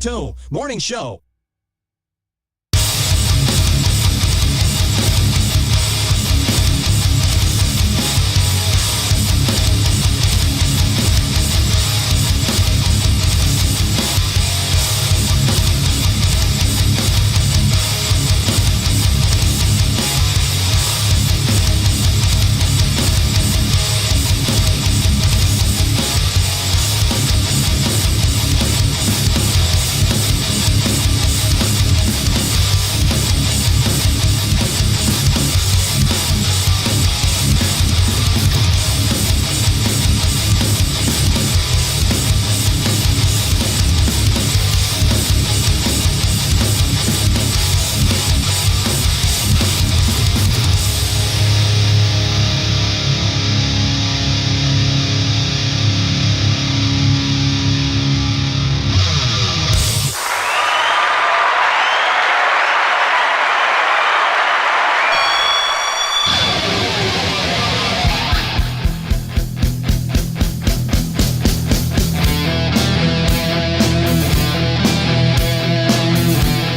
102 Morning Show.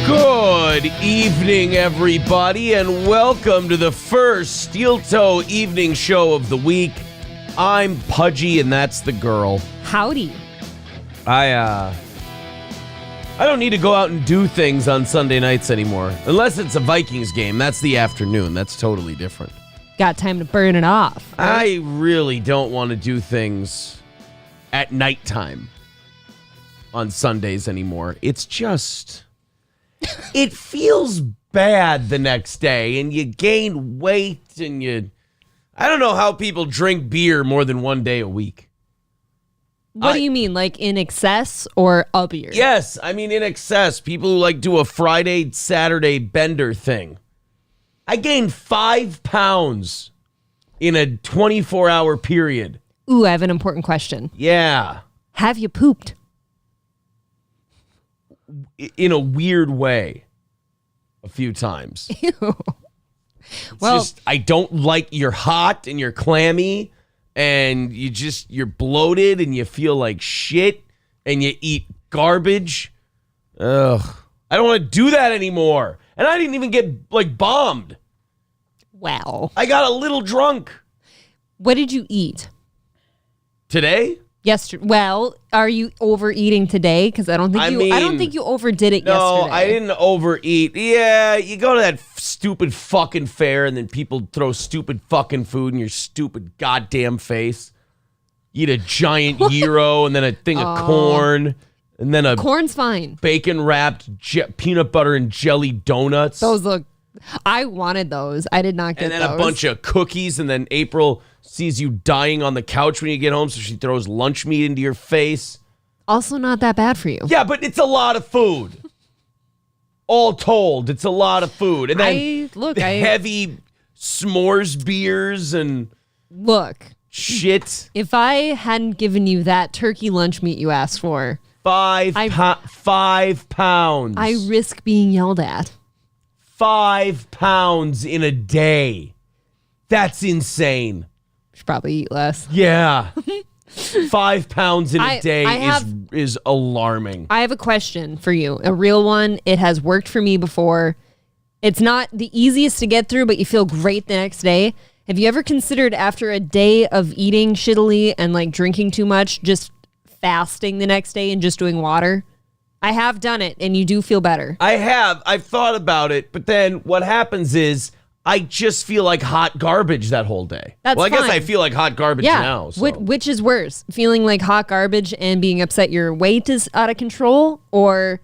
Good evening, everybody, and welcome to the first Steel Toe evening show of the week. I'm Pudgy, and that's the girl. Howdy. I don't need to go out and do things on Sunday nights anymore. Unless it's a Vikings game. That's the afternoon. That's totally different. Got time to burn it off. I Right? really don't want to do things at nighttime on Sundays anymore. It's just... it feels bad the next day, and you gain weight, and I don't know how people drink beer more than one day a week. What do you mean, like in excess or a beer? Yes, I mean in excess. People who like do a Friday, Saturday bender thing. I gained 5 pounds in a 24-hour period. Ooh, I have an important question. Yeah. Have you pooped? In a weird way. A few times. Ew. Well, just, I don't like, you're hot and you're clammy and you're bloated and you feel like shit and you eat garbage. Ugh. I don't want to do that anymore. And I didn't even get bombed. Wow. I got a little drunk. What did you eat? Today? Yesterday. Well, are you overeating today? Because I don't think you overdid it yesterday. No, I didn't overeat. Yeah, you go to that stupid fucking fair and then people throw stupid fucking food in your stupid goddamn face. You eat a giant gyro and then a thing of corn and then a corn's fine. Bacon wrapped peanut butter and jelly donuts. Those look. I wanted those. I did not get those. And then a bunch of cookies, and then April sees you dying on the couch when you get home, so she throws lunch meat into your face. Also not that bad for you. Yeah, but it's a lot of food. All told, it's a lot of food. And then heavy s'mores beers and shit. If I hadn't given you that turkey lunch meat you asked for, 5 pounds. I risk being yelled at. 5 pounds in a day. That's insane. Should probably eat less. Yeah. 5 pounds in a day is alarming. I have a question for you. A real one. It has worked for me before. It's not the easiest to get through, but you feel great the next day. Have you ever considered after a day of eating shittily and drinking too much, just fasting the next day and just doing water? I have done it, and you do feel better. I have. I've thought about it, but then what happens is I just feel like hot garbage that whole day. I guess I feel like hot garbage now. So. Which is worse, feeling like hot garbage and being upset your weight is out of control, or,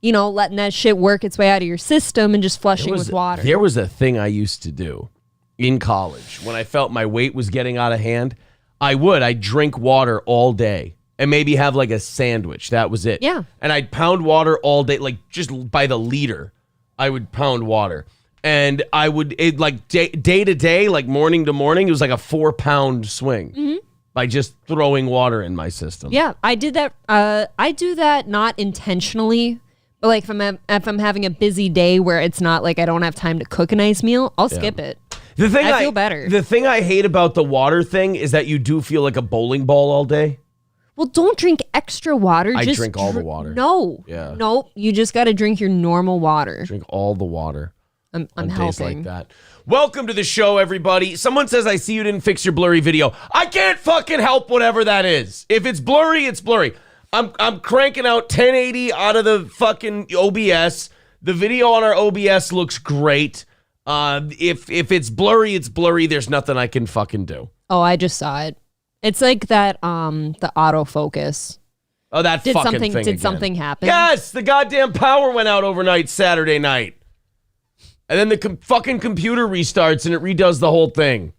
letting that shit work its way out of your system and just flushing with water? There was a thing I used to do in college when I felt my weight was getting out of hand. I'd drink water all day. And maybe have a sandwich. That was it. Yeah. And I'd pound water all day, just by the liter. I would pound water. And I would, day to day, morning to morning, it was a 4 pound swing by just throwing water in my system. Yeah, I did that. I do that not intentionally, but if I'm having a busy day where it's not I don't have time to cook a nice meal, I'll skip it. I feel better. The thing I hate about the water thing is that you do feel like a bowling ball all day. Well, don't drink extra water. I just drink all the water. No. Yeah. Nope. You just got to drink your normal water. Drink all the water. I'm on helping. days like that. Welcome to the show, everybody. Someone says, I see you didn't fix your blurry video. I can't fucking help whatever that is. If it's blurry, it's blurry. I'm cranking out 1080 out of the fucking OBS. The video on our OBS looks great. If it's blurry, it's blurry. There's nothing I can fucking do. Oh, I just saw it. It's like that, the autofocus. Oh, that fucking thing Did again. something happen? Yes, the goddamn power went out overnight Saturday night. And then the fucking computer restarts and it redoes the whole thing.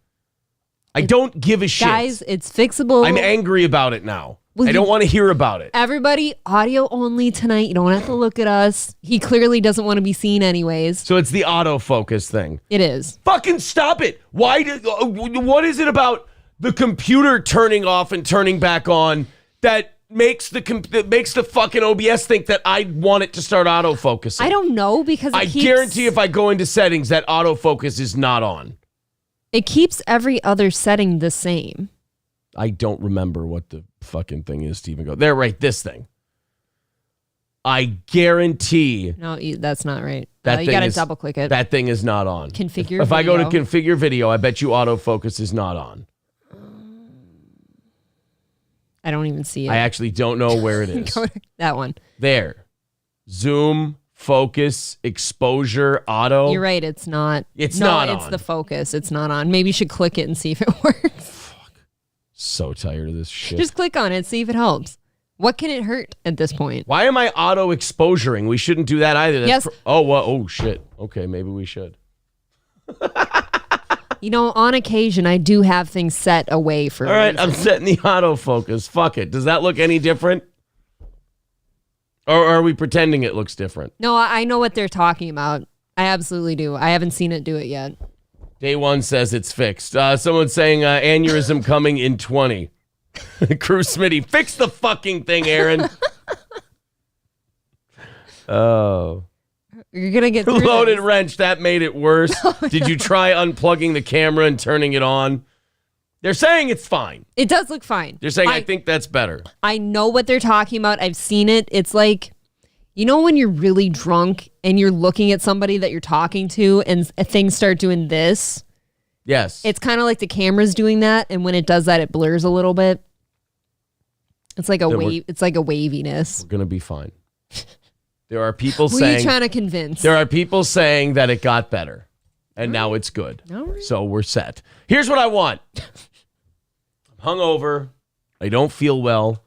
I don't give a shit. Guys, it's fixable. I'm angry about it now. Well, I don't want to hear about it. Everybody, audio only tonight. You don't have to look at us. He clearly doesn't want to be seen anyways. So it's the autofocus thing. It is. Fucking stop it. What is it about the computer turning off and turning back on that makes the fucking OBS think that I want it to start autofocusing? I don't know because I guarantee if I go into settings that autofocus is not on. It keeps every other setting the same. I don't remember what the fucking thing is to even go. There, right, this thing. I guarantee. No, that's not right. That you got to double click it. That thing is not on. Configure If I go to video. configure video, I bet you autofocus is not on. I don't even see it. I actually don't know where it is. Go to that one. There. Zoom, focus, exposure, auto. You're right. It's not. It's not it's on. the focus. It's not on. Maybe you should click it and see if it works. So tired of this shit. Just click on it. See if it helps. What can it hurt at this point? Why am I auto exposuring? We shouldn't do that either. That's Yes. oh shit. Okay, maybe we should. You know, on occasion, I do have things set away for. All right, I'm setting the autofocus. Fuck it. Does that look any different? Or are we pretending it looks different? No, I know what they're talking about. I absolutely do. I haven't seen it do it yet. Day one says it's fixed. Someone's saying aneurysm coming in 20. Crew Smitty, fix the fucking thing, Aaron. Oh. You're going to get through Loaded this. wrench, that made it worse. Did you try unplugging the camera and turning it on? They're saying it's fine. It does look fine. They're saying, I think that's better. I know what they're talking about. I've seen it. It's like, you know when you're really drunk and you're looking at somebody that you're talking to and things start doing this? Yes. It's kind of like the camera's doing that, and when it does that, it blurs a little bit. It's like a wave. It's like a waviness. We're going to be fine. There are people Who saying... are you trying to convince? There are people saying that it got better, and now it's good. All right. So we're set. Here's what I want. I'm hungover. I don't feel well.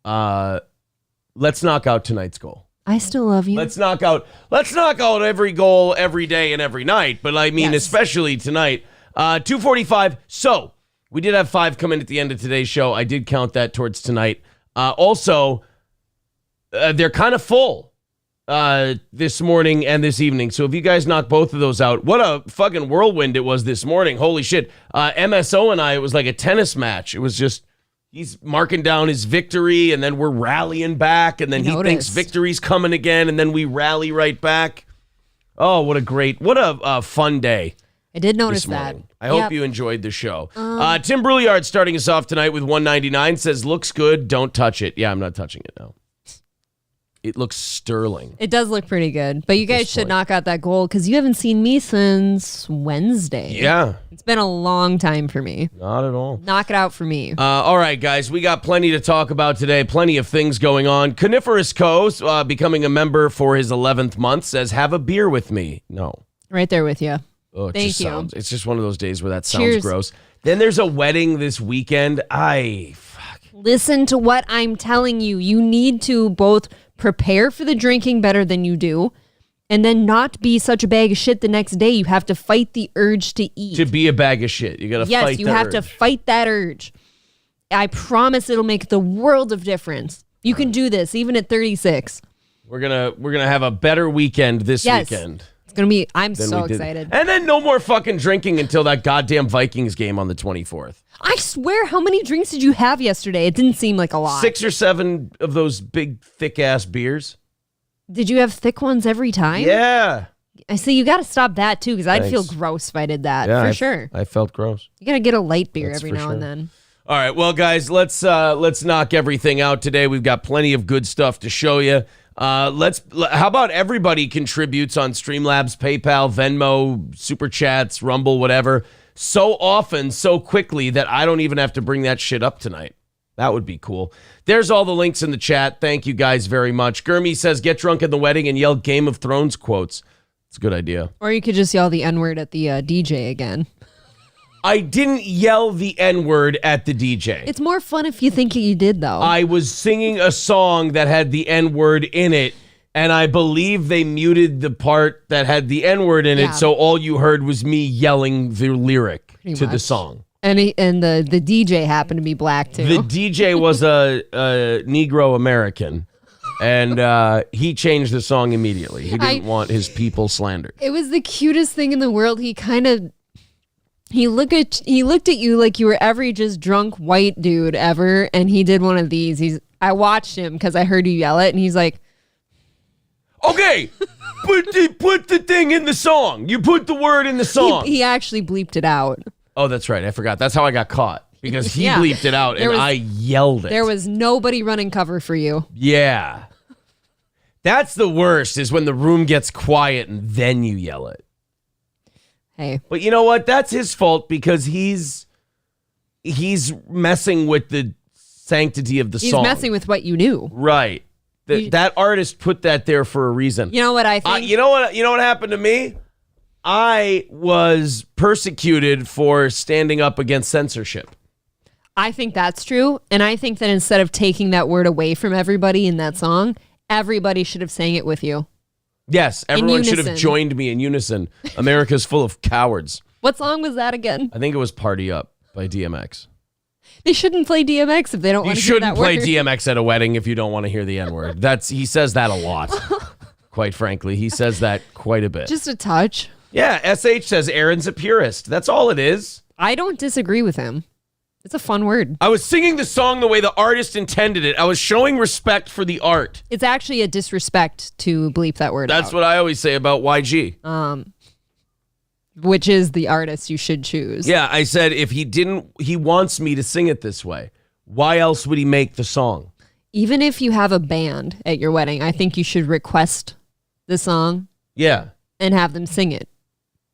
Let's knock out tonight's goal. I still love you. Let's knock out every goal every day and every night. But I mean, Yes. especially tonight. 2:45. So we did have 5 come in at the end of today's show. I did count that towards tonight. Also, they're kind of full this morning and this evening. So if you guys knock both of those out, what a fucking whirlwind it was this morning. Holy shit. MSO and I, it was like a tennis match. It was just, he's marking down his victory, and then we're rallying back, and then he thinks victory's coming again, and then we rally right back. Oh, what a fun day. I did notice this that. morning. I hope you enjoyed the show. Tim Brouillard starting us off tonight with 199 says, looks good, don't touch it. Yeah, I'm not touching it now. It looks sterling. It does look pretty good. But you guys should knock out that goal because you haven't seen me since Wednesday. Yeah. It's been a long time for me. Not at all. Knock it out for me. All right, guys, we got plenty to talk about today. Plenty of things going on. Coniferous Co. Becoming a member for his 11th month says, have a beer with me. No. Right there with you. Oh, Thank you. It's just one of those days where that sounds Cheers. gross. Then there's a wedding this weekend. Listen to what I'm telling you. You need to both prepare for the drinking better than you do, and then not be such a bag of shit the next day. You have to fight the urge to eat. To be a bag of shit. You got to fight Yes, you have to fight that urge. I promise it'll make the world of difference. You can do this, even at 36. We're gonna have a better weekend this weekend. It's going to be, I'm than so we did. excited. And then no more fucking drinking until that goddamn Vikings game on the 24th. I swear, how many drinks did you have yesterday? It didn't seem like a lot. 6 or 7 of those big, thick-ass beers. Did you have thick ones every time? Yeah. I see. You got to stop that, too, because I'd feel Thanks. gross if I did that, Yeah, for sure. I felt gross. You got to get a light beer That's every for now and sure. then. All right, well, guys, let's knock everything out today. We've got plenty of good stuff to show you. How about everybody contributes on Streamlabs, PayPal, Venmo, Super Chats, Rumble, whatever, so often, so quickly that I don't even have to bring that shit up tonight. That would be cool. There's all the links in the chat. Thank you guys very much. Gurmy says, get drunk at the wedding and yell Game of Thrones quotes. It's a good idea. Or you could just yell the N-word at the DJ again. I didn't yell the N-word at the DJ. It's more fun if you think you did, though. I was singing a song that had the N-word in it, and I believe they muted the part that had the N-word in it, so all you heard was me yelling the lyric to the song. And the DJ happened to be black, too. The DJ was a Negro American, and he changed the song immediately. He didn't want his people slandered. It was the cutest thing in the world. He looked at you like you were every just drunk white dude ever, and he did one of these. I watched him because I heard you yell it, and he's like, "Okay, put the thing in the song. You put the word in the song." He actually bleeped it out. Oh, that's right. I forgot. That's how I got caught because he bleeped it out, and I yelled it. There was nobody running cover for you. Yeah, that's the worst. Is when the room gets quiet and then you yell it. Hey. But you know what? That's his fault because he's messing with the sanctity of the song. He's messing with what you knew. Right. That artist put that there for a reason. You know what I think? You know what happened to me? I was persecuted for standing up against censorship. I think that's true. And I think that instead of taking that word away from everybody in that song, everybody should have sang it with you. Yes, everyone should have joined me in unison. America's full of cowards. What song was that again? I think it was Party Up by DMX. They shouldn't play DMX if they don't want to hear that word. You shouldn't play DMX at a wedding if you don't want to hear the N-word. He says that a lot, quite frankly. He says that quite a bit. Just a touch. Yeah, SH says Aaron's a purist. That's all it is. I don't disagree with him. It's a fun word. I was singing the song the way the artist intended it. I was showing respect for the art. It's actually a disrespect to bleep that word out. That's what I always say about YG. Which is the artist you should choose. Yeah, I said if he wants me to sing it this way. Why else would he make the song? Even if you have a band at your wedding, I think you should request the song. Yeah. And have them sing it.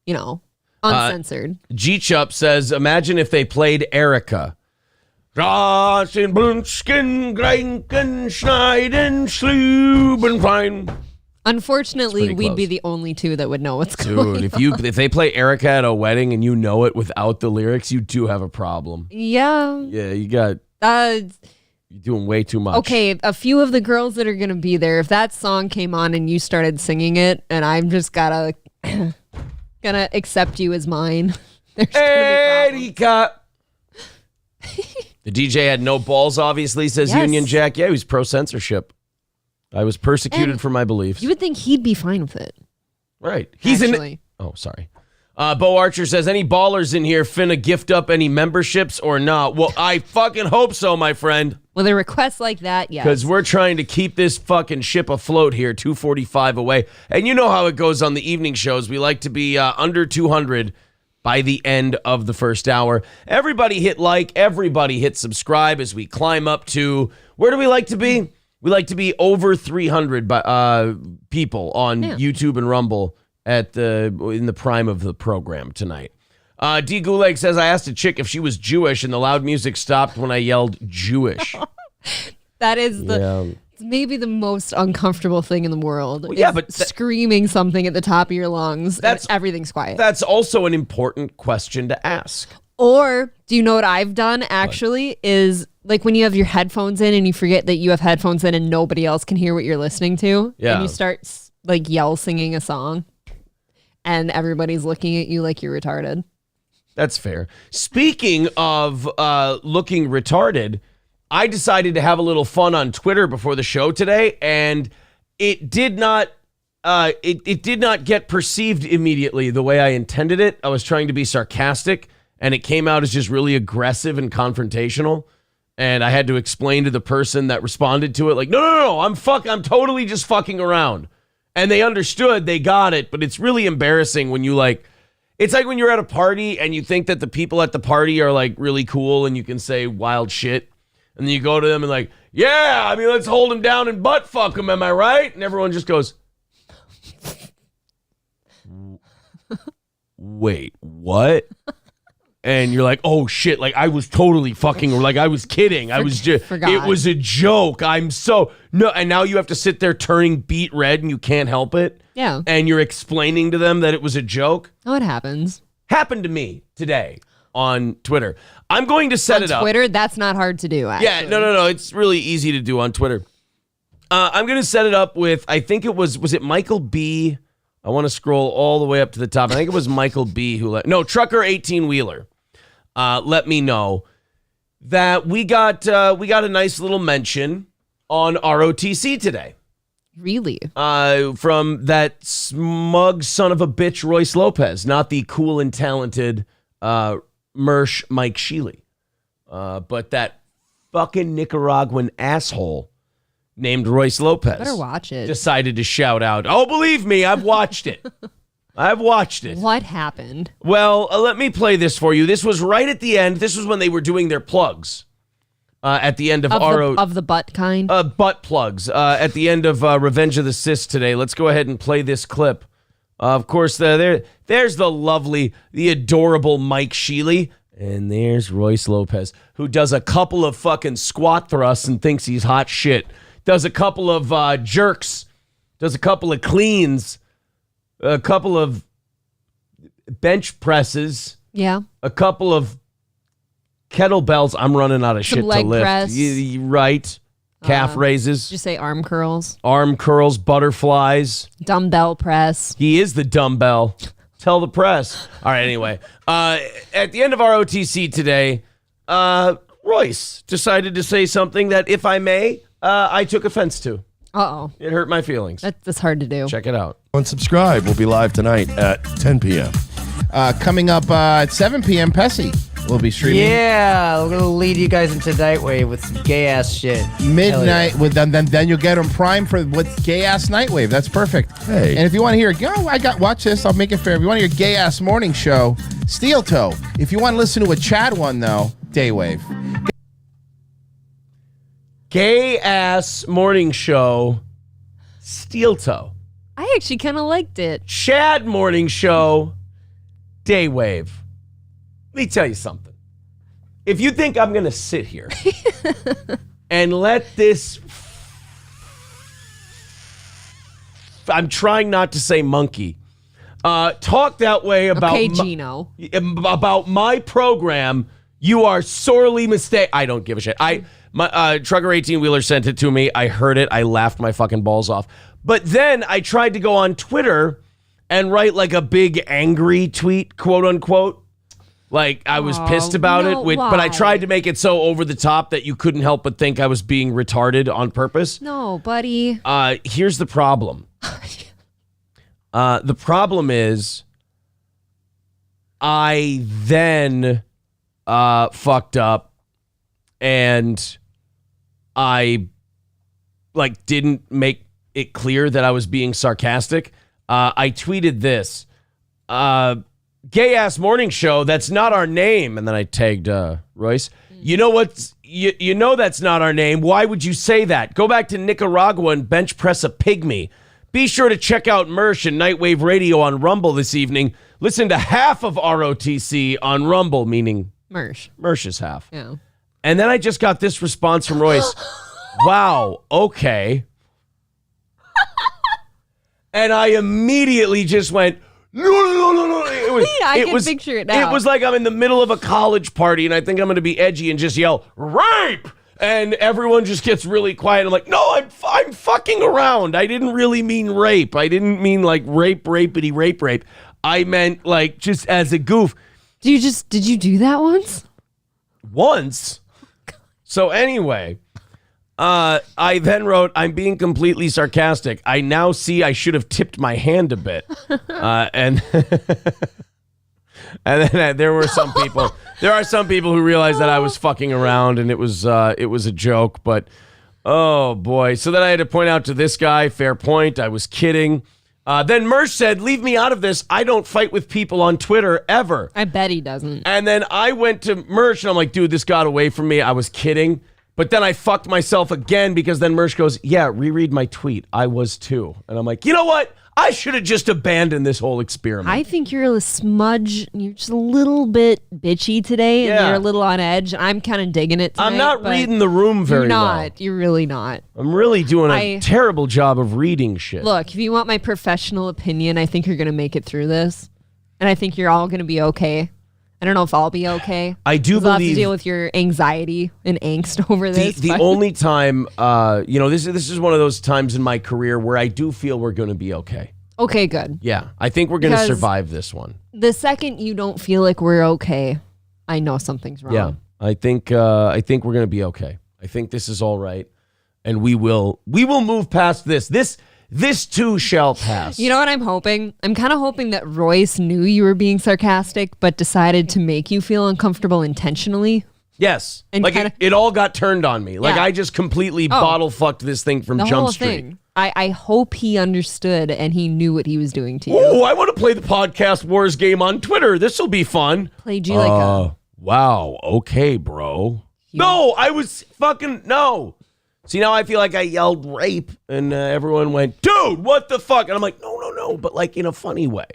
You know. Uncensored. G-Chup says, imagine if they played Erica. Unfortunately, we'd be the only two that would know what's going on. Dude, if they play Erica at a wedding and you know it without the lyrics, you do have a problem. Yeah. Yeah, you're doing way too much. Okay, a few of the girls that are going to be there, if that song came on and you started singing it, and I'm just gonna accept you as mine. Erica. The DJ had no balls, obviously, says Union Jack. Yeah, he was pro-censorship. I was persecuted for my beliefs. You would think he'd be fine with it. Right. Oh, sorry. Bo Archer says, any ballers in here finna gift up any memberships or not? Well, I fucking hope so, my friend. With a request like that, yes. Because we're trying to keep this fucking ship afloat here, 245 away. And you know how it goes on the evening shows. We like to be under 200 by the end of the first hour. Everybody hit like, everybody hit subscribe as we climb up to, where do we like to be? We like to be over 300 people on YouTube and Rumble in the prime of the program tonight. D. Gulag says, I asked a chick if she was Jewish, and the loud music stopped when I yelled Jewish. That is maybe the most uncomfortable thing in the world. Well, but screaming something at the top of your lungs, and everything's quiet. That's also an important question to ask. Or, do you know what I've done, actually, is like when you have your headphones in and you forget that you have headphones in and nobody else can hear what you're listening to, and you start like yell singing a song, and everybody's looking at you like you're retarded. That's fair. Speaking of looking retarded, I decided to have a little fun on Twitter before the show today, and it did not it did not get perceived immediately the way I intended it. I was trying to be sarcastic, and it came out as just really aggressive and confrontational. And I had to explain to the person that responded to it, like, no, I'm totally just fucking around. And they understood, they got it, but it's really embarrassing when you like, It's like when you're at a party and you think that the people at the party are like really cool and you can say wild shit. And then you go to them and like, yeah, I mean, let's hold him down and butt fuck him. Am I right? And everyone just goes, wait, what? And you're like, oh shit, like I was totally fucking, or like I was kidding. I was just, it was a joke. No. And now you have to sit there turning beet red and you can't help it. Yeah. And you're explaining to them that it was a joke. Oh, it happens. Happened to me today on Twitter. I'm going to set it up. On Twitter, that's not hard to do, actually. Yeah, no. It's really easy to do on Twitter. I'm going to set it up with, I think it was it Michael B? I want to scroll all the way up to the top. I think it was Michael B who Trucker 18-Wheeler. Let me know that we got a nice little mention on ROTC today. Really? From that smug son of a bitch, Royce Lopez, not the cool and talented Mersh Mike Sheely, but that fucking Nicaraguan asshole named Royce Lopez. Better watch it. Decided to shout out, oh, believe me, I've watched it. I've watched it. What happened? Well, let me play this for you. This was right at the end. This was when they were doing their plugs. At the end of the butt kind? Butt plugs. At the end of Revenge of the Sis today. Let's go ahead and play this clip. Of course, there's the lovely, the adorable Mike Sheely. And there's Royce Lopez, who does a couple of fucking squat thrusts and thinks he's hot shit. Does a couple of jerks. Does a couple of cleans. A couple of bench presses. Yeah. A couple of kettlebells. I'm running out of Some shit to leg lift. press. Right. Calf raises. Did you say arm curls? Arm curls, butterflies. Dumbbell press. He is the dumbbell. Tell the press. All right, anyway. At the end of our OTC today, Royce decided to say something that, if I may, I took offense to. Uh-oh. It hurt my feelings. That's hard to do. Check it out. Unsubscribe. We'll be live tonight at 10 p.m. Coming up at 7 p.m., Pessy will be streaming. Yeah, we're gonna lead you guys into Nightwave with some gay ass shit. Midnight. Yeah. With then you'll get them primed for what's gay ass Nightwave. That's perfect. Hey. And if you want to hear, watch this. I'll make it fair. If you want to hear gay ass morning show, Steel Toe. If you want to listen to a Chad one though, Daywave. Gay ass morning show, Steel Toe. I actually kind of liked it. Chad morning show, Daywave. Let me tell you something. If you think I'm going to sit here and let this, I'm trying not to say monkey, talk that way about, Gino. about my program, you are sorely mistaken. I don't give a shit. My Trucker 18-Wheeler sent it to me. I heard it. I laughed my fucking balls off. But then I tried to go on Twitter and write like a big angry tweet, quote unquote. Like I was pissed about it. But I tried to make it so over the top that you couldn't help but think I was being retarded on purpose. No, buddy. Here's the problem. The problem is I then fucked up and I like didn't make it clear that I was being sarcastic. I tweeted this, gay ass morning show. That's not our name. And then I tagged Royce. You know what? You know that's not our name. Why would you say that? Go back to Nicaragua and bench press a pygmy. Be sure to check out Mersh and Nightwave Radio on Rumble this evening. Listen to half of ROTC on Rumble, meaning Mersh's half. Yeah. And then I just got this response from Royce. Wow, okay. And I immediately just went, no. I can picture it now. It was like I'm in the middle of a college party and I think I'm going to be edgy and just yell, rape! And everyone just gets really quiet. I'm like, no, I'm fucking around. I didn't really mean rape. I didn't mean like rape. I meant like just as a goof. Did you do that once? Once. So anyway, I then wrote, I'm being completely sarcastic. I now see I should have tipped my hand a bit. And then there are some people who realized that I was fucking around and it was a joke, but oh boy. So then I had to point out to this guy, fair point, I was kidding. Then Mersh said, leave me out of this. I don't fight with people on Twitter ever. I bet he doesn't. And then I went to Mersh and I'm like, dude, this got away from me. I was kidding. But then I fucked myself again because then Mersh goes, yeah, reread my tweet. I was too. And I'm like, you know what? I should have just abandoned this whole experiment. I think you're a smudge. You're just a little bit bitchy today, and you're a little on edge. I'm kind of digging it tonight. I'm not reading the room very well. You're not. You're really not. I'm really doing a terrible job of reading shit. Look, if you want my professional opinion, I think you're going to make it through this. And I think you're all going to be okay. I don't know if I'll be okay. I do believe... I'll have to deal with your anxiety and angst over this. The only time, this is one of those times in my career where I do feel we're going to be okay. Okay, good. Yeah, I think we're going to survive this one. The second you don't feel like we're okay, I know something's wrong. Yeah, I think we're going to be okay. I think this is all right, and we will move past this. This too shall pass. You know what I'm hoping? I'm kind of hoping that Royce knew you were being sarcastic, but decided to make you feel uncomfortable intentionally. Yes, and like it all got turned on me. Like I just completely bottle fucked this thing from Jump Street. Thing. I hope he understood and he knew what he was doing to you. Oh, I want to play the Podcast Wars game on Twitter. This will be fun. Played you like a... Wow, okay, bro. No, I was fucking... No. See, now I feel like I yelled rape and everyone went, dude, what the fuck? And I'm like, no, but like in a funny way.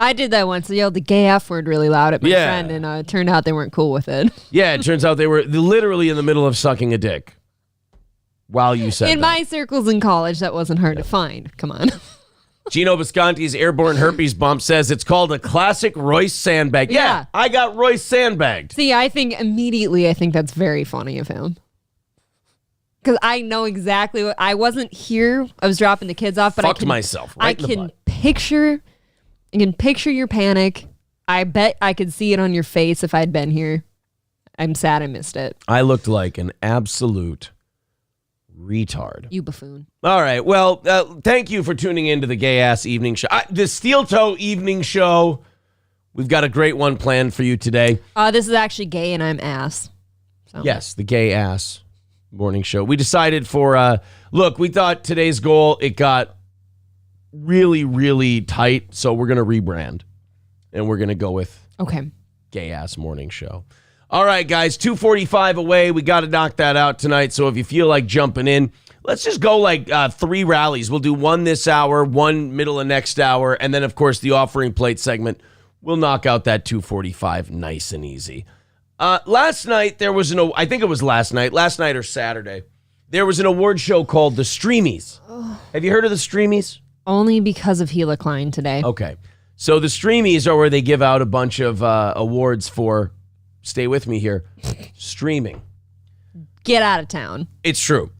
I did that once. I yelled the gay F word really loud at my friend and it turned out they weren't cool with it. Yeah, it turns out they were literally in the middle of sucking a dick. While you said in my circles in college, that wasn't hard to find. Come on. Gino Bisconti's airborne herpes bump says it's called a classic Royce sandbag. Yeah, I got Royce sandbagged. See, I think that's very funny of him. Because I know exactly what... I wasn't here. I was dropping the kids off, but I can picture your panic. I bet I could see it on your face if I'd been here. I'm sad I missed it. I looked like an absolute... retard. You buffoon. All right. Well, thank you for tuning into the Gay Ass Evening Show. The Steel Toe Evening Show. We've got a great one planned for you today. This is actually gay and I'm ass. So. Yes, the Gay Ass Morning Show. We decided we thought today's goal, it got really, really tight. So we're going to rebrand and we're going to go with Gay Ass Morning Show. All right, guys, 2:45 away. We got to knock that out tonight. So if you feel like jumping in, let's just go like 3 rallies. We'll do one this hour, one middle of next hour, and then, of course, the offering plate segment. We'll knock out that 2:45 nice and easy. Last night, there was I think it was last night or Saturday, there was an award show called the Streamies. Have you heard of the Streamies? Only because of Gila Klein today. Okay. So the Streamies are where they give out a bunch of awards for... Stay with me here. Streaming. Get out of town. It's true.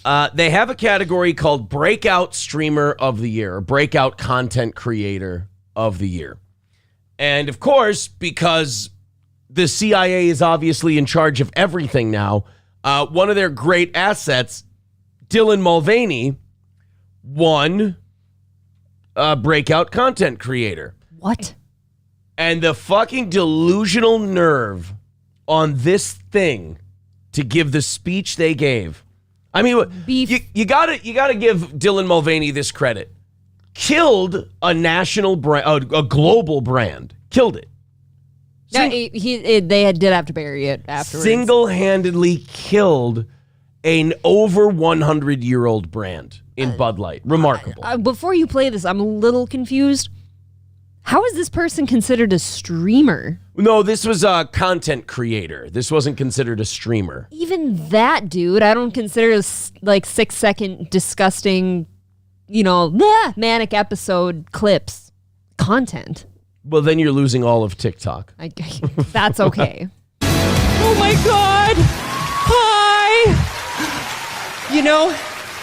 They have a category called Breakout Streamer of the Year, or Breakout Content Creator of the Year. And of course, because the CIA is obviously in charge of everything now, one of their great assets, Dylan Mulvaney, won Breakout Content Creator. What? And the fucking delusional nerve on this thing to give the speech they gave. I mean, you gotta give Dylan Mulvaney this credit. Killed a national brand, a global brand. Killed it. They did have to bury it afterwards. Single-handedly killed an over 100-year-old brand in Bud Light. Remarkable. Before you play this, I'm a little confused. How is this person considered a streamer? No, this was a content creator. This wasn't considered a streamer. Even that, dude, I don't consider like 6-second disgusting, manic episode clips content. Well, then you're losing all of TikTok. That's okay. Oh my God. Hi.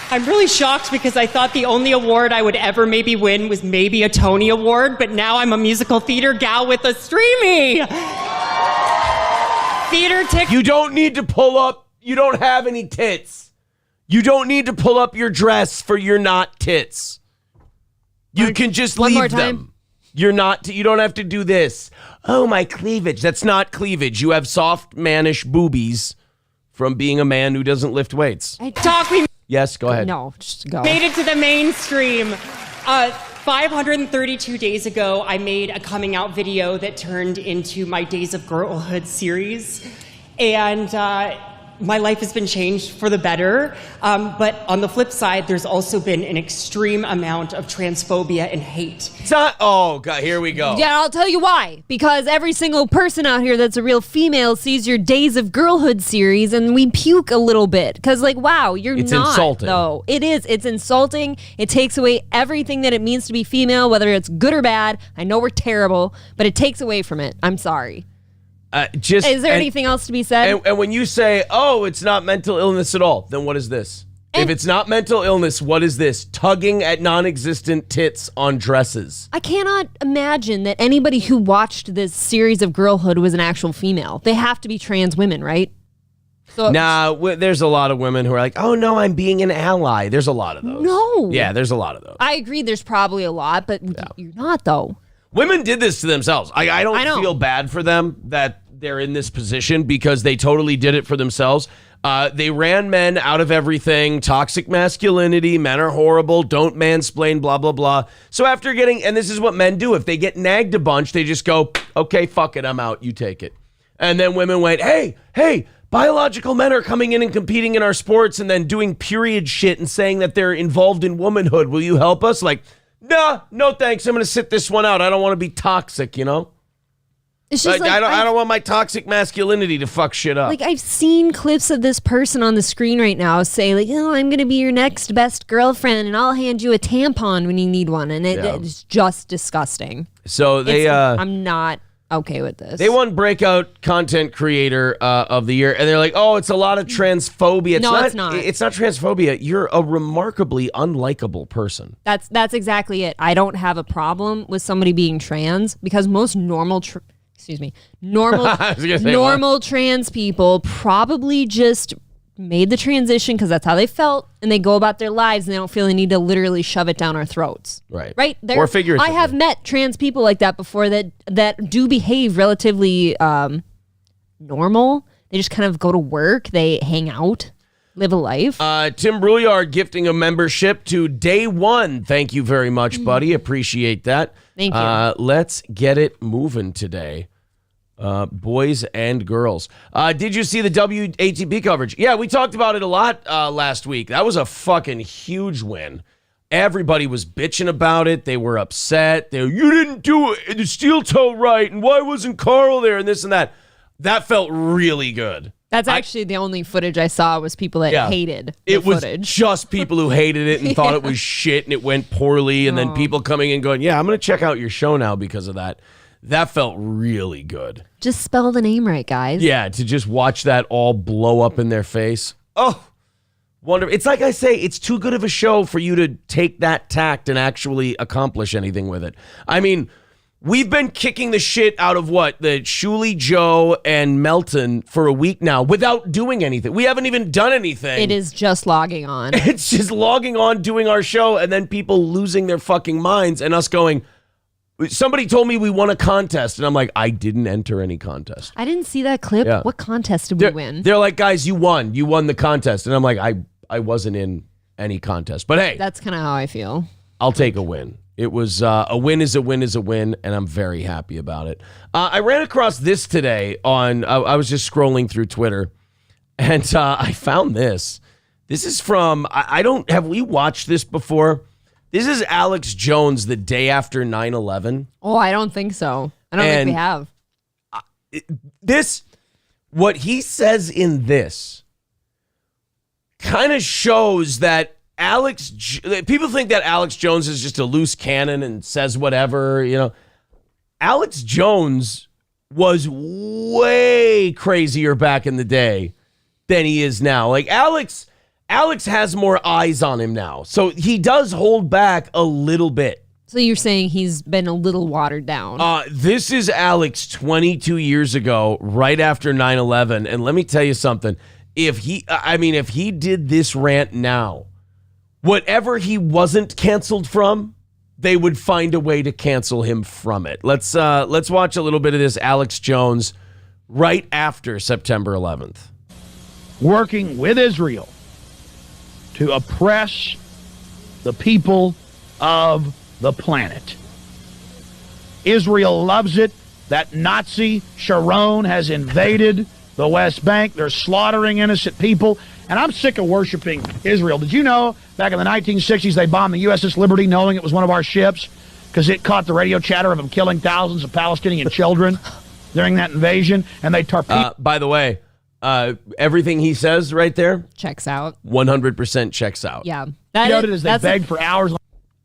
I'm really shocked because I thought the only award I would ever maybe win was maybe a Tony Award, but now I'm a musical theater gal with a Streamy. Theater tick. You don't need to pull up. You don't have any tits. You don't need to pull up your dress for your not tits. You can just leave them. You don't have to do this. Oh, my cleavage. That's not cleavage. You have soft, mannish boobies from being a man who doesn't lift weights. We Yes, go ahead. No, just go. made it to the mainstream. 532 days ago, I made a coming out video that turned into my Days of Girlhood series. And my life has been changed for the better. But on the flip side, there's also been an extreme amount of transphobia and hate. It's not, oh, God, here we go. Yeah, I'll tell you why. Because every single person out here that's a real female sees your Days of Girlhood series and we puke a little bit. Because, like, wow, It's not, insulting. though. It is. It's insulting. It takes away everything that it means to be female, whether it's good or bad. I know we're terrible, but it takes away from it. I'm sorry. Is there anything else to be said? And when you say, oh, it's not mental illness at all, then what is this? If it's not mental illness, what is this? Tugging at non-existent tits on dresses. I cannot imagine that anybody who watched this series of Girlhood was an actual female. They have to be trans women, right? So There's a lot of women who are like, oh, no, I'm being an ally. There's a lot of those. No. Yeah, there's a lot of those. I agree there's probably a lot, but you're not, though. Women did this to themselves. I don't know. feel bad for them that they're in this position because they totally did it for themselves. They ran men out of everything, toxic masculinity, men are horrible, don't mansplain, blah, blah, blah. So after getting, and this is what men do, if they get nagged a bunch, they just go, okay, fuck it, I'm out, you take it. And then women went, hey, biological men are coming in and competing in our sports and then doing period shit and saying that they're involved in womanhood. Will you help us? Like, nah, no thanks, I'm going to sit this one out. I don't want to be toxic, you know? It's just I don't want my toxic masculinity to fuck shit up. Like, I've seen clips of this person on the screen right now say, like, oh, I'm going to be your next best girlfriend, and I'll hand you a tampon when you need one. And it's just disgusting. So I'm not okay with this. They won Breakout Content Creator of the Year, and they're like, oh, it's a lot of transphobia. It's not. It's not transphobia. You're a remarkably unlikable person. That's exactly it. I don't have a problem with somebody being trans because most normal trans people probably just made the transition because that's how they felt, and they go about their lives and they don't feel the need to literally shove it down our throats. Right. Or figuratively. I have met trans people like that before that do behave relatively normal. They just kind of go to work, they hang out, live a life. Tim Brouillard gifting a membership to Day One. Thank you very much, buddy. Appreciate that. Thank you. Let's get it moving today. Boys and girls. Did you see the WATP coverage? Yeah, we talked about it a lot last week. That was a fucking huge win. Everybody was bitching about it. They were upset. You didn't do the steel toe right, and why wasn't Carl there, and this and that. That felt really good. That's actually the only footage I saw was people that hated the footage. It was just people who hated it and thought it was shit and it went poorly, and then people coming in going, yeah, I'm going to check out your show now because of that. That felt really good. Just spell the name right, guys. Yeah, to just watch that all blow up in their face. Oh, wonderful. It's like I say, it's too good of a show for you to take that tact and actually accomplish anything with it. I mean, we've been kicking the shit out of the Shuli Joe and Melton for a week now without doing anything. We haven't even done anything. It is just logging on. It's just logging on, doing our show, and then people losing their fucking minds and us going, somebody told me we won a contest, and I'm like, I didn't enter any contest. I didn't see that clip. Yeah. What contest did we win? They're like, guys, you won the contest. And I'm like, I wasn't in any contest. But hey. That's kind of how I feel. I'll take a win. It was a win is a win is a win, and I'm very happy about it. I ran across this today I was just scrolling through Twitter, and I found this. This is from, have we watched this before? This is Alex Jones the day after 9/11. Oh, I don't think so. I don't think we have. What he says in this kind of shows that people think that Alex Jones is just a loose cannon and says whatever, you know. Alex Jones was way crazier back in the day than he is now. Like Alex has more eyes on him now. So he does hold back a little bit. So you're saying he's been a little watered down. This is Alex 22 years ago, right after 9/11. And let me tell you something. If he did this rant now, whatever he wasn't canceled from, they would find a way to cancel him from it. Let's watch a little bit of this Alex Jones right after September 11th. Working with Israel to oppress the people of the planet. Israel loves it. That Nazi Sharon has invaded the West Bank. They're slaughtering innocent people. And I'm sick of worshiping Israel. Did you know back in the 1960s they bombed the USS Liberty knowing it was one of our ships because it caught the radio chatter of them killing thousands of Palestinian children during that invasion? And they torpedoed. By the way, everything he says right there Checks out. 100% checks out. Yeah. it as they begged for hours.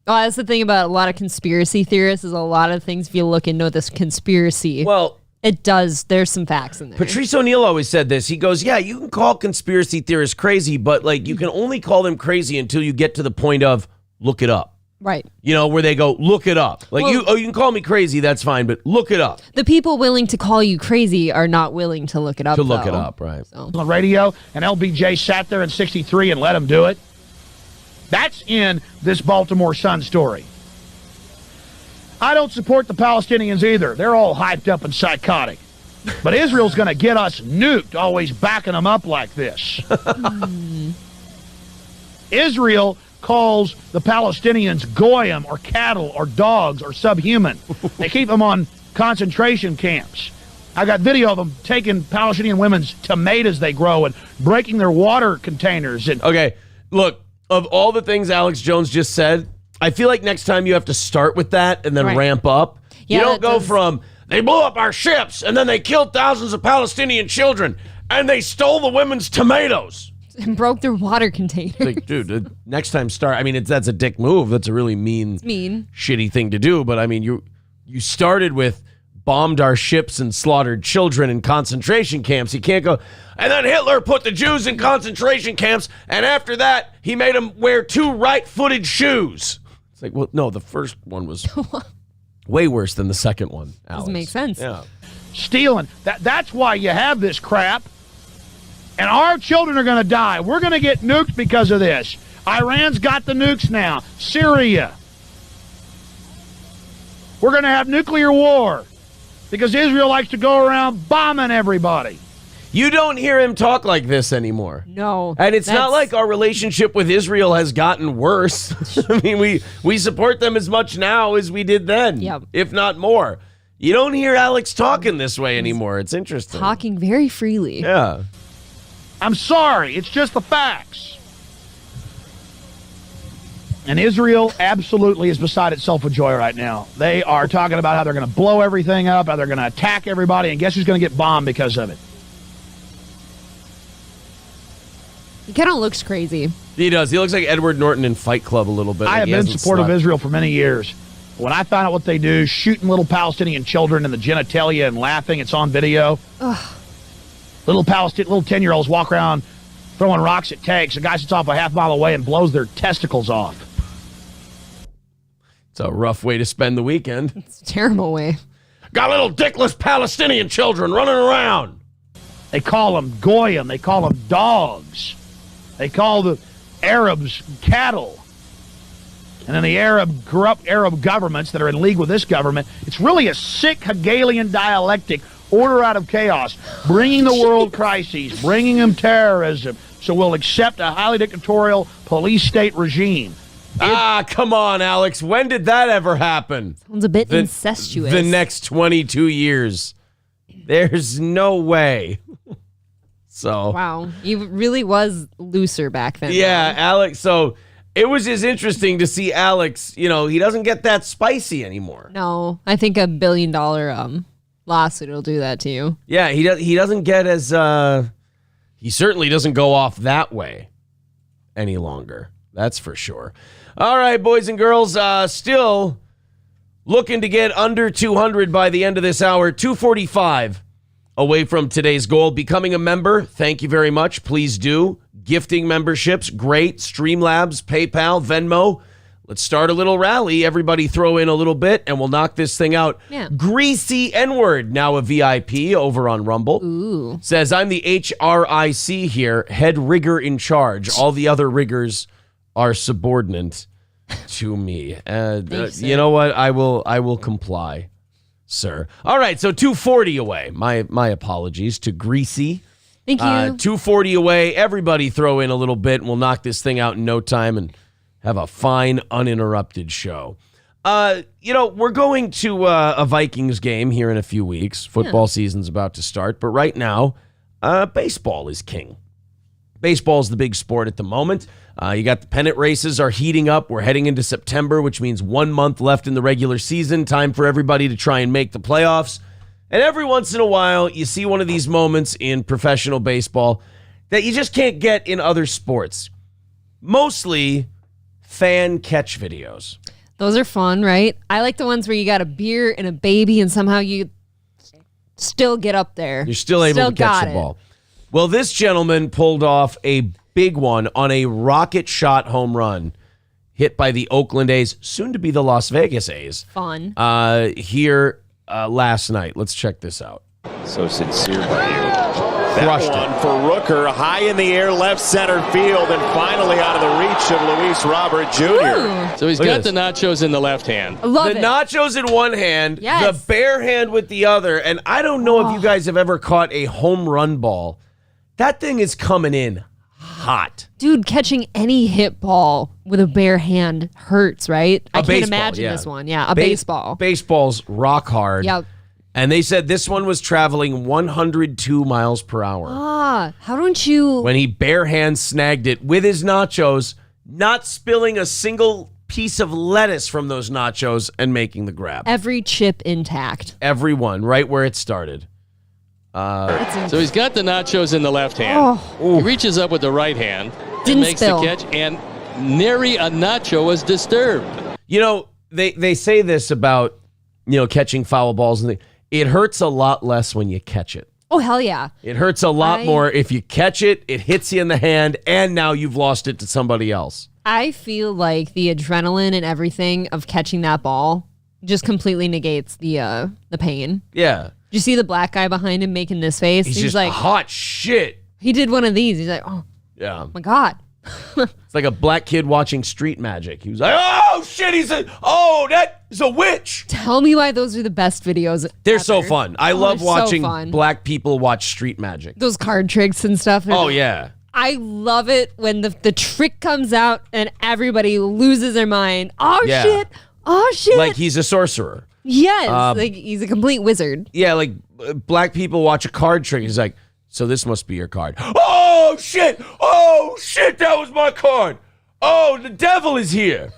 Oh, that's the thing about a lot of conspiracy theorists is a lot of things, if you look into this conspiracy, Well, it does. There's some facts in there. Patrice O'Neill always said this. He goes, yeah, you can call conspiracy theorists crazy, but like you can only call them crazy until you get to the point of look it up. Right. You know, where they go, look it up. Like Well- you can call me crazy, that's fine, but look it up. The people willing to call you crazy are not willing to look it up. To look it though. up, right. So. On radio, and LBJ sat there in 63 and let him do it. That's in this Baltimore Sun story. I don't support the Palestinians either. They're all hyped up and psychotic. But Israel's going to get us nuked, always backing them up like this. Israel calls the Palestinians goyim or cattle or dogs or subhuman. They keep them on concentration camps. I got video of them taking Palestinian women's tomatoes they grow and breaking their water containers. And Okay, look, of all the things Alex Jones just said, I feel like next time you have to start with that and then Right. ramp up. Yeah, you don't that go does- from, they blew up our ships and then they killed thousands of Palestinian children and they stole the women's tomatoes. And broke their water container. Like, dude, next time start. I mean, that's a dick move. That's a really mean, shitty thing to do. But I mean, you started with bombed our ships and slaughtered children in concentration camps. You can't go. And then Hitler put the Jews in concentration camps, and after that, he made them wear 2 right-footed shoes. It's like, well, no, the first one was way worse than the second one. Alex. Doesn't make sense. Yeah. stealing. That's why you have this crap. And our children are going to die. We're going to get nuked because of this. Iran's got the nukes now. Syria. We're going to have nuclear war because Israel likes to go around bombing everybody. You don't hear him talk like this anymore. No. And it's not like our relationship with Israel has gotten worse. I mean, we support them as much now as we did then, if not more. You don't hear Alex talking this way anymore. It's interesting. Talking very freely. Yeah. I'm sorry. It's just the facts. And Israel absolutely is beside itself with joy right now. They are talking about how they're going to blow everything up, how they're going to attack everybody, and guess who's going to get bombed because of it? He kind of looks crazy. He does. He looks like Edward Norton in Fight Club a little bit. I Like have he been hasn't supportive of slept. Israel for many years. When I found out what they do, shooting little Palestinian children in the genitalia and laughing, it's on video. Ugh. Little 10-year-olds walk around throwing rocks at tanks. A guy sits off a half mile away and blows their testicles off. It's a rough way to spend the weekend. It's a terrible way. Got little dickless Palestinian children running around. They call them goyim. They call them dogs. They call the Arabs cattle. And then the corrupt Arab governments that are in league with this government, it's really a sick Hegelian dialectic, order out of chaos, bringing the world crises, bringing them terrorism, so we'll accept a highly dictatorial police state regime. Come on, Alex. When did that ever happen? Sounds a bit incestuous. The next 22 years. There's no way. So. Wow. He really was looser back then. Yeah, Alex. So it was just interesting to see Alex, he doesn't get that spicy anymore. No, I think $1 billion lawsuit will do that to you. Yeah, he doesn't get as, he certainly doesn't go off that way any longer. That's for sure. All right, boys and girls, still looking to get under 200 by the end of this hour. 245 away from today's goal. Becoming a member, thank you very much. Please do. Gifting memberships, great. Streamlabs, PayPal, Venmo. Let's start a little rally. Everybody throw in a little bit, and we'll knock this thing out. Yeah. Greasy N-word, now a VIP over on Rumble. Ooh. Says, I'm the HRIC here, head rigger in charge. All the other riggers are subordinate to me. Thanks, you know what? I will comply, sir. All right, so 240 away. My apologies to Greasy. Thank you. 240 away. Everybody throw in a little bit, and we'll knock this thing out in no time. And have a fine, uninterrupted show. We're going to a Vikings game here in a few weeks. Football season's about to start, but right now, baseball is king. Baseball is the big sport at the moment. You got the pennant races are heating up. We're heading into September, which means 1 month left in the regular season. Time for everybody to try and make the playoffs. And every once in a while, you see one of these moments in professional baseball that you just can't get in other sports. Mostly fan catch videos. Those are fun, right? I like the ones where you got a beer and a baby and somehow you still get up there. You're still able to catch the ball. Well, this gentleman pulled off a big one on a rocket shot home run hit by the Oakland A's, soon to be the Las Vegas A's. Fun. Here last night. Let's check this out. So sincere by you. Crushed that one it. for Rooker, high in the air, left center field, and finally out of the reach of Luis Robert Jr. So he's Look got at the nachos in the left hand. I love The it. nachos in one hand, Yes. the bare hand with the other. And I don't know if you guys have ever caught a home run ball. That thing is coming in hot. Dude, catching any hit ball with a bare hand hurts, right? I can't baseball, imagine yeah. this one. Yeah, a baseball. Baseball's rock hard. Yep. And they said this one was traveling 102 miles per hour. How don't you... When he bare hand snagged it with his nachos, not spilling a single piece of lettuce from those nachos and making the grab. Every chip intact. Every one, right where it started. So he's got the nachos in the left hand. He reaches up with the right hand, Didn't makes spill. the catch, and nary a nacho was disturbed. You know, they say this about, catching foul balls. And it hurts a lot less when you catch it. Oh, hell yeah. It hurts a lot more if you catch it, it hits you in the hand, and now you've lost it to somebody else. I feel like the adrenaline and everything of catching that ball just completely negates the pain. Yeah. Did you see the black guy behind him making this face? He's just like, hot shit. he did one of these. He's like, oh Yeah. my God. It's like a black kid watching Street Magic. He was like, oh, shit. That is a witch. Tell me why those are the best videos. They're ever. so fun. I Oh, love they're so watching fun. black people watch Street Magic. Those card tricks and stuff. Oh, yeah. I love it when the trick comes out and everybody loses their mind. Oh, Yeah. shit. Oh, shit. Like he's a sorcerer. Yes. Like he's a complete wizard. Yeah, like black people watch a card trick. He's like, so this must be your card. Oh, shit. Oh, shit. That was my card. Oh, the devil is here.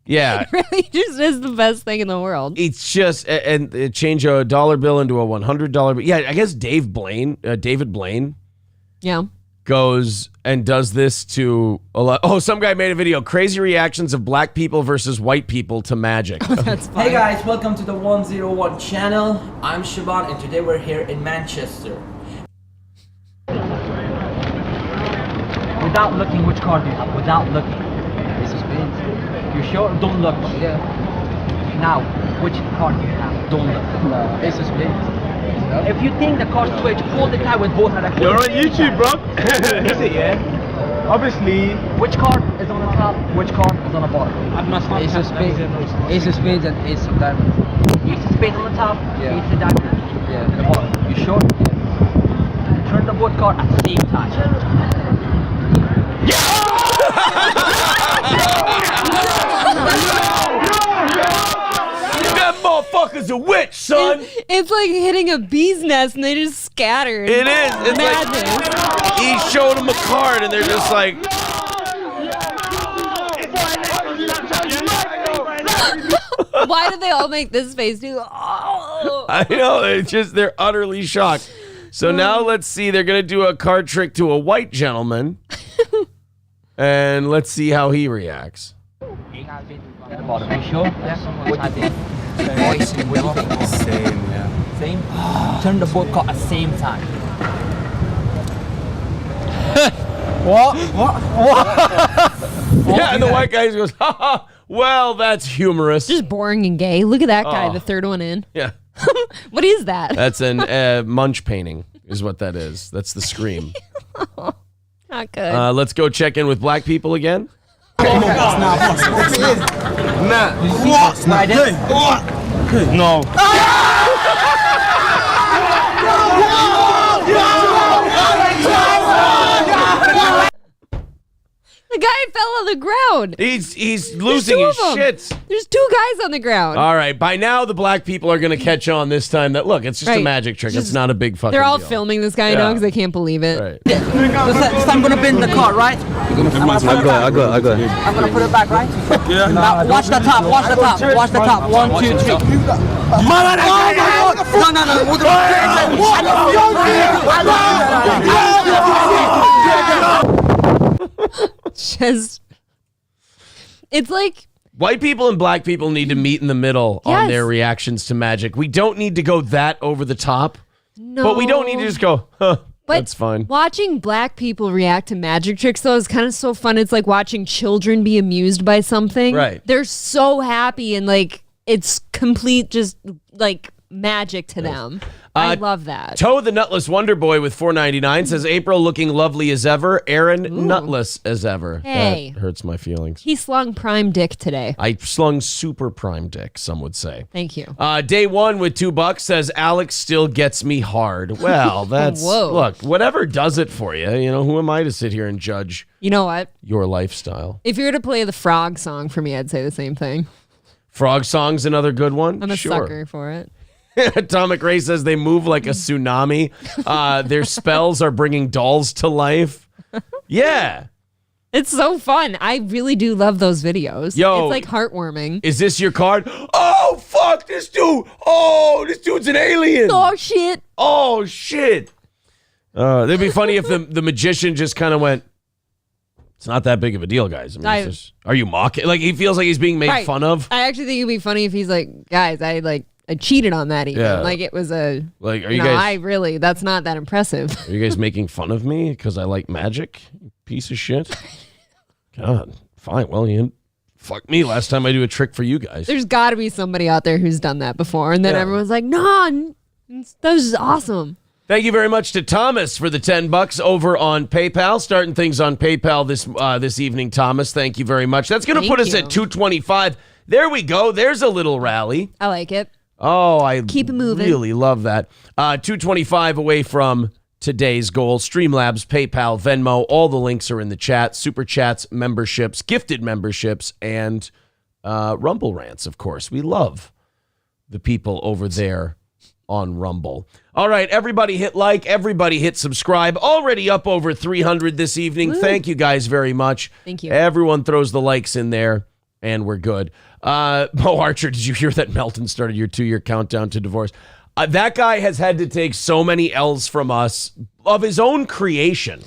Yeah. Really just is the best thing in the world. It's just, and it change a dollar bill into a $100 bill. Yeah, I guess David Blaine Yeah. goes and does this to a lot. Oh, some guy made a video. Crazy reactions of black people versus white people to magic. That's fine. Hey guys, welcome to the 101 channel. I'm Shaban and today we're here in Manchester. Without looking, which card do you have? Without looking. This is spades. You sure? Don't look. Yeah. Now, which card do you have? Don't look. No. Ace of spades. If you think the card switch, hold it tight with both hands. You're on YouTube, bro. Is it, yeah? Obviously. Which card is on the top? Which card is on the bottom? Ace of spades. Ace of spades and ace of diamonds. Ace of spades on the top. Yeah. Ace of diamonds. Yeah. The bottom. You sure? Yeah. Turn the both card at the same time. That motherfucker's a witch, son. It's like hitting a bee's nest and they just scatter. It is. It's madness. like he showed him a card and they're just like, Why did they all make this face too? Oh. I know, they're utterly shocked. So now let's see, they're going to do a card trick to a white gentleman. And let's see how he reacts. Bottom. Are you sure? Yeah. What do you think? Same, yeah. Same? Turn the both card at the same time. What? Yeah, and the white guy goes, ha ha, well, that's humorous. Just boring and gay. Look at that guy, Oh. the third one in. Yeah. What is that? That's an munch painting is what that is. That's the scream. Not good. Let's go check in with black people again. No. The guy fell on the ground. He's losing his shit. There's 2 guys on the ground. All right. By now, the black people are going to catch on this time that, look, it's just a magic trick. It's not a big fucking They're all deal. filming this guy now because they can't believe it. Right. Just I'm gonna bend the car, right? I go. I'm gonna put it back, right? Yeah. Now watch the top. Watch the top. Watch the top. 1, 2, 3. Oh my God! No. Just, it's like white people and black people need to meet in the middle on their reactions to magic. We don't need to go that over the top, but we don't need to just go, huh, that's fine. Watching black people react to magic tricks, though, is kind of so fun. It's like watching children be amused by something. Right. They're so happy and like it's complete just like magic to them. I love that. Toe the Nutless Wonder Boy with $4.99 says April looking lovely as ever. Aaron nutless as ever. Hey. That hurts my feelings. He slung prime dick today. I slung super prime dick, some would say. Thank you. Day one with $2 says Alex still gets me hard. Well, that's look, whatever does it for you. You know, who am I to sit here and judge? You know what? Your lifestyle. If you were to play the frog song for me, I'd say the same thing. Frog song's another good one. I'm a sucker for it. Atomic Ray says they move like a tsunami. Their spells are bringing dolls to life. Yeah. It's so fun. I really do love those videos. Yo, it's like heartwarming. Is this your card? Oh, fuck this dude. Oh, this dude's an alien. Oh, shit. Oh, shit. It'd be funny if the magician just kind of went, it's not that big of a deal, guys. I mean, it's just, are you mocking? Like, he feels like he's being made fun of. I actually think it'd be funny if he's like, guys, I cheated on that even. Yeah. Like, it was a... Like, are you guys... that's not that impressive. Are you guys making fun of me because I like magic? You piece of shit. God, fine. Well, you fuck me last time I do a trick for you guys. There's got to be somebody out there who's done that before. And then everyone's like, no, that was awesome. Thank you very much to Thomas for the $10 over on PayPal. Starting things on PayPal this evening, Thomas. Thank you very much. That's going to put us at 225. There we go. There's a little rally. I like it. Oh, I keep it moving. Really love that. 225 away from today's goal. Streamlabs, PayPal, Venmo, all the links are in the chat. Super chats, memberships, gifted memberships, and Rumble rants, of course. We love the people over there on Rumble. All right, everybody hit like, everybody hit subscribe. Already up over 300 this evening. Woo. Thank you guys very much. Thank you. Everyone throws the likes in there, and we're good. Mo Archer, did you hear that Melton started your 2-year countdown to divorce? That guy has had to take so many L's from us of his own creation.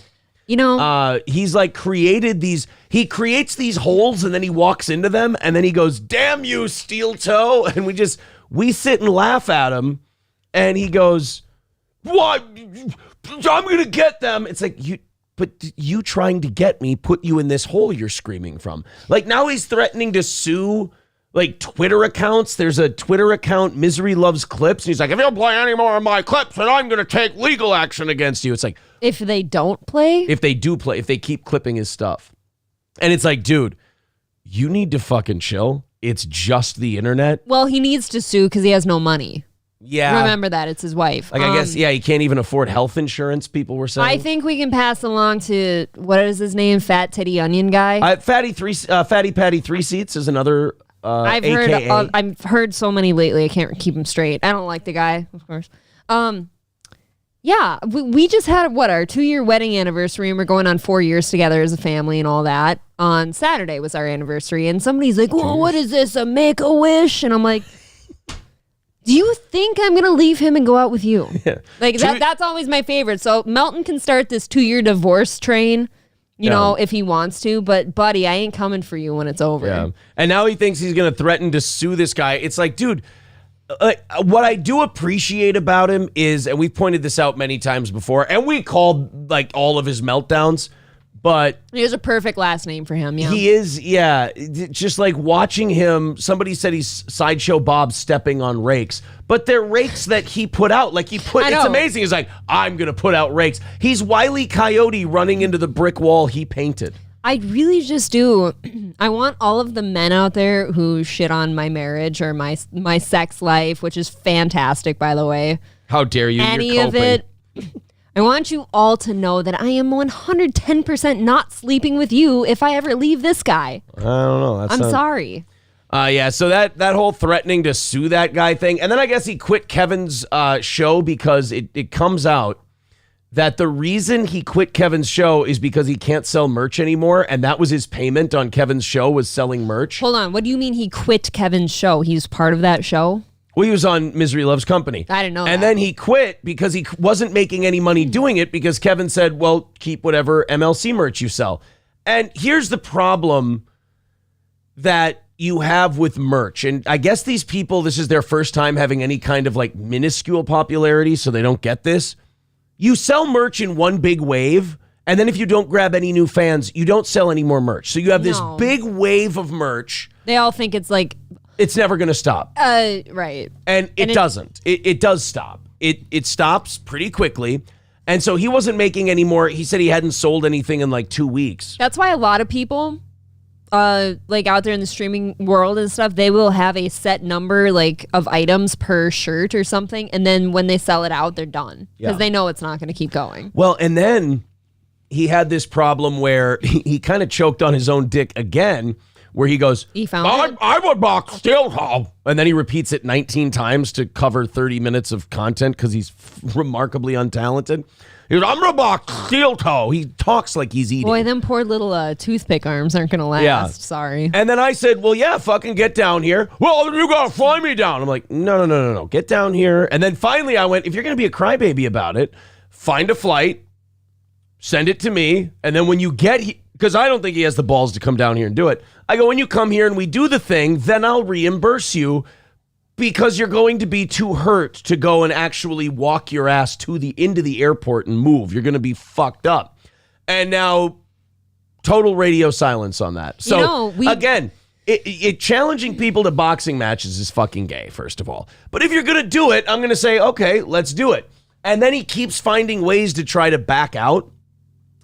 You know, he's like created these, he creates these holes and then he walks into them and then he goes, damn you, steel toe. And we sit and laugh at him and he goes, what? I'm going to get them. It's like, but you trying to get me put you in this hole you're screaming from. Like now he's threatening to sue like Twitter accounts. There's a Twitter account, Misery Loves Clips. And he's like, if you don't play any more of my clips, then I'm going to take legal action against you. It's like, if they don't play? If they do play, if they keep clipping his stuff. And it's like, dude, you need to fucking chill. It's just the internet. Well, he needs to sue because he has no money. Yeah. Remember that. It's his wife. Like, I guess, he can't even afford health insurance, people were saying. I think we can pass along to, what is his name? Fat Titty Onion Guy? Fatty Patty 3 Seats is another... I've heard so many lately. I can't keep them straight. I don't like the guy, of course. Yeah, we just had our 2-year wedding anniversary, and we're going on 4 years together as a family and all that. On Saturday was our anniversary, and somebody's like, "Well, what is this? A Make-A-Wish?" And I'm like, "Do you think I'm gonna leave him and go out with you?" Yeah. Like that's always my favorite. So Melton can start this 2-year divorce train. You know, if he wants to, but buddy, I ain't coming for you when it's over. Yeah. And now he thinks he's going to threaten to sue this guy. It's like, dude, what I do appreciate about him is, and we've pointed this out many times before, and we called like all of his meltdowns, but he has a perfect last name for him. Yeah, he is. Yeah, just like watching him. Somebody said he's Sideshow Bob stepping on rakes, but they're rakes that he put out. Like it's amazing. He's like, I'm gonna put out rakes. He's Wile E. Coyote running into the brick wall he painted. I really just do. I want all of the men out there who shit on my marriage or my sex life, which is fantastic, by the way. How dare you? Any You're of it. I want you all to know that I am 110% not sleeping with you if I ever leave this guy. I don't know. I'm sorry. Yeah, so that whole threatening to sue that guy thing, and then I guess he quit Kevin's show because it comes out that the reason he quit Kevin's show is because he can't sell merch anymore, and that was his payment on Kevin's show was selling merch. Hold on, what do you mean he quit Kevin's show? He's part of that show? Well, he was on Misery Loves Company. I didn't know And that. then he quit because he wasn't making any money doing it because Kevin said, well, keep whatever MLC merch you sell. And here's the problem that you have with merch. And I guess these people, this is their first time having any kind of like minuscule popularity, so they don't get this. You sell merch in one big wave, and then if you don't grab any new fans, you don't sell any more merch. So you have this big wave of merch. They all think it's like... It's never going to stop. Right. And it doesn't. It does stop. It stops pretty quickly. And so he wasn't making any more. He said he hadn't sold anything in like 2 weeks. That's why a lot of people, like out there in the streaming world and stuff, they will have a set number like of items per shirt or something. And then when they sell it out, they're done. Because they know it's not going to keep going. Well, and then he had this problem where he kind of choked on his own dick again, where he goes, I would box steel toe. And then he repeats it 19 times to cover 30 minutes of content because he's remarkably untalented. He goes, I'm going to box steel toe. He talks like he's eating. Boy, them poor little toothpick arms aren't going to last. Yeah. Sorry. And then I said, well, yeah, fucking get down here. Well, you got to fly me down. I'm like, no. Get down here. And then finally I went, if you're going to be a crybaby about it, find a flight, send it to me. And then when you get here, because I don't think he has the balls to come down here and do it. I go, when you come here and we do the thing, then I'll reimburse you because you're going to be too hurt to go and actually walk your ass into the airport and move. You're going to be fucked up. And now, total radio silence on that. So, again, it challenging people to boxing matches is fucking gay, first of all. But if you're going to do it, I'm going to say, okay, let's do it. And then he keeps finding ways to try to back out.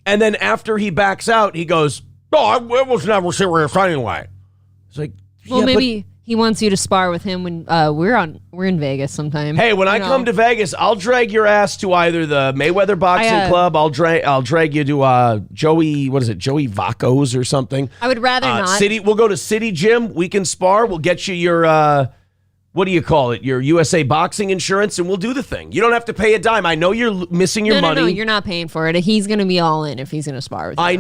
And then after he backs out, he goes, it was never serious anyway. It's like, well, maybe he wants you to spar with him when we're in Vegas sometime. Hey, when I come to Vegas, I'll drag your ass to either the Mayweather Boxing Club. I'll drag you to Joey Vacco's or something. I would rather not. We'll go to City Gym. We can spar. We'll get you your what do you call it? Your USA Boxing insurance, and we'll do the thing. You don't have to pay a dime. I know you're missing your money. No, you're not paying for it. He's going to be all in if he's going to spar with you. I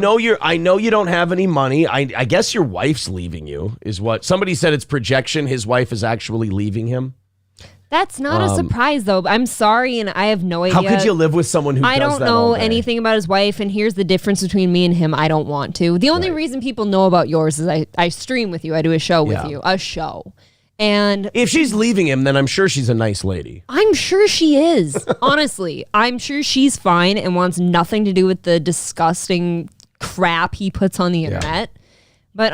know you don't have any money. I guess your wife's leaving you, is what somebody said. It's projection. His wife is actually leaving him. That's not a surprise, though. I'm sorry, and I have no idea. How could you live with someone who does that all day? I don't know anything about his wife, and here's the difference between me and him. I don't want to. The only reason people know about yours is I stream with you. I do a show with you. A show. And if she's leaving him, then I'm sure she's a nice lady. I'm sure she is. Honestly, I'm sure she's fine and wants nothing to do with the disgusting crap he puts on the internet. But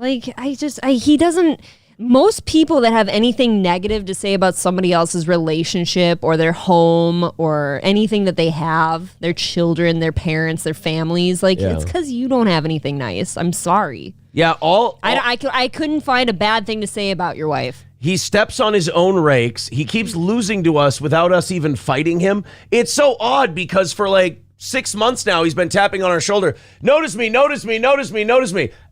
he doesn't. Most people that have anything negative to say about somebody else's relationship or their home or anything that they have, their children, their parents, their families, it's because you don't have anything nice. I'm sorry. Yeah, I couldn't find a bad thing to say about your wife. He steps on his own rakes. He keeps losing to us without us even fighting him. It's so odd because for like 6 months now, he's been tapping on our shoulder. Notice me.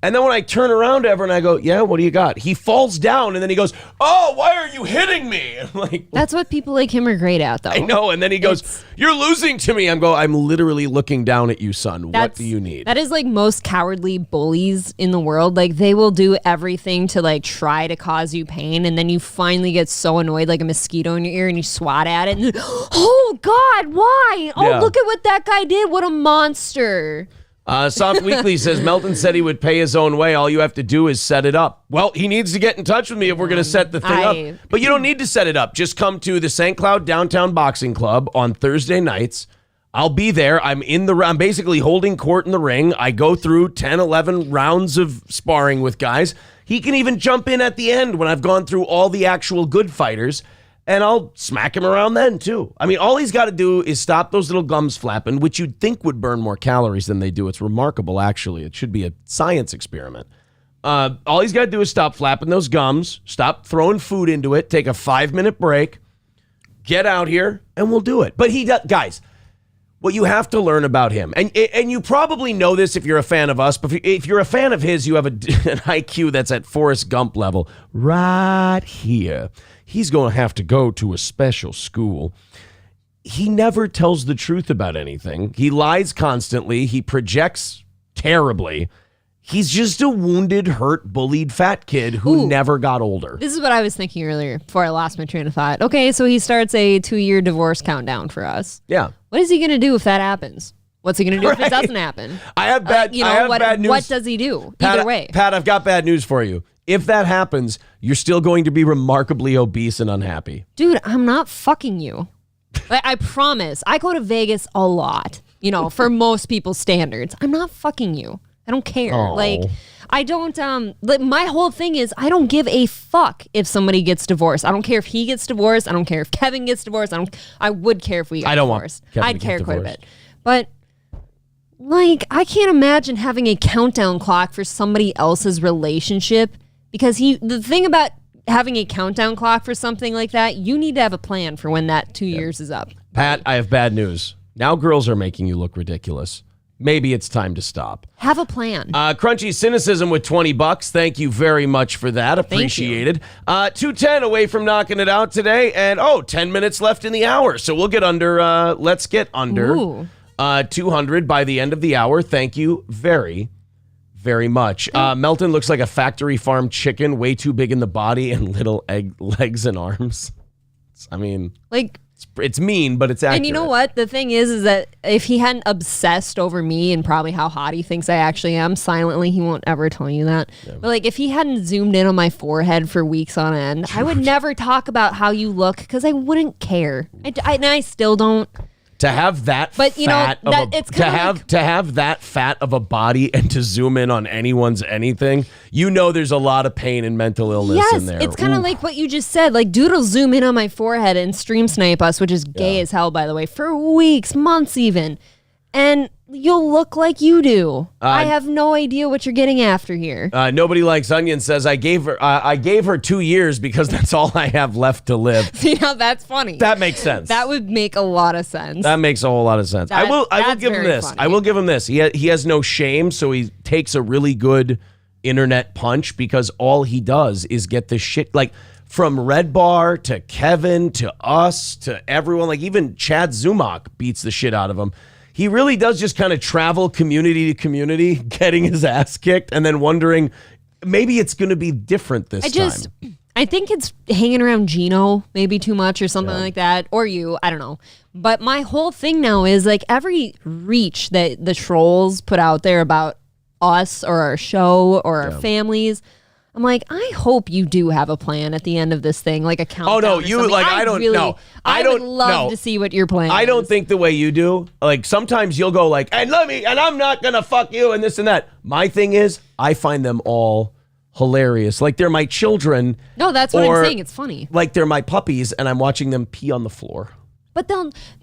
And then when I turn around to Ever and I go, yeah, what do you got? He falls down and then he goes, oh, why are you hitting me? I'm like, that's what people like him are great at, though. I know. And then he goes, you're losing to me. I'm literally looking down at you, son. What do you need? That is like most cowardly bullies in the world. Like they will do everything to like try to cause you pain. And then you finally get so annoyed like a mosquito in your ear and you swat at it. And oh God, why? Oh, look at what that guy did. What a monster. Soft Weekly says Melton said he would pay his own way. All you have to do is set it up. Well, he needs to get in touch with me if we're going to set the thing up. But you don't need to set it up. Just come to the St. Cloud Downtown Boxing Club on Thursday nights. I'll be there. I'm basically holding court in the ring. I go through 10, 11 rounds of sparring with guys. He can even jump in at the end when I've gone through all the actual good fighters. And I'll smack him around then, too. I mean, all he's got to do is stop those little gums flapping, which you'd think would burn more calories than they do. It's remarkable, actually. It should be a science experiment. All he's got to do is stop flapping those gums, stop throwing food into it, take a 5-minute break, Get out here and we'll do it. But he does, guys, what you have to learn about him, and you probably know this if you're a fan of us, but if you're a fan of his, you have an IQ that's at Forrest Gump level right here. He's going to have to go to a special school. He never tells the truth about anything. He lies constantly. He projects terribly. He's just a wounded, hurt, bullied fat kid who never got older. This is what I was thinking earlier before I lost my train of thought. Okay, so he starts a 2-year divorce countdown for us. Yeah. What is he going to do if that happens? What's he going to do if it doesn't happen? I have bad news. What does he do? Pat, Either way. Pat, I've got bad news for you. If that happens, you're still going to be remarkably obese and unhappy. Dude, I'm not fucking you. I promise. I go to Vegas a lot, for most people's standards. I'm not fucking you. I don't care. Oh. I don't, my whole thing is I don't give a fuck if somebody gets divorced. I don't care if he gets divorced. I don't care if Kevin gets divorced. I would care if we got divorced. I'd care quite a bit. But, I can't imagine having a countdown clock for somebody else's relationship because the thing about having a countdown clock for something like that, you need to have a plan for when that 2 years is up. Pat, I have bad news. Now girls are making you look ridiculous. Maybe it's time to stop. Have a plan. Crunchy Cynicism with $20. Thank you very much for that. Appreciated. 2:10 away from knocking it out today. And 10 minutes left in the hour. So we'll get under, let's get under 200 by the end of the hour. Thank you very, very much. Melton looks like a factory farm chicken, way too big in the body and little legs and arms. I mean, it's mean, but it's accurate. And you know what? The thing is that if he hadn't obsessed over me and probably how hot he thinks I actually am, silently, he won't ever tell you that. Yeah. But if he hadn't zoomed in on my forehead for weeks on end, I would never talk about how you look because I wouldn't care. And I still don't. To have that to have that fat of a body and to zoom in on anyone's anything, there's a lot of pain and mental illness in there. It's kind of like what you just said. Dude will zoom in on my forehead and stream snipe us, which is gay as hell, by the way, for weeks, months even. And you'll look like you do. I have no idea what you're getting after here. Nobody Likes Onion says, I gave her 2 years because that's all I have left to live. See, now that's funny. That makes sense. That would make a lot of sense. That makes a whole lot of sense. I will give him this. Funny. I will give him this. He has no shame, so he takes a really good internet punch because all he does is get this shit, from Red Bar to Kevin to us to everyone, even Chad Zumach beats the shit out of him. He really does just kind of travel community to community, getting his ass kicked, and then wondering, maybe it's going to be different this time. I think it's hanging around Gino maybe too much or something like that, or you, I don't know. But my whole thing now is every reach that the trolls put out there about us or our show or our families, I'm like, I hope you do have a plan at the end of this thing, like a countdown. Oh no, you I don't know. I would love to see what your plan is. I don't think the way you do. Sometimes you'll go and I'm not gonna fuck you and this and that. My thing is, I find them all hilarious. They're my children. No, that's what I'm saying. It's funny. They're my puppies, and I'm watching them pee on the floor. But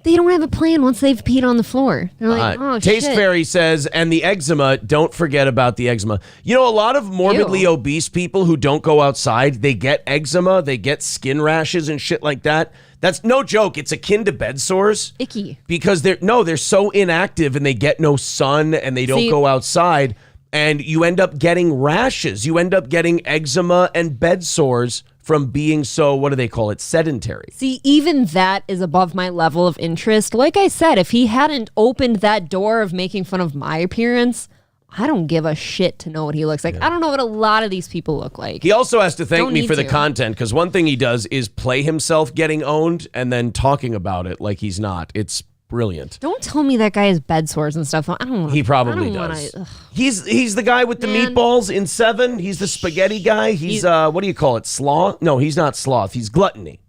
they don't have a plan once they've peed on the floor. They're like, Taste shit. Fairy says, and the eczema, don't forget about the eczema. A lot of morbidly obese people who don't go outside, they get eczema, they get skin rashes and shit like that. That's no joke. It's akin to bed sores. Icky. Because they're so inactive and they get no sun and they don't go outside. And you end up getting rashes. You end up getting eczema and bed sores from being so, what do they call it, sedentary. See, even that is above my level of interest. Like I said, if he hadn't opened that door of making fun of my appearance, I don't give a shit to know what he looks like. Yeah. I don't know what a lot of these people look like. He also has to thank me for the content, because one thing he does is play himself getting owned and then talking about it like he's not. It's brilliant. Don't tell me that guy has bed sores and stuff. I don't want. He probably does. He's the guy with the meatballs in 7. He's the spaghetti guy. He's what do you call it? Sloth? No, he's not sloth. He's gluttony.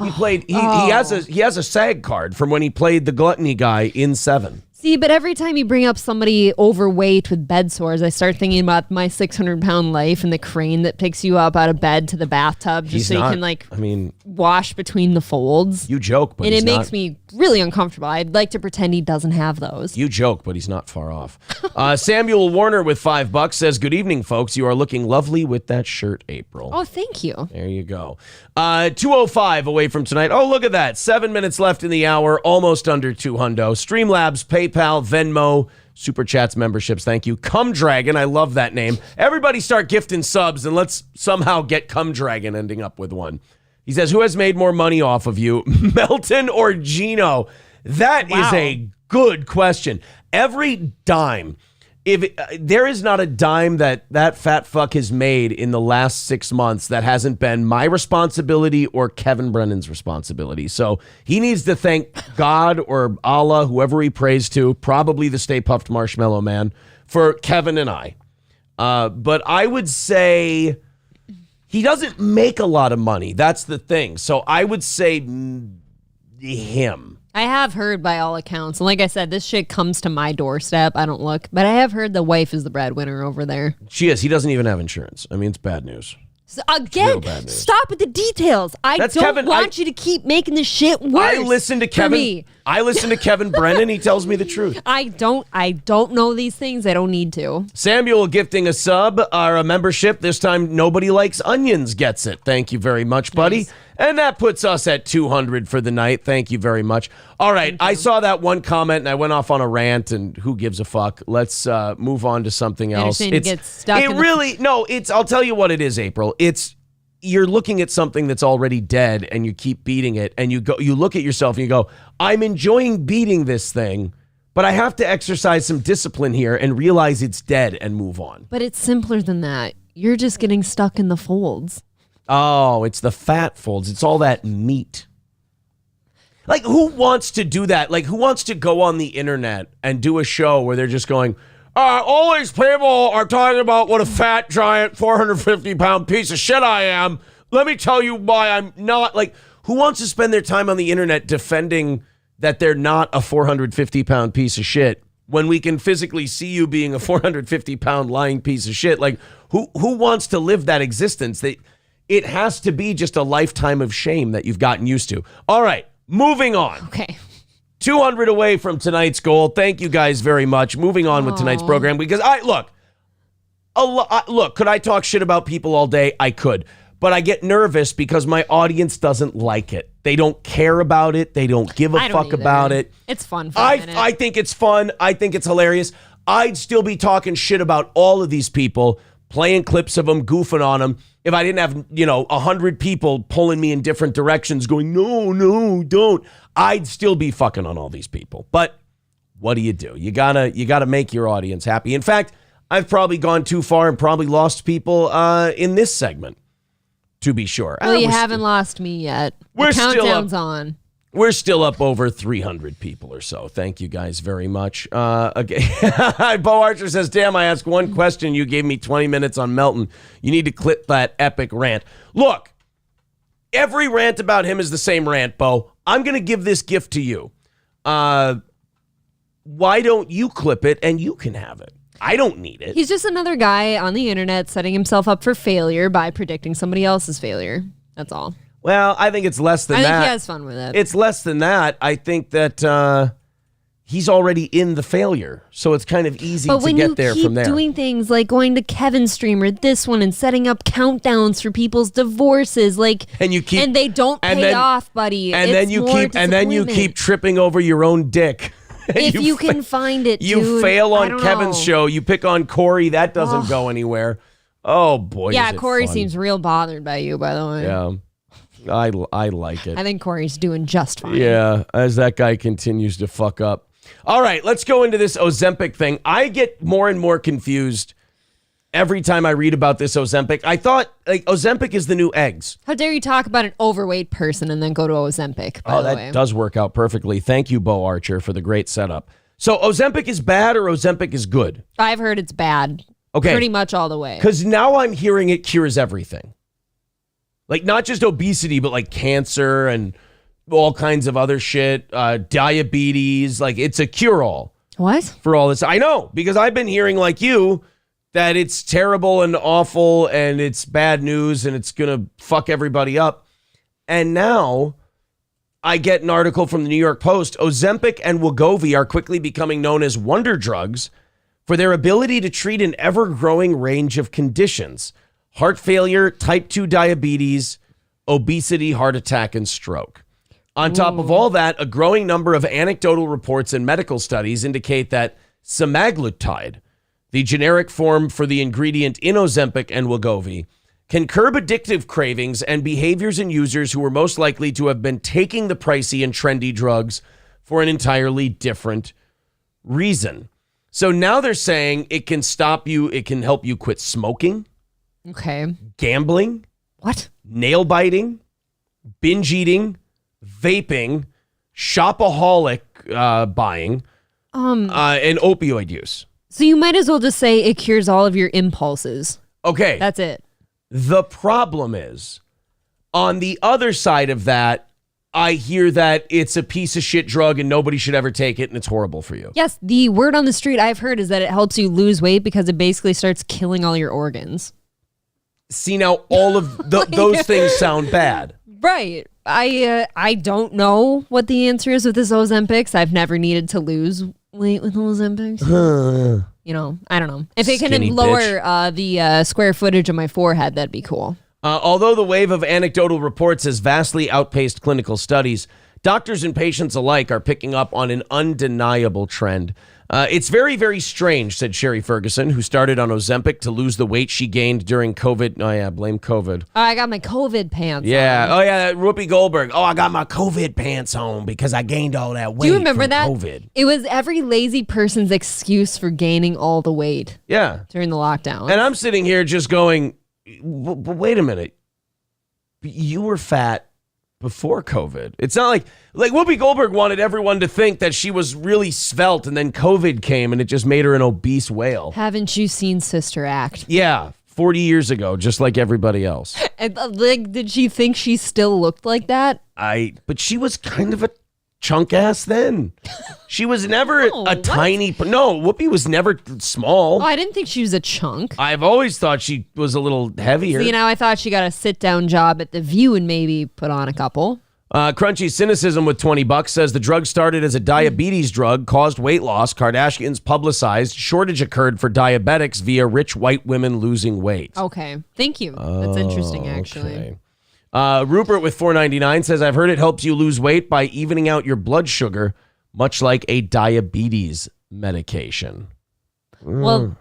He played. He has a SAG card from when he played the gluttony guy in 7. See, but every time you bring up somebody overweight with bed sores, I start thinking about my 600-pound life and the crane that picks you up out of bed to the bathtub just so you can wash between the folds. You joke, but and it makes me really uncomfortable. I'd like to pretend he doesn't have those. You joke, but he's not far off. Samuel Warner with $5 says, "Good evening, folks. You are looking lovely with that shirt, April." Oh, thank you. There you go. 2:05 away from tonight. Oh, look at that. 7 minutes left in the hour. Almost under 200. Streamlabs, PayPal, Venmo, Super Chats, memberships. Thank you. Cum Dragon. I love that name. Everybody start gifting subs and let's somehow get Cum Dragon ending up with one. He says, "Who has made more money off of you, Melton or Gino?" That is a good question. Every dime. There is not a dime that fat fuck has made in the last 6 months that hasn't been my responsibility or Kevin Brennan's responsibility. So he needs to thank God or Allah, whoever he prays to, probably the Stay Puffed Marshmallow Man, for Kevin and I. But I would say he doesn't make a lot of money. That's the thing. So I would say him. I have heard by all accounts, and like I said, this shit comes to my doorstep. I don't look, but I have heard the wife is the breadwinner over there. She is. He doesn't even have insurance. I mean, it's bad news. So again, stop with the details. I don't want you to keep making this shit worse. I listen to Kevin. I listen to Kevin Brennan. He tells me the truth. I don't know these things. I don't need to. Samuel gifting a sub or a membership. This time, Nobody Likes Onions gets it. Thank you very much, buddy. Nice. And that puts us at 200 for the night. Thank you very much. All right, I saw that one comment and I went off on a rant. And who gives a fuck? Let's move on to something else. I'll tell you what it is, April. You're looking at something that's already dead and you keep beating it, and you look at yourself and you go, I'm enjoying beating this thing, but I have to exercise some discipline here and realize it's dead and move on. But it's simpler than that. You're just getting stuck in the folds. Oh, it's the fat folds. It's all that meat. Like, who wants to do that? Like, who wants to go on the internet and do a show where they're just going, all these people are talking about what a fat, giant, 450-pound piece of shit I am. Let me tell you why I'm not. Like, who wants to spend their time on the internet defending that they're not a 450-pound piece of shit when we can physically see you being a 450-pound lying piece of shit? Like, who wants to live that existence? It has to be just a lifetime of shame that you've gotten used to. All right, moving on. Okay. 200 away from tonight's goal. Thank you guys very much. Moving on with tonight's program, because look, could I talk shit about people all day? I could, but I get nervous because my audience doesn't like it. They don't care about it. They don't give a fuck about it. It's fun for a minute. I think it's fun. I think it's hilarious. I'd still be talking shit about all of these people, playing clips of them, goofing on them, if I didn't have, 100 people pulling me in different directions going, no, don't. I'd still be fucking on all these people. But what do? You gotta make your audience happy. In fact, I've probably gone too far and probably lost people in this segment, to be sure. Well, you haven't lost me yet. The countdown's on. We're still up over 300 people or so. Thank you guys very much. Okay. Bo Archer says, damn, I asked one question. You gave me 20 minutes on Melton. You need to clip that epic rant. Look, every rant about him is the same rant, Bo. I'm going to give this gift to you. Why don't you clip it and you can have it? I don't need it. He's just another guy on the internet setting himself up for failure by predicting somebody else's failure. That's all. Well, I think it's less than that. I think he has fun with it. It's less than that. I think that he's already in the failure, so it's kind of easy to get there from there. But when you keep doing things like going to Kevin's stream or this one and setting up countdowns for people's divorces, and they don't pay off, buddy. And then you keep tripping over your own dick. If you can find it, you fail on Kevin's show. You pick on Corey. That doesn't go anywhere. Oh boy! Yeah, Corey seems real bothered by you, by the way. Yeah. I like it. I think Corey's doing just fine. Yeah, as that guy continues to fuck up. All right, let's go into this Ozempic thing. I get more and more confused every time I read about this Ozempic. I thought Ozempic is the new eggs. How dare you talk about an overweight person and then go to Ozempic, by the way. That does work out perfectly. Thank you, Bo Archer, for the great setup. So Ozempic is bad or Ozempic is good? I've heard it's bad. Okay. Pretty much all the way. Because now I'm hearing it cures everything. Like, not just obesity, but like cancer and all kinds of other shit, diabetes. Like, it's a cure-all. What? For all this. I know, because I've been hearing like you that it's terrible and awful and it's bad news and it's going to fuck everybody up. And now I get an article from the New York Post. Ozempic and Wegovy are quickly becoming known as wonder drugs for their ability to treat an ever-growing range of conditions: heart failure, type 2 diabetes, obesity, heart attack, and stroke. On top of all that, a growing number of anecdotal reports and medical studies indicate that semaglutide, the generic form for the ingredient in Ozempic and Wegovy, can curb addictive cravings and behaviors in users who are most likely to have been taking the pricey and trendy drugs for an entirely different reason. So now they're saying it can stop you, it can help you quit smoking, Okay. gambling, What? nail biting, binge eating, vaping, shopaholic buying, and opioid use. So you might as well just say it cures all of your impulses. Okay. That's it. The problem is, on the other side of that, I hear that it's a piece of shit drug and nobody should ever take it and it's horrible for you. Yes, the word on the street I've heard is that it helps you lose weight because it basically starts killing all your organs. See, now all of those things sound bad. Right. I don't know what the answer is with this Ozempic. I've never needed to lose weight with Ozempic. You know, I don't know. If it can Skinny lower the square footage of my forehead, that'd be cool. Although the wave of anecdotal reports has vastly outpaced clinical studies, doctors and patients alike are picking up on an undeniable trend. It's very, very strange, said Sherry Ferguson, who started on Ozempic to lose the weight she gained during COVID. Oh, yeah, blame COVID. I got my COVID pants Yeah. on. Oh, yeah, Whoopi Goldberg. Oh, I got my COVID pants on because I gained all that weight. Do you remember from that? COVID. It was every lazy person's excuse for gaining all the weight Yeah. during the lockdown. And I'm sitting here just going, but wait a minute. You were fat before COVID. It's not like Whoopi Goldberg wanted everyone to think that she was really svelte and then COVID came and it just made her an obese whale. Haven't you seen Sister Act? Yeah, 40 years ago, just like everybody else. And, like, did she think she still looked like that? But she was kind of a chunk ass then. She was never tiny. No, Whoopi was never small. Oh, I didn't think she was a chunk. I've always thought she was a little heavier. See, now I thought she got a sit-down job at The View and maybe put on a couple. Crunchy Cynicism with $20 says the drug started as a diabetes drug, caused weight loss. Kardashians publicized shortage occurred for diabetics via rich white women losing weight. Okay, thank you. That's interesting, actually. Okay. Rupert with $4.99 says, I've heard it helps you lose weight by evening out your blood sugar, much like a diabetes medication. Well,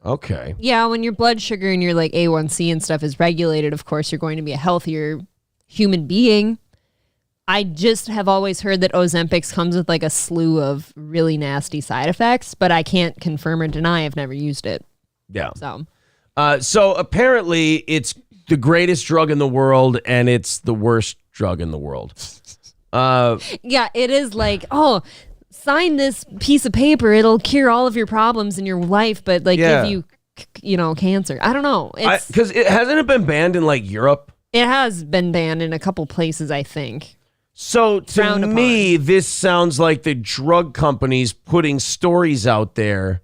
okay. yeah, when your blood sugar and your like A1C and stuff is regulated, of course, you're going to be a healthier human being. I just have always heard that Ozempic comes with like a slew of really nasty side effects, but I can't confirm or deny. I've never used it. Yeah. So apparently it's the greatest drug in the world and it's the worst drug in the world. yeah, it is like, oh, sign this piece of paper. It'll cure all of your problems in your life, but like give you, cancer. I don't know. Because hasn't it been banned in like Europe? It has been banned in a couple places, I think. So to me, this sounds like the drug companies putting stories out there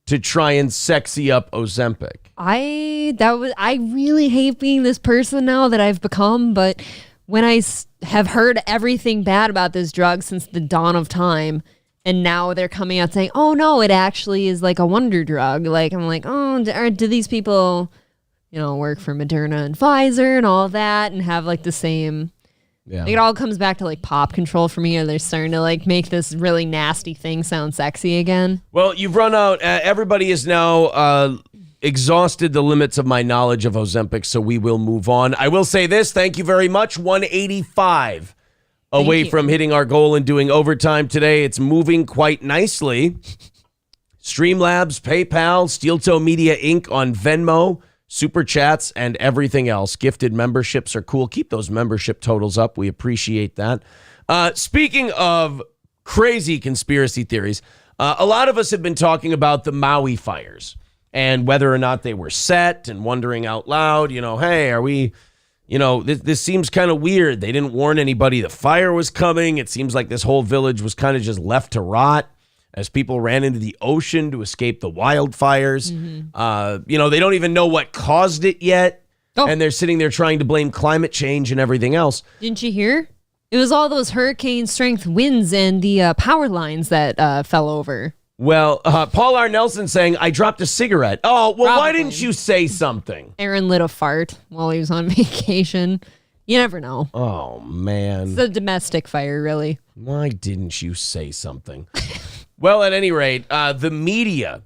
to try and sexy up Ozempic. I really hate being this person now that I've become, but when I have heard everything bad about this drug since the dawn of time, and now they're coming out saying, oh no, it actually is like a wonder drug. Like, I'm like, oh, do these people, work for Moderna and Pfizer and all that and have like the same... Yeah. It all comes back to like pop control for me, or they're starting to like make this really nasty thing sound sexy again. Well, you've run out. Everybody is now exhausted the limits of my knowledge of Ozempic, so we will move on. I will say this. Thank you very much. 185 away from hitting our goal and doing overtime today. It's moving quite nicely. Streamlabs, PayPal, Steel Toe Media Inc. on Venmo. Super chats and everything else. Gifted memberships are cool. Keep those membership totals up. We appreciate that. Speaking of crazy conspiracy theories, a lot of us have been talking about the Maui fires and whether or not they were set and wondering out loud, hey, are we, this seems kind of weird. They didn't warn anybody the fire was coming. It seems like this whole village was kind of just left to rot. as people ran into the ocean to escape the wildfires. They don't even know what caused it yet. Oh. And they're sitting there trying to blame climate change and everything else. Didn't you hear? It was all those hurricane strength winds and the power lines that fell over. Well, Paul R. Nelson saying, I dropped a cigarette. Oh, well, Probably. why didn't you say something? Aaron lit a fart while he was on vacation. You never know. Oh, man. It's a domestic fire, really. Why didn't you say something? Well, at any rate, the media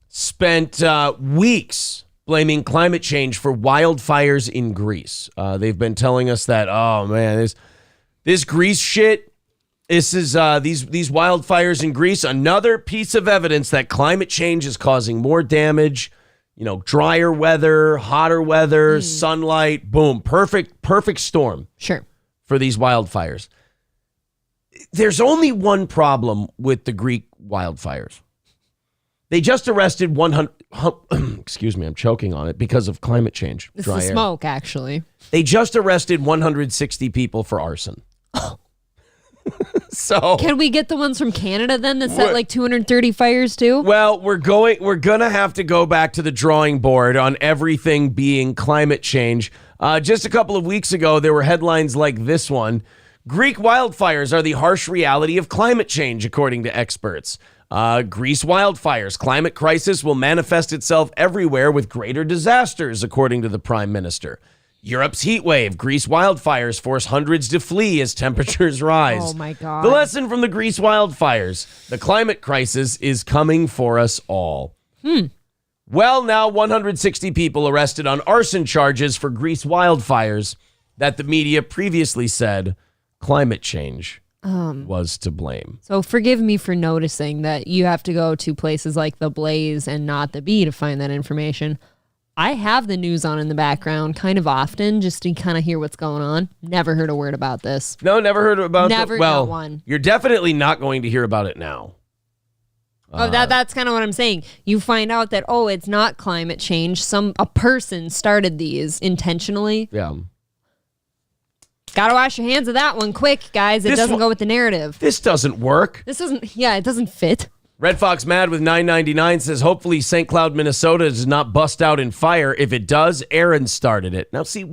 spent weeks blaming climate change for wildfires in Greece. They've been telling us that, oh, man, this Greece shit, this is these wildfires in Greece, another piece of evidence that climate change is causing more damage. Drier weather, hotter weather, sunlight, boom, perfect storm. Sure. For these wildfires. There's only one problem with the Greek wildfires. They just arrested 100. Excuse me, I'm choking on it because of climate change. It's dry the air. smoke, actually. They just arrested 160 people for arson. So can we get the ones from Canada then that set like 230 fires too? Well, we're gonna have to go back to the drawing board on everything being climate change. Just a couple of weeks ago, there were headlines like this one. Greek wildfires are the harsh reality of climate change, according to experts. Greece wildfires. Climate crisis will manifest itself everywhere with greater disasters, according to the prime minister. Europe's heat wave. Greece wildfires force hundreds to flee as temperatures rise. Oh, my God. The lesson from the Greece wildfires. The climate crisis is coming for us all. Well, now 160 people arrested on arson charges for Greece wildfires that the media previously said climate change was to blame. So forgive me for noticing that you have to go to places like The Blaze and not The Bee to find that information. I have the news on in the background kind of often just to kind of hear what's going on. Never heard a word about this. No, never heard about Never got one. You're definitely not going to hear about it now. That's kind of what I'm saying. You find out that, it's not climate change. A person started these intentionally. Yeah. Gotta wash your hands of that one quick, guys. It doesn't go with the narrative. This doesn't work. It doesn't fit. Red Fox Mad with $9.99 says, hopefully St. Cloud, Minnesota does not bust out in fire. If it does, Aaron started it. Now, see,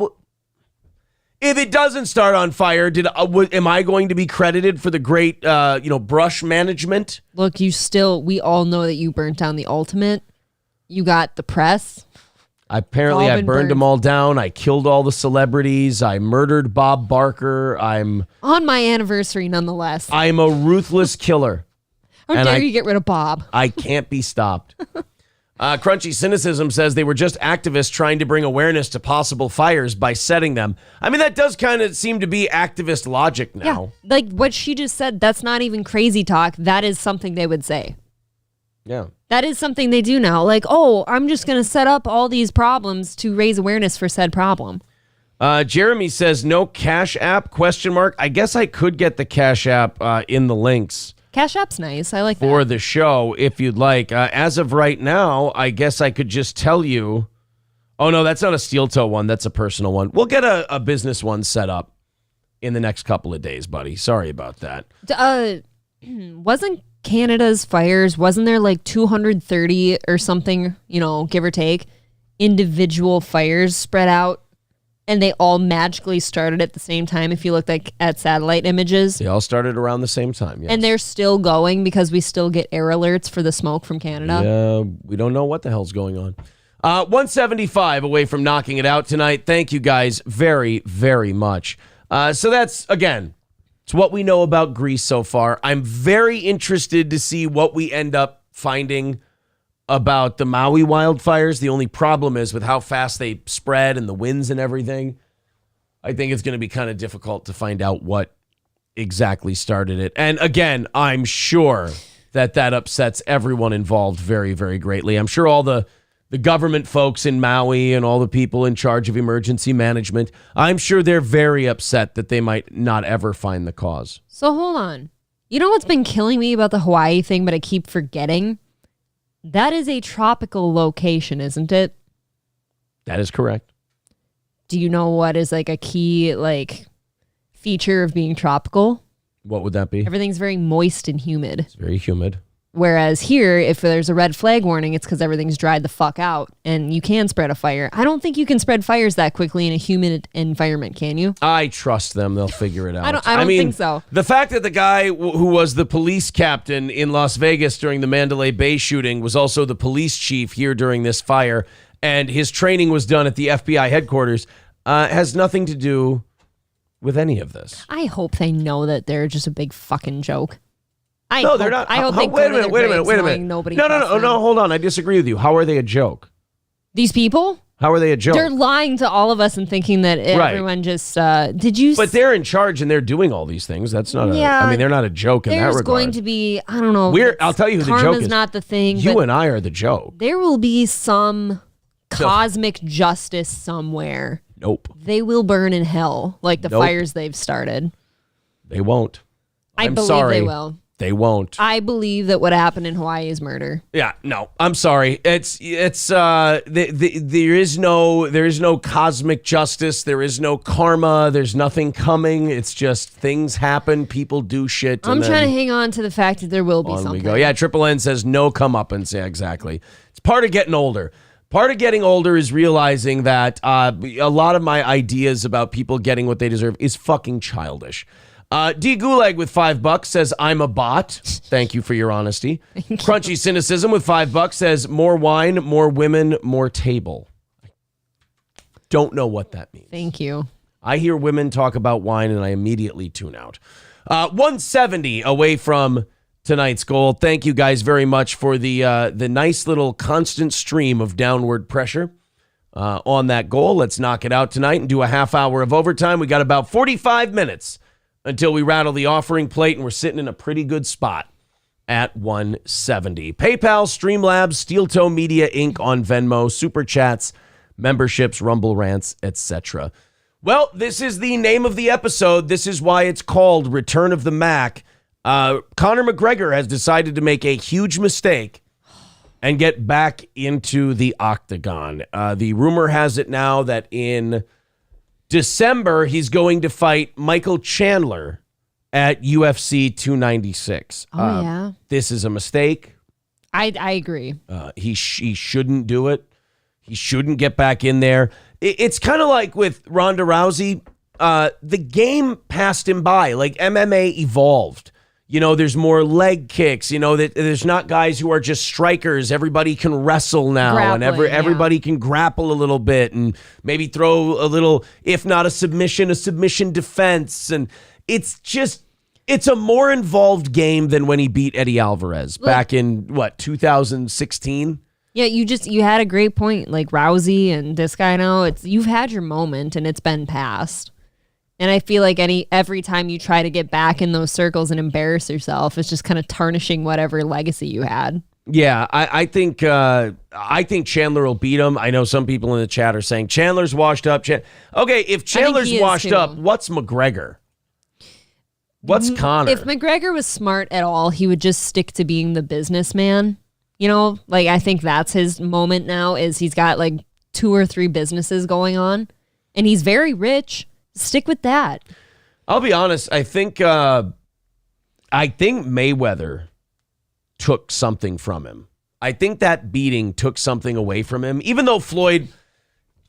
if it doesn't start on fire, am I going to be credited for the great, brush management? Look, we all know that you burnt down the ultimate. You got the press. Apparently, I burned them all down. I killed all the celebrities. I murdered Bob Barker. I'm on my anniversary, nonetheless. I'm a ruthless killer. How dare you get rid of Bob? I can't be stopped. Crunchy Cynicism says they were just activists trying to bring awareness to possible fires by setting them. I mean, that does kind of seem to be activist logic now. Yeah, like what she just said, that's not even crazy talk. That is something they would say. Yeah. That is something they do now. Like, I'm just going to set up all these problems to raise awareness for said problem. Jeremy says, no Cash App, ? I guess I could get the Cash App in the links. Cash App's nice. I like that. For the show, if you'd like. As of right now, I guess I could just tell you. Oh, no, that's not a steel toe one. That's a personal one. We'll get a business one set up in the next couple of days, buddy. Sorry about that. Wasn't Canada's fires, wasn't there like 230 or something, give or take, individual fires spread out? And they all magically started at the same time if you look at satellite images. They all started around the same time, yes. And they're still going because we still get air alerts for the smoke from Canada. Yeah, we don't know what the hell's going on. 175 away from knocking it out tonight. Thank you guys very, very much. So that's, again, it's what we know about Greece so far. I'm very interested to see what we end up finding about the Maui wildfires. The only problem is with how fast they spread and the winds and everything. I think it's going to be kind of difficult to find out what exactly started it. And again, I'm sure that upsets everyone involved very, very greatly. I'm sure all the government folks in Maui and all the people in charge of emergency management, I'm sure they're very upset that they might not ever find the cause. So hold on. You know what's been killing me about the Hawaii thing, but I keep forgetting? That is a tropical location, isn't it? That is correct. Do you know what is like a key feature of being tropical? What would that be? Everything's very moist and humid. It's very humid. Whereas here, if there's a red flag warning, it's because everything's dried the fuck out and you can spread a fire. I don't think you can spread fires that quickly in a humid environment, can you? I trust them. They'll figure it out. I don't think so. The fact that the guy who was the police captain in Las Vegas during the Mandalay Bay shooting was also the police chief here during this fire, and his training was done at the FBI headquarters, has nothing to do with any of this. I hope they know that they're just a big fucking joke. They're not. I hope they wait a minute. Nobody No, hold on. I disagree with you. How are they a joke? These people? How are they a joke? They're lying to all of us and thinking that everyone just, did you? But they're in charge and they're doing all these things. That's not they're not a joke in that regard. There's going to be, I don't know. I'll tell you who the joke is. Karma's not the thing. You and I are the joke. There will be some cosmic justice somewhere. Nope. They will burn in hell like the fires they've started. They won't. I believe sorry. they will. They won't. I believe that what happened in Hawaii is murder. Yeah, no, I'm sorry. There is no cosmic justice. There is no karma. There's nothing coming. It's just things happen. People do shit. I'm trying to hang on to the fact that there will be something. We go. Yeah, Triple N says no comeuppance. Yeah, exactly. It's part of getting older. Part of getting older is realizing that a lot of my ideas about people getting what they deserve is fucking childish. D Gulag with $5 says, I'm a bot. Thank you for your honesty. Crunchy Cynicism with $5 says, more wine, more women, more table. Don't know what that means. Thank you. I hear women talk about wine and I immediately tune out. 170 away from tonight's goal. Thank you guys very much for the nice little constant stream of downward pressure on that goal. Let's knock it out tonight and do a half hour of overtime. We got about 45 minutes until we rattle the offering plate, and we're sitting in a pretty good spot at 170. PayPal, Streamlabs, Steel Toe Media Inc. on Venmo, Super Chats, memberships, Rumble Rants, etc. Well, this is the name of the episode. This is why it's called Return of the Mac. Conor McGregor has decided to make a huge mistake and get back into the Octagon. The rumor has it now that in December, he's going to fight Michael Chandler at UFC 296. Oh, yeah. This is a mistake. I agree. He shouldn't do it. He shouldn't get back in there. It's kind of like with Ronda Rousey. The game passed him by. Like MMA evolved. You know, there's more leg kicks. You know, that there's not guys who are just strikers. Everybody can wrestle now, and everybody can grapple a little bit, and maybe throw a little, if not a submission defense. And it's a more involved game than when he beat Eddie Alvarez back in 2016. Yeah, you had a great point. Like Rousey and this guy now, you've had your moment and it's been passed. And I feel like every time you try to get back in those circles and embarrass yourself, it's just kind of tarnishing whatever legacy you had. Yeah, I think Chandler will beat him. I know some people in the chat are saying Chandler's washed up. Okay, if Chandler's washed up, what's McGregor? What's Conor? If McGregor was smart at all, he would just stick to being the businessman. You know, like I think that's his moment now. Is he's got like 2 or 3 businesses going on, and he's very rich. Stick with that. I'll be honest. I think Mayweather took something from him. I think that beating took something away from him. Even though Floyd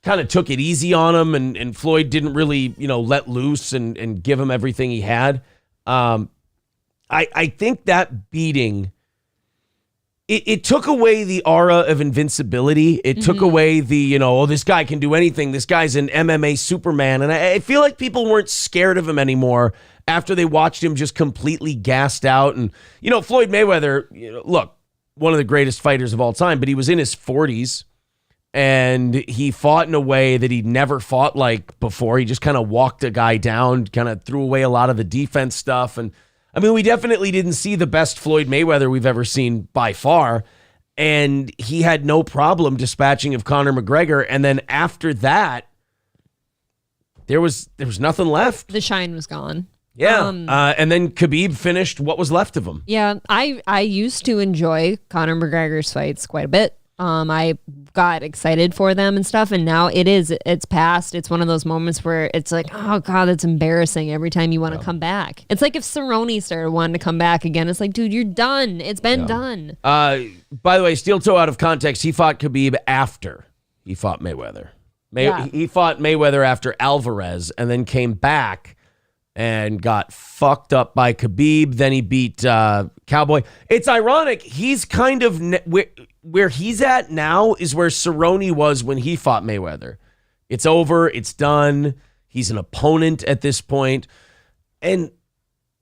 kind of took it easy on him, and Floyd didn't really, let loose and give him everything he had. I think that beating. It took away the aura of invincibility. It took away the, this guy can do anything. This guy's an MMA Superman. And I feel like people weren't scared of him anymore after they watched him just completely gassed out. And, Floyd Mayweather, look, one of the greatest fighters of all time, but he was in his 40s and he fought in a way that he'd never fought like before. He just kind of walked a guy down, kind of threw away a lot of the defense stuff. And I mean, we definitely didn't see the best Floyd Mayweather we've ever seen by far, and he had no problem dispatching of Conor McGregor. And then after that, there was nothing left. The shine was gone. Yeah, and then Khabib finished what was left of him. Yeah, I used to enjoy Conor McGregor's fights quite a bit. I got excited for them and stuff, and now it's past. It's one of those moments where it's like, oh God, that's embarrassing every time you want to come back. It's like if Cerrone started wanting to come back again, it's like, dude, you're done. It's been done. By the way, Steel Toe out of context, he fought Khabib after he fought Mayweather. He fought Mayweather after Alvarez and then came back and got fucked up by Khabib. Then he beat Cowboy. It's ironic. He's kind of where he's at now is where Cerrone was when he fought Mayweather. It's over. It's done. He's an opponent at this point. And,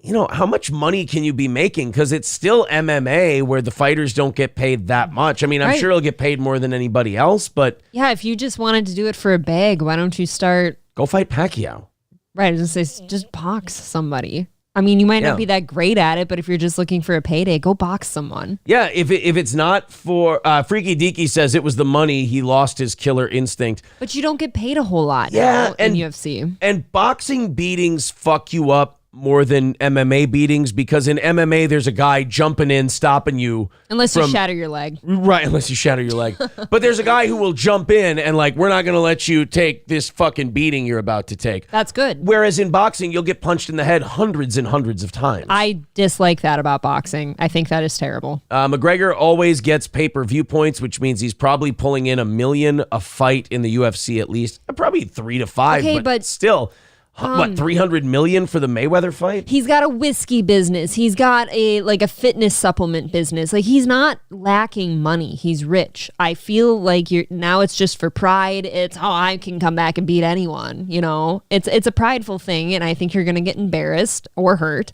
you know, how much money can you be making? Because it's still MMA where the fighters don't get paid that much. I mean, I'm sure he'll get paid more than anybody else, but... Yeah, if you just wanted to do it for a bag, why don't you start... Go fight Pacquiao. Right, I was going to say, just box somebody. I mean, you might not be that great at it, but if you're just looking for a payday, go box someone. Yeah, if it's not for... Freaky Deaky says it was the money. He lost his killer instinct. But you don't get paid a whole lot now in UFC. And boxing beatings fuck you up more than MMA beatings because in MMA, there's a guy jumping in, stopping you. Unless you shatter your leg. Right, unless you shatter your leg. But there's a guy who will jump in and like, we're not going to let you take this fucking beating you're about to take. That's good. Whereas in boxing, you'll get punched in the head hundreds and hundreds of times. I dislike that about boxing. I think that is terrible. McGregor always gets pay-per-view points, which means he's probably pulling in $1 million a fight in the UFC at least. Probably 3 to 5, okay, but still... what, $300 million for the Mayweather fight? He's got a whiskey business. He's got a fitness supplement business. Like, he's not lacking money. He's rich. I feel like now it's just for pride. It's, I can come back and beat anyone, you know? It's a prideful thing, and I think you're going to get embarrassed or hurt,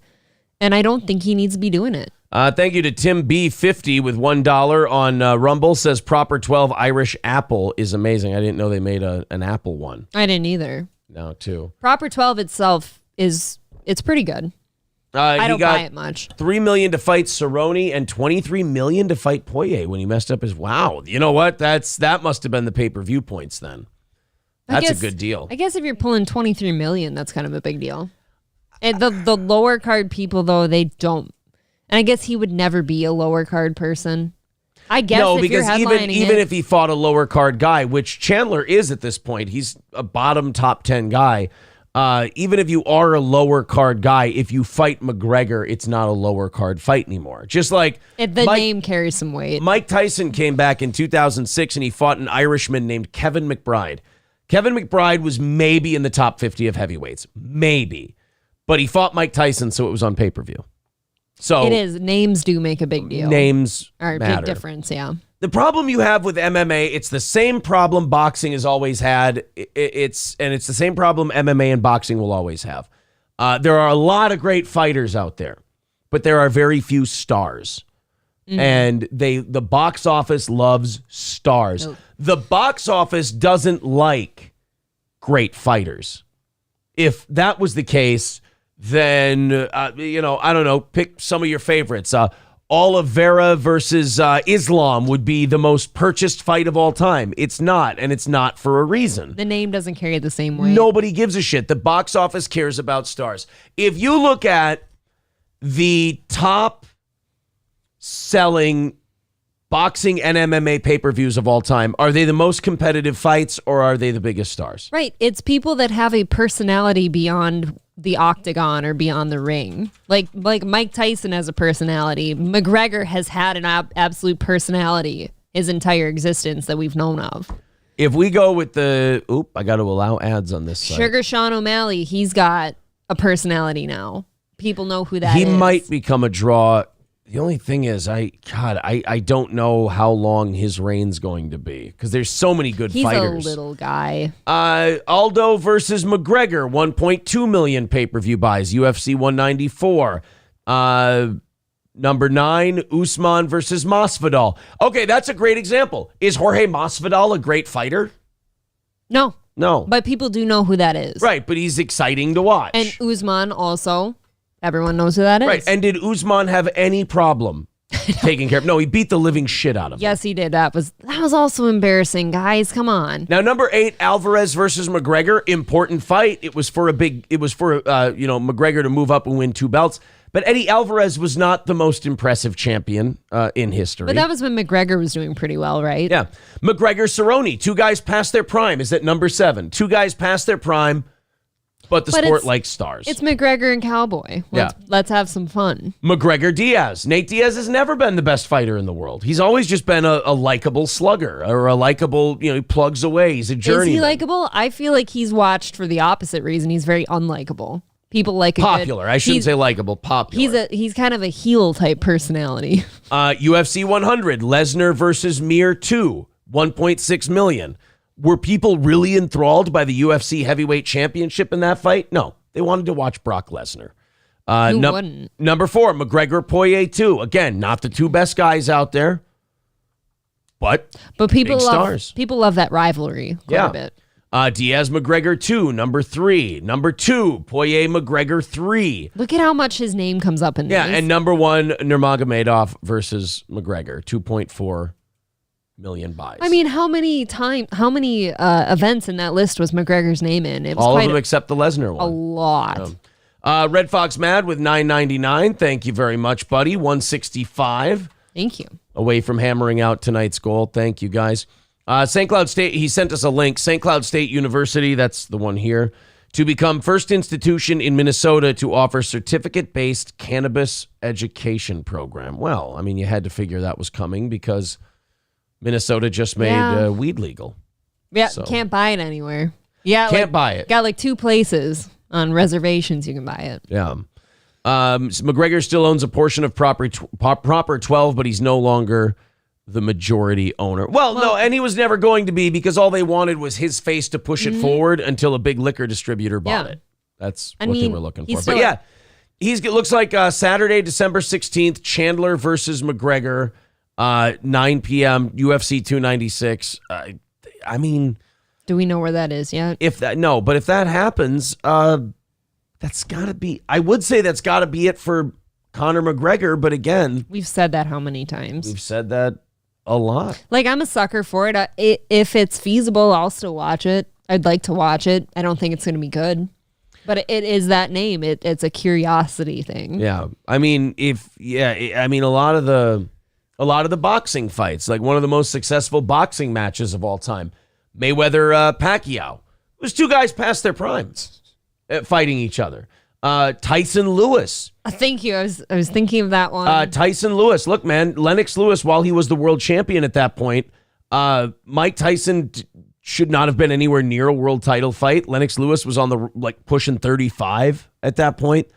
and I don't think he needs to be doing it. Thank you to Tim B50 with $1 on Rumble. Says Proper 12 Irish Apple is amazing. I didn't know they made an apple one. I didn't either. No, too. Proper 12 itself it's pretty good. I don't buy it much. $3 million to fight Cerrone and $23 million to fight Poirier when he messed up his... Wow. You know what? That must have been the pay-per-view points then. That's a good deal. I guess if you're pulling $23 million, that's kind of a big deal. And the lower card people, though, they don't. And I guess he would never be a lower card person. I guess no, if because you're even if he fought a lower card guy, which Chandler is at this point, he's a bottom top 10 guy. Even if you are a lower card guy, if you fight McGregor, it's not a lower card fight anymore. Just like name carries some weight. Mike Tyson came back in 2006 and he fought an Irishman named Kevin McBride. Kevin McBride was maybe in the top 50 of heavyweights, maybe, but he fought Mike Tyson, so it was on pay-per-view. So it is. Names do make a big deal. Names are a matter. big difference, yeah. The problem you have with MMA, it's the same problem boxing has always had. It's the same problem MMA and boxing will always have. There are a lot of great fighters out there, but there are very few stars. Mm-hmm. And the box office loves stars. Oh. The box office doesn't like great fighters. If that was the case, then, I don't know, pick some of your favorites. Oliveira versus Islam would be the most purchased fight of all time. It's not, and it's not for a reason. The name doesn't carry the same weight. Nobody gives a shit. The box office cares about stars. If you look at the top selling boxing and MMA pay-per-views of all time, are they the most competitive fights or are they the biggest stars? Right. It's people that have a personality beyond the octagon or beyond the ring. Like Mike Tyson has a personality. McGregor has had an absolute personality his entire existence that we've known of. If we go with I got to allow ads on this site. Sugar Sean O'Malley, he's got a personality now. People know who that is. He might become a draw. The only thing is, I don't know how long his reign's going to be because there's so many good fighters. He's a little guy. Aldo versus McGregor, 1.2 million pay-per-view buys, UFC 194. Number 9, Usman versus Masvidal. Okay, that's a great example. Is Jorge Masvidal a great fighter? No. No. But people do know who that is. Right, but he's exciting to watch. And Usman also. Everyone knows who that is. Right, and did Usman have any problem taking care of? No, he beat the living shit out of him. Yes, he did. That was also embarrassing, guys. Come on. Now, number 8, Alvarez versus McGregor, important fight. It was for McGregor to move up and win 2 belts. But Eddie Alvarez was not the most impressive champion in history. But that was when McGregor was doing pretty well, right? Yeah. McGregor, Cerrone, 2 guys past their prime is at number 7. 2 guys past their prime, but the sport likes stars. It's McGregor and Cowboy. Let's have some fun. McGregor, Diaz. Nate Diaz has never been the best fighter in the world. He's always just been a likable slugger or a likable, he plugs away. He's a journeyman. Is he likable? I feel like he's watched for the opposite reason. He's very unlikable. People like a popular. I shouldn't say likable. Popular. He's kind of a heel type personality. UFC 100, Lesnar versus Mir 2, 1.6 million. Were people really enthralled by the UFC heavyweight championship in that fight? No, they wanted to watch Brock Lesnar. Who wouldn't? Number 4, McGregor Poirier 2. Again, not the 2 best guys out there, but people big stars. People love that rivalry quite a bit. Diaz McGregor 2, number 3. Number 2, Poirier McGregor 3. Look at how much his name comes up in these. Yeah, and number 1, Nurmagomedov versus McGregor, 2.4 million buys. I mean, how many events in that list was McGregor's name in? It was all of them except the Lesnar one. A lot. Red Fox Mad with $9.99. Thank you very much, buddy. 165. Thank you. Away from hammering out tonight's goal. Thank you, guys. St. Cloud State, he sent us a link. St. Cloud State University, that's the one here, to become first institution in Minnesota to offer certificate-based cannabis education program. Well, I mean, you had to figure that was coming because Minnesota just made weed legal. Yeah, so. Can't buy it anywhere. Yeah, can't buy it. Got 2 places on reservations you can buy it. Yeah. McGregor still owns a portion of Proper 12, but he's no longer the majority owner. Well, no, and he was never going to be because all they wanted was his face to push it forward until a big liquor distributor bought it. That's what they were looking for. But yeah, it looks like Saturday, December 16th, Chandler versus McGregor, 9 p.m., UFC 296. I mean... Do we know where that is yet? But if that happens, that's got to be... I would say that's got to be it for Conor McGregor, but again... We've said that how many times? We've said that a lot. I'm a sucker for it. If it's feasible, I'll still watch it. I'd like to watch it. I don't think it's going to be good. But it is that name. It's a curiosity thing. Yeah. I mean, a lot of the boxing fights, like one of the most successful boxing matches of all time, Mayweather Pacquiao. It was 2 guys past their primes fighting each other. Tyson Lewis. Thank you. I was thinking of that one. Tyson Lewis. Look, man, Lennox Lewis, while he was the world champion at that point, Mike Tyson should not have been anywhere near a world title fight. Lennox Lewis was on the pushing 35 at that point.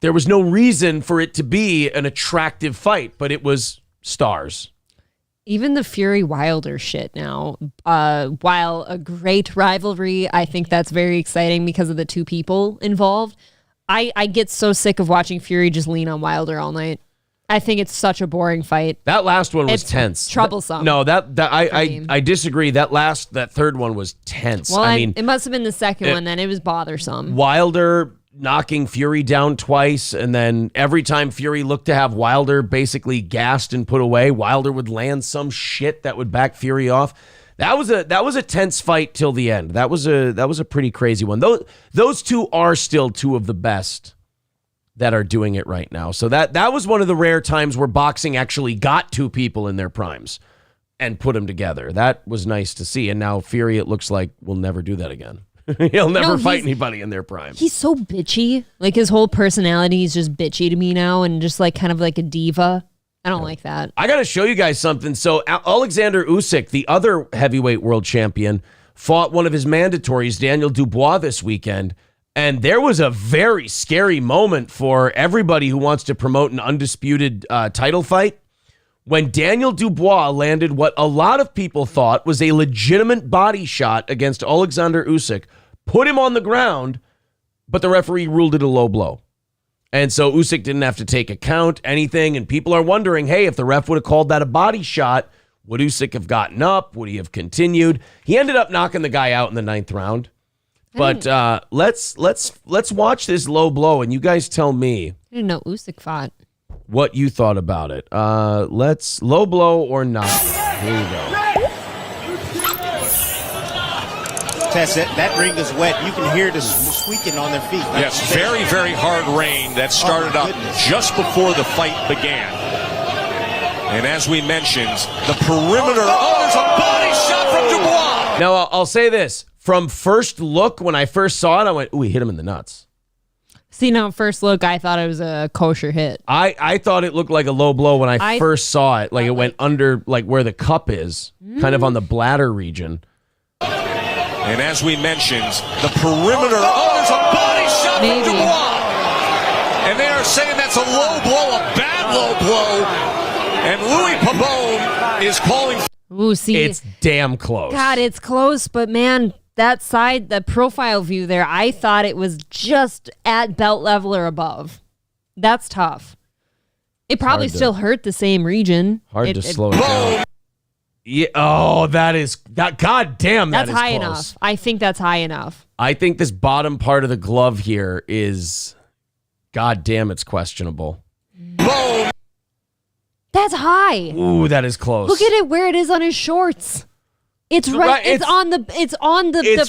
There was no reason for it to be an attractive fight, but it was stars. Even the Fury Wilder shit now, while a great rivalry, I think that's very exciting because of the 2 people involved. I get so sick of watching Fury just lean on Wilder all night. I think it's such a boring fight. That last one was tense. Troublesome. I disagree. That third one was tense. Well, I mean, it must have been the second one then. It was bothersome. Wilder knocking Fury down twice, and then every time Fury looked to have Wilder basically gassed and put away, Wilder would land some shit that would back Fury off. That was a tense fight till the end. That was a pretty crazy one. Those 2 are still 2 of the best that are doing it right now. So that was one of the rare times where boxing actually got 2 people in their primes and put them together. That was nice to see. And now Fury, it looks like, will never do that again. He'll never fight anybody in their prime. He's so bitchy. His whole personality is just bitchy to me now and just kind of like a diva. I don't like that. I got to show you guys something. So Alexander Usyk, the other heavyweight world champion, fought one of his mandatories, Daniel Dubois, this weekend. And there was a very scary moment for everybody who wants to promote an undisputed title fight. When Daniel Dubois landed what a lot of people thought was a legitimate body shot against Alexander Usyk, put him on the ground, but the referee ruled it a low blow. And so Usyk didn't have to take a count, anything, and people are wondering, hey, if the ref would have called that a body shot, would Usyk have gotten up? Would he have continued? He ended up knocking the guy out in the 9th round. But let's watch this low blow, and you guys tell me. I didn't know Usyk fought. What you thought about it. Let's low blow or not. Here we go. Tess, that ring is wet. You can hear the squeaking on their feet. Yes, very, very hard rain that started up just before the fight began. And as we mentioned, the perimeter. Oh, there's a body shot from Dubois. Now, I'll say this. From first look, when I first saw it, I went, ooh, he hit him in the nuts. See, now first look, I thought it was a kosher hit. I thought it looked like a low blow when I first saw it. Like it went under like where the cup is, kind of on the bladder region. And as we mentioned, the perimeter. Oh, there's a body shot from Dubois. And they are saying that's a low blow, a bad low blow. And Louis Pabon is calling. Ooh, see, it's damn close. God, it's close, but man, that side, the profile view there, I thought it was just at belt level or above. That's tough. It probably still hurt the same region. Hard to slow it down. Yeah. Oh, God damn, that's that is high close. enough. I think that's high enough. I think this bottom part of the glove here is, God damn, it's questionable. Boom. That's high. Ooh, that is close. Look at it where it is on his shorts. It's right. It's on the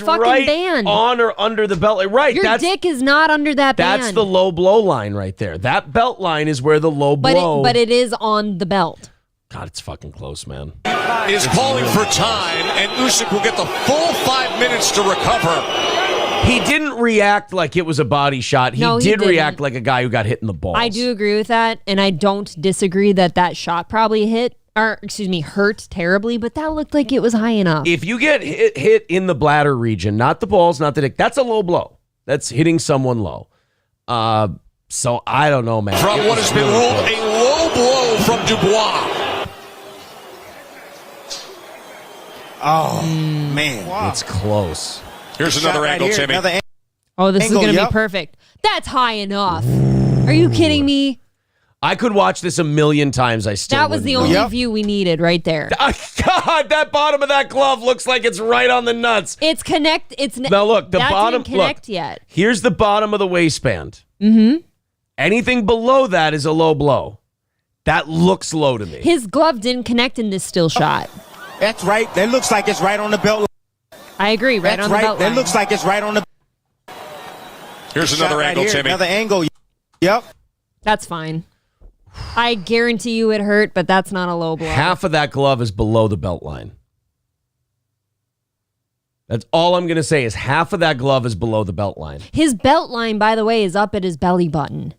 fucking right band. On or under the belt. Right. Your dick is not under that band. That's the low blow line right there. That belt line is where the low blow. But it is on the belt. God, it's fucking close, man. Is calling for time, and Usyk will get the full 5 minutes to recover. He didn't react like it was a body shot. He did react like a guy who got hit in the balls. I do agree with that, and I don't disagree that shot probably hurt terribly, but that looked like it was high enough. If you get hit in the bladder region, not the balls, not the dick, that's a low blow. That's hitting someone low. So I don't know, man. From what has been ruled a low blow from Dubois. Oh, man. Wow. It's close. Here's another angle, Timmy. This is going to be perfect. That's high enough. Are you kidding me? I could watch this a million times. I still That was the only view we needed right there. God, that bottom of that glove looks like it's right on the nuts. It's connect. Now look, the bottom. Didn't connect yet. Here's the bottom of the waistband. Mm-hmm. Anything below that is a low blow. That looks low to me. His glove didn't connect in this still shot. That's right. That looks like it's right on the belt line. I agree. Right on the belt line. That looks like it's right on the. Here's another angle, Timmy. Another angle. Yep. That's fine. I guarantee you it hurt, but that's not a low blow. Half of that glove is below the belt line. That's all I'm going to say is half of that glove is below the belt line. His belt line, by the way, is up at his belly button.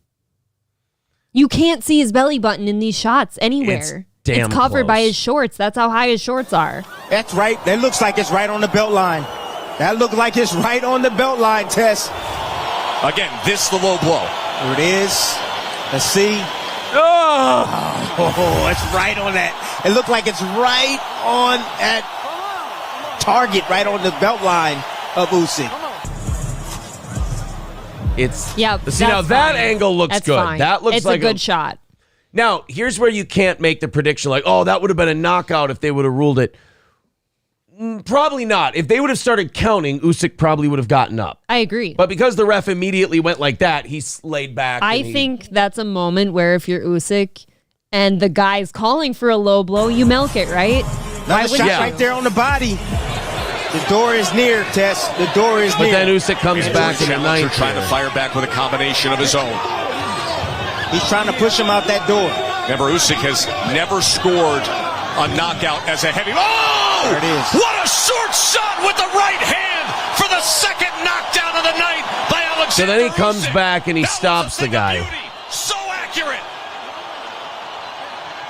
You can't see his belly button in these shots anywhere. It's covered close. by his shorts. That's how high his shorts are. That's right. That looks like it's right on the belt line. That looks like it's right on the belt line, Tess. Again, this the low blow. There it is. Let's see. Oh, it's right on that. It looked like it's right on that target, right on the belt line of Usyk. See, now that angle looks That's good. fine. That looks it's like a good shot. Now, here's where you can't make the prediction like, oh, that would have been a knockout if they would have ruled it. Probably not. If they would have started counting, Usyk probably would have gotten up. I agree. But because the ref immediately went like that, he's laid back. I think that's a moment where if you're Usyk and the guy's calling for a low blow, you milk it, right? Another shot right there on the body. The door is near, Tess. The door is near. But then Usyk comes back in the ninth. Trying to fire back with a combination of his own. He's trying to push him out that door. Remember, Usyk has never scored a knockout as a heavy. Oh! There it is. What a short shot with the right hand for the second knockdown of the night by Alexander. So then he comes back and he stops the guy. So accurate.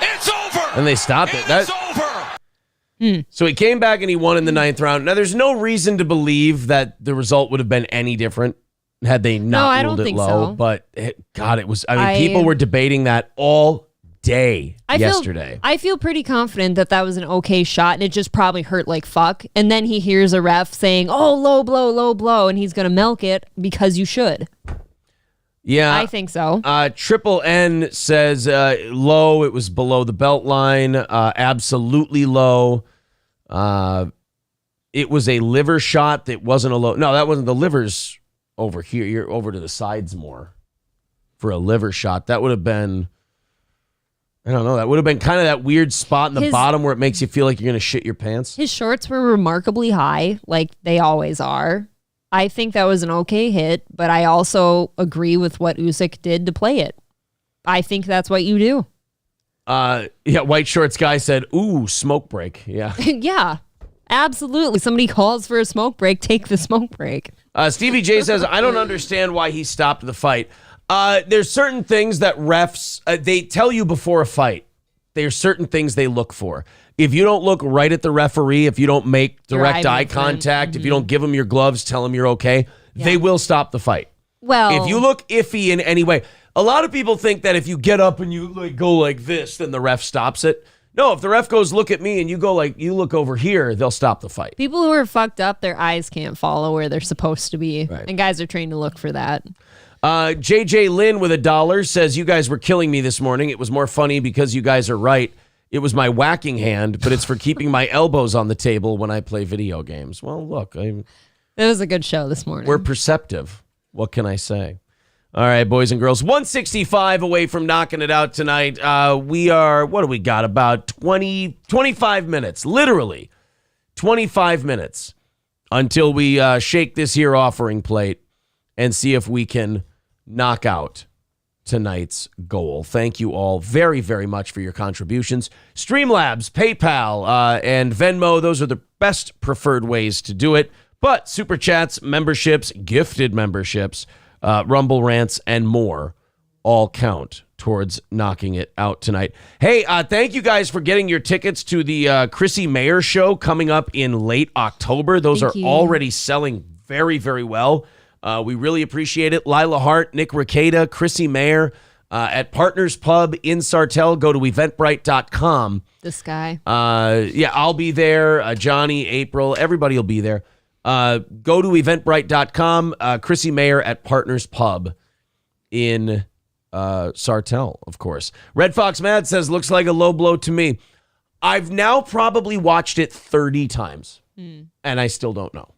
It's over. And they stopped it. It's over. So he came back and he won in the ninth round. Now, there's no reason to believe that the result would have been any different had they not ruled it low. But, God, it was... I mean, people were debating that all day yesterday. I feel pretty confident that was an okay shot, and it just probably hurt like fuck. And then he hears a ref saying, oh, low blow, and he's going to milk it because you should. Yeah. I think so. Triple N says low, it was below the belt line. Absolutely low. It was a liver shot that wasn't a low. No, that wasn't. The liver's over here. You're over to the sides more for a liver shot. That would have been I don't know. That would have been kind of that weird spot in the bottom where it makes you feel like you're going to shit your pants. His shorts were remarkably high, like they always are. I think that was an okay hit, but I also agree with what Usyk did to play it. I think that's what you do. Yeah, white shorts guy said, ooh, smoke break. Yeah. Yeah, absolutely. Somebody calls for a smoke break, take the smoke break. Stevie J says, I don't understand why he stopped the fight. There's certain things that refs, they tell you before a fight. There's certain things they look for. If you don't look right at the referee, if you don't make direct eye contact, if you don't give them your gloves, tell them you're okay, they will stop the fight. Well, if you look iffy in any way, a lot of people think that if you get up and you like go like this, then the ref stops it. No, if the ref goes, look at me, and you go like, you look over here, they'll stop the fight. People who are fucked up, their eyes can't follow where they're supposed to be. Right. And guys are trained to look for that. JJ Lynn with $1 says, you guys were killing me this morning. It was more funny because you guys are right. It was my whacking hand, but it's for keeping my elbows on the table when I play video games. Well, look. It was a good show this morning. We're perceptive. What can I say? All right, boys and girls, 165 away from knocking it out tonight. We are, what do we got? About 25 minutes, literally 25 minutes until we shake this here offering plate and see if we can knock out tonight's goal. Thank you all very, very much for your contributions. Streamlabs, PayPal, and Venmo, those are the best preferred ways to do it. But Super Chats, memberships, gifted memberships, Rumble Rants, and more all count towards knocking it out tonight. Hey, thank you guys for getting your tickets to the Chrissy Mayer show coming up in late October. Those are already selling very, very well. We really appreciate it. Lila Hart, Nick Ricada, Chrissy Mayer at Partners Pub in Sartell. Go to eventbrite.com. This guy. Yeah, I'll be there. Johnny, April, everybody will be there. Go to eventbrite.com. Chrissy Mayer at Partners Pub in Sartell, of course. Red Fox Mad says, looks like a low blow to me. I've now probably watched it 30 times, and I still don't know.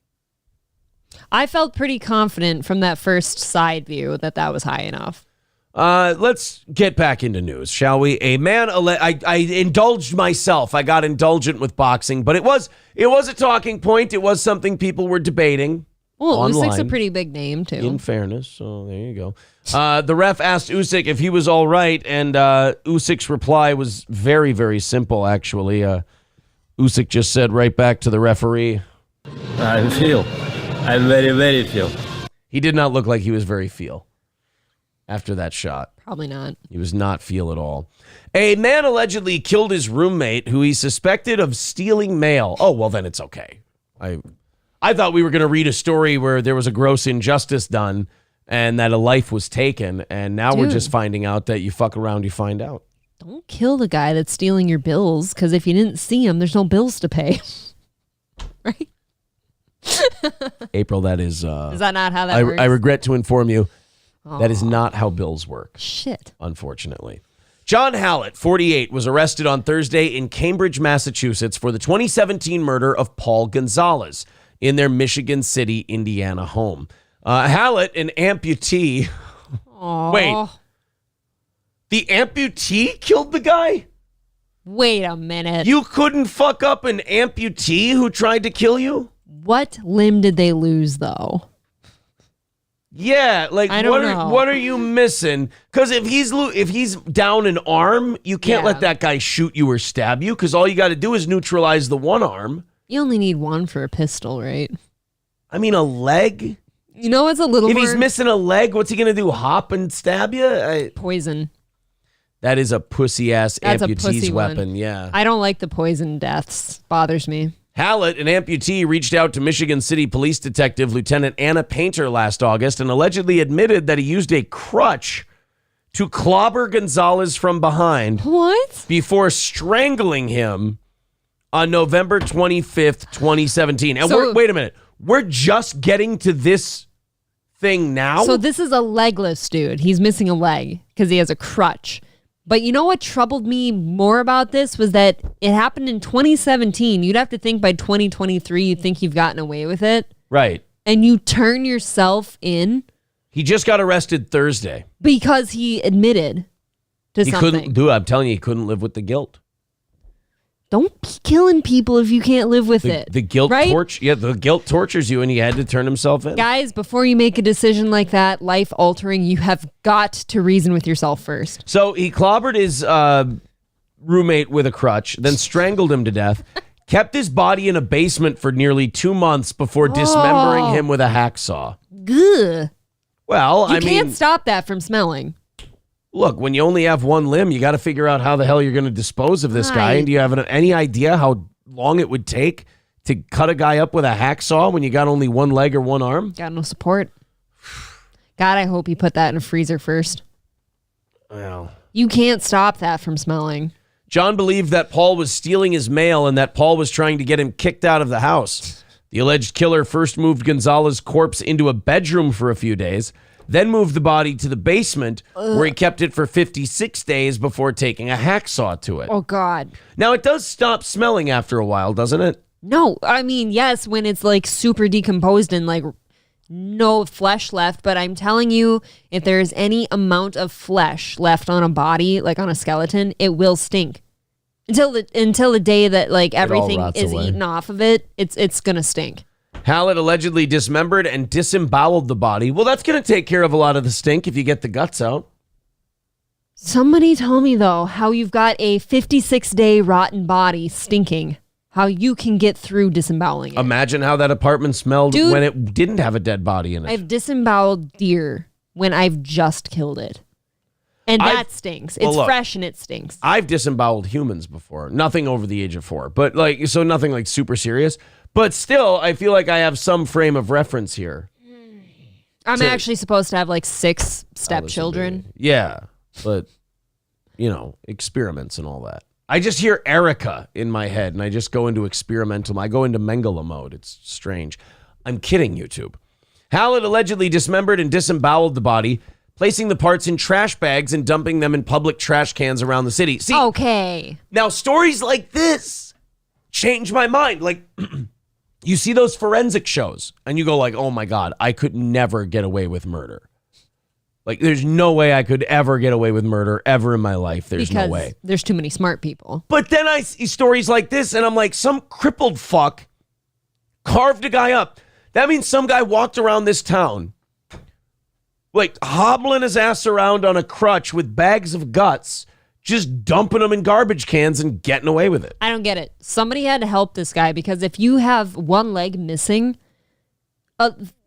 I felt pretty confident from that first side view that was high enough. Let's get back into news, shall we? A man, I indulged myself. I got indulgent with boxing, but it was a talking point. It was something people were debating. Well, Usyk's a pretty big name, too. In fairness, so there you go. The ref asked Usyk if he was all right, and Usyk's reply was very, very simple, actually. Usyk just said right back to the referee, I'm very, very feel. He did not look like he was very feel after that shot. Probably not. He was not feel at all. A man allegedly killed his roommate who he suspected of stealing mail. Oh, well, then it's okay. I thought we were going to read a story where there was a gross injustice done and that a life was taken, and now we're just finding out that you fuck around, you find out. Don't kill the guy that's stealing your bills, because if you didn't see him, there's no bills to pay. Right? April, that is... is that not how that works? I regret to inform you, that is not how bills work. Shit. Unfortunately. John Hallett, 48, was arrested on Thursday in Cambridge, Massachusetts for the 2017 murder of Paul Gonzalez in their Michigan City, Indiana home. Hallett, an amputee... Aww. Wait. The amputee killed the guy? Wait a minute. You couldn't fuck up an amputee who tried to kill you? What limb did they lose, though? Yeah, like what are you missing? Because if he's down an arm, you can't let that guy shoot you or stab you, because all you got to do is neutralize the one arm. You only need one for a pistol, right? I mean, a leg? You know what's a little If he's missing a leg, what's he going to do, hop and stab you? Poison. That is a pussy-ass amputee's pussy weapon, one. yeah. I don't like the poison deaths. Bothers me. Hallett, an amputee, reached out to Michigan City Police Detective Lieutenant Anna Painter last August and allegedly admitted that he used a crutch to clobber Gonzalez from behind. What? Before strangling him on November 25th, 2017. And wait a minute. We're just getting to this thing now? So this is a legless dude. He's missing a leg because he has a crutch. But you know what troubled me more about this was that it happened in 2017. You'd have to think by 2023, you think you've gotten away with it. Right. And you turn yourself in. He just got arrested Thursday. Because he admitted to He something. couldn't do. I'm telling you, he couldn't live with the guilt. Don't be killing people if you can't live with it. The guilt right? the guilt tortures you, and he had to turn himself in. Guys, before you make a decision like that, life altering, you have got to reason with yourself first. So he clobbered his roommate with a crutch, then strangled him to death, kept his body in a basement for nearly 2 months before dismembering him with a hacksaw. Gah. Well, You can't stop that from smelling. Look, when you only have one limb, you got to figure out how the hell you're going to dispose of this guy. Right. And do you have any idea how long it would take to cut a guy up with a hacksaw when you got only one leg or one arm? Got no support. God, I hope you put that in a freezer first. Well, You can't stop that from smelling. John believed that Paul was stealing his mail and that Paul was trying to get him kicked out of the house. The alleged killer first moved Gonzalez's corpse into a bedroom for a few days, then moved the body to the basement where he kept it for 56 days before taking a hacksaw to it. Oh, God. Now, it does stop smelling after a while, doesn't it? No, I mean, yes, when it's like super decomposed and like no flesh left. But I'm telling you, if there's any amount of flesh left on a body, like on a skeleton, it will stink. Until the day that like everything rots is away. eaten off of it, it's gonna stink. Hallett allegedly dismembered and disemboweled the body. Well, that's going to take care of a lot of the stink if you get the guts out. Somebody tell me, though, how you've got a 56-day rotten body stinking, how you can get through disemboweling it. Imagine how that apartment smelled Dude, when it didn't have a dead body in it. I've disemboweled deer when I've just killed it. And that stinks. It's look, fresh and it stinks. I've disemboweled humans before. Nothing over the age of 4. But so nothing like super serious. But still, I feel like I have some frame of reference here. I'm actually supposed to have like 6 stepchildren. Yeah, but, experiments and all that. I just hear Erica in my head, and I just go into experimental. I go into Mengele mode. It's strange. I'm kidding, YouTube. Hallett allegedly dismembered and disemboweled the body, placing the parts in trash bags and dumping them in public trash cans around the city. See, Okay. now stories like this change my mind. Like, you see those forensic shows, and you go like, oh my God, I could never get away with murder. Like, there's no way I could ever get away with murder ever in my life. There's no way. There's too many smart people. But then I see stories like this, and I'm like, some crippled fuck carved a guy up. That means some guy walked around this town, like hobbling his ass around on a crutch with bags of guts, just dumping them in garbage cans and getting away with it. I don't get it. Somebody had to help this guy because if you have one leg missing,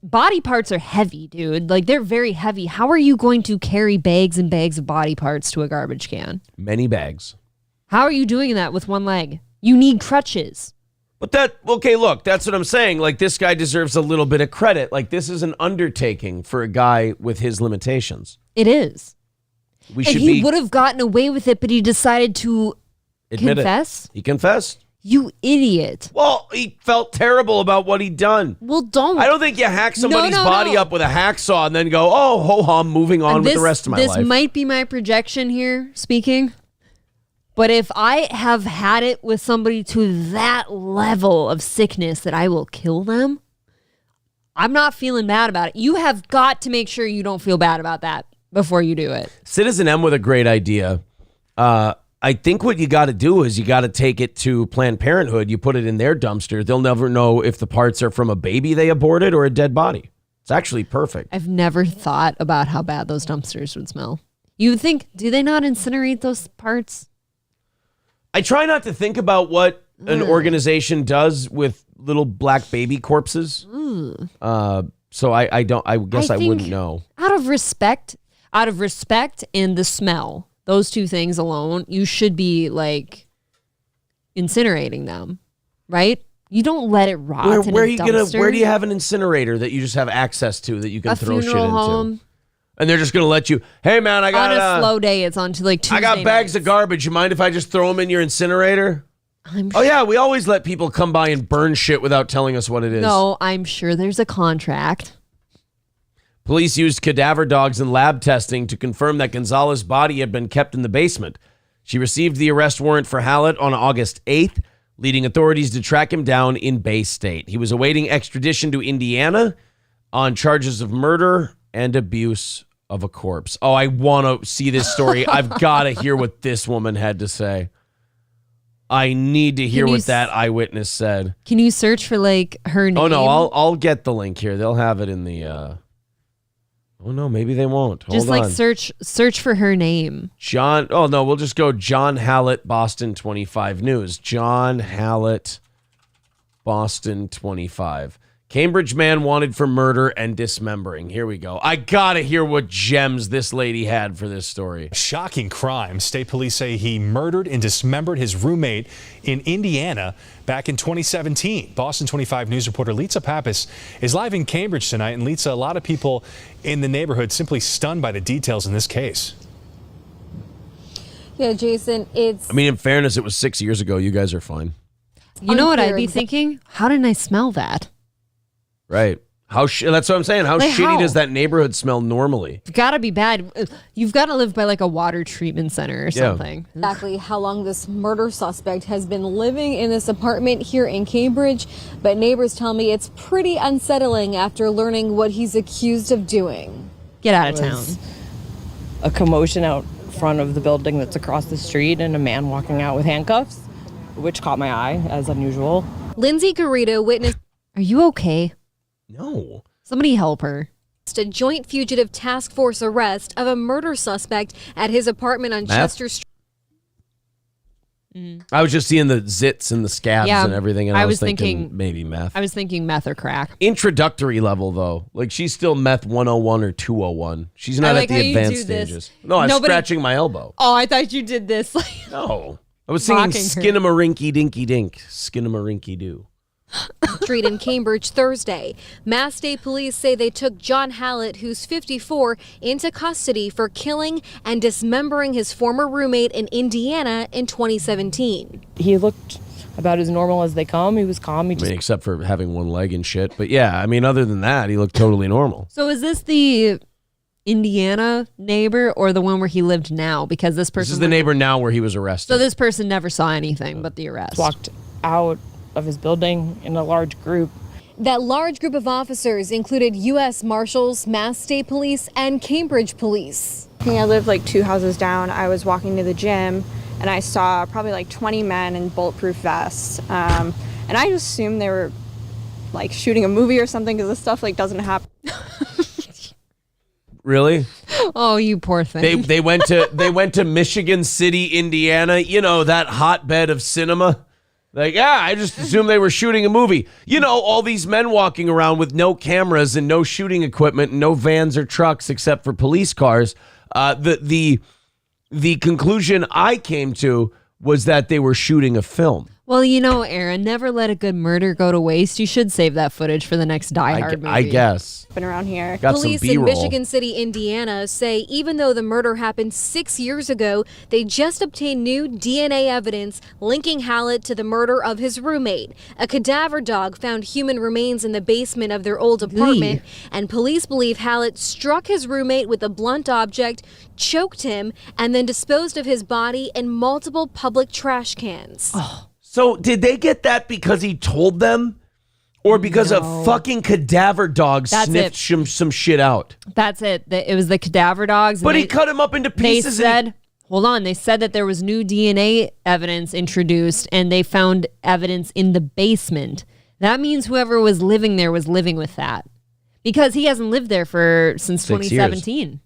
body parts are heavy, dude. Like, they're very heavy. How are you going to carry bags and bags of body parts to a garbage can? Many bags. How are you doing that with one leg? You need crutches. But look, that's what I'm saying. Like, this guy deserves a little bit of credit. Like, this is an undertaking for a guy with his limitations. It is. He would have gotten away with it, but he decided to confess. He confessed. You idiot. Well, he felt terrible about what he'd done. Well, don't. I don't think you hack somebody's body no. up with a hacksaw and then go, oh, ho-hum, moving on with the rest of my life. This might be my projection here speaking, but if I have had it with somebody to that level of sickness that I will kill them, I'm not feeling bad about it. You have got to make sure you don't feel bad about that before you do it. Citizen M with a great idea. I think what you got to do is you got to take it to Planned Parenthood. You put it in their dumpster. They'll never know if the parts are from a baby they aborted or a dead body. It's actually perfect. I've never thought about how bad those dumpsters would smell. You would think, do they not incinerate those parts? I try not to think about what an organization does with little black baby corpses. So I guess I wouldn't know. Out of respect and the smell, those two things alone, you should be like incinerating them, right? You don't let it rot in a dumpster. Where do you have an incinerator that you just have access to that you can throw shit into? Home. And they're just gonna let you, hey man, I got on a slow day, it's on to like Tuesday I got bags nights. of garbage. You mind if I just throw them in your incinerator? Oh yeah, we always let people come by and burn shit without telling us what it is. No, I'm sure there's a contract. Police used cadaver dogs and lab testing to confirm that Gonzalez's body had been kept in the basement. She received the arrest warrant for Hallett on August 8th, leading authorities to track him down in Bay State. He was awaiting extradition to Indiana on charges of murder and abuse of a corpse. Oh, I want to see this story. I've got to hear what this woman had to say. I need to hear what that eyewitness said. Can you search for like her name? Oh no, I'll get the link here. They'll have it in the. Oh no, maybe they won't. Hold just like on. search for her name. John. Oh no, we'll just go John Hallett, Boston 25 News. John Hallett, Boston 25. Cambridge man wanted for murder and dismembering. Here we go. I gotta hear what gems this lady had for this story. Shocking crime. State police say he murdered and dismembered his roommate in Indiana back in 2017. Boston 25 News reporter Litsa Pappas is live in Cambridge tonight. And Litsa, a lot of people in the neighborhood simply stunned by the details in this case. Yeah, Jason, I mean, in fairness, it was 6 years ago. You guys are fine. You know what I'd be thinking? How didn't I smell that? Right. That's what I'm saying. How Like, shitty how? does that neighborhood smell normally? It's got to be bad. You've got to live by like a water treatment center or something. exactly how long this murder suspect has been living in this apartment here in Cambridge, but neighbors tell me it's pretty unsettling after learning what he's accused of doing. Get out of town. A commotion out front of the building that's across the street and a man walking out with handcuffs, which caught my eye as unusual. Lindsay Garrido witnessed. Are you okay? No. Somebody help her. A joint fugitive task force arrest of a murder suspect at his apartment on Chester Street. I was just seeing the zits and the scabs and everything, and I was thinking maybe meth. I was thinking meth or crack. Introductory level, though. Like, she's still meth 101 or 201. She's not at the advanced stages. No, I'm scratching my elbow. Oh, I thought you did this. No. I was singing Skinamarinky Dinky Dink. Skinamarinky Doo. Street in Cambridge Thursday. Mass State Police say they took John Hallett, who's 54, into custody for killing and dismembering his former roommate in Indiana in 2017. He looked about as normal as they come. He was calm. Except for having one leg and shit. But yeah, I mean, other than that, he looked totally normal. So is this the Indiana neighbor or the one where he lived now? Because this person... This is the neighbor now where he was arrested. So this person never saw anything but the arrest. Walked out of his building in a large group. That large group of officers included U.S. Marshals, Mass State Police, and Cambridge Police. I lived like 2 houses down. I was walking to the gym and I saw probably like 20 men in bulletproof vests. And I just assumed they were like shooting a movie or something because this stuff like doesn't happen. Really? Oh, you poor thing. They went to Michigan City, Indiana, you know, that hotbed of cinema. Like, yeah, I just assumed they were shooting a movie. You know, all these men walking around with no cameras and no shooting equipment and no vans or trucks except for police cars. The conclusion I came to was that they were shooting a film. Well, you know, Aaron, never let a good murder go to waste. You should save that footage for the next Die Hard movie. I guess. Been around here. Got Police some in B-roll. Michigan City, Indiana say even though the murder happened 6 years ago, they just obtained new DNA evidence linking Hallett to the murder of his roommate. A cadaver dog found human remains in the basement of their old apartment, and police believe Hallett struck his roommate with a blunt object, choked him, and then disposed of his body in multiple public trash cans. So did they get that because he told them? Or because a fucking cadaver dog sniffed some shit out? That's it. It was the cadaver dogs. But he cut him up into pieces. They said, hold on, they said that there was new DNA evidence introduced and they found evidence in the basement. That means whoever was living there was living with that. Because he hasn't lived there since 2017.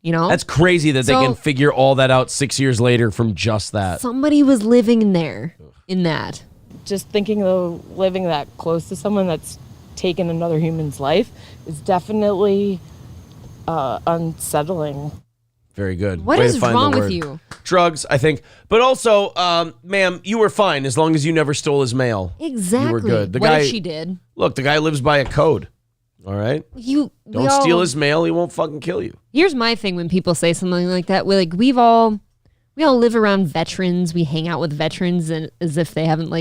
You know? That's crazy that they can figure all that out 6 years later from just that. Somebody was living in there in that. Just thinking though, living that close to someone that's taken another human's life is definitely unsettling. Very good. What is wrong with you? Drugs, I think. But also, ma'am, you were fine as long as you never stole his mail. Exactly. You were good. The what guy, if she did? Look, the guy lives by a code. All right? Don't steal his mail. He won't fucking kill you. Here's my thing when people say something like that. We all live around veterans. We hang out with veterans and as if they haven't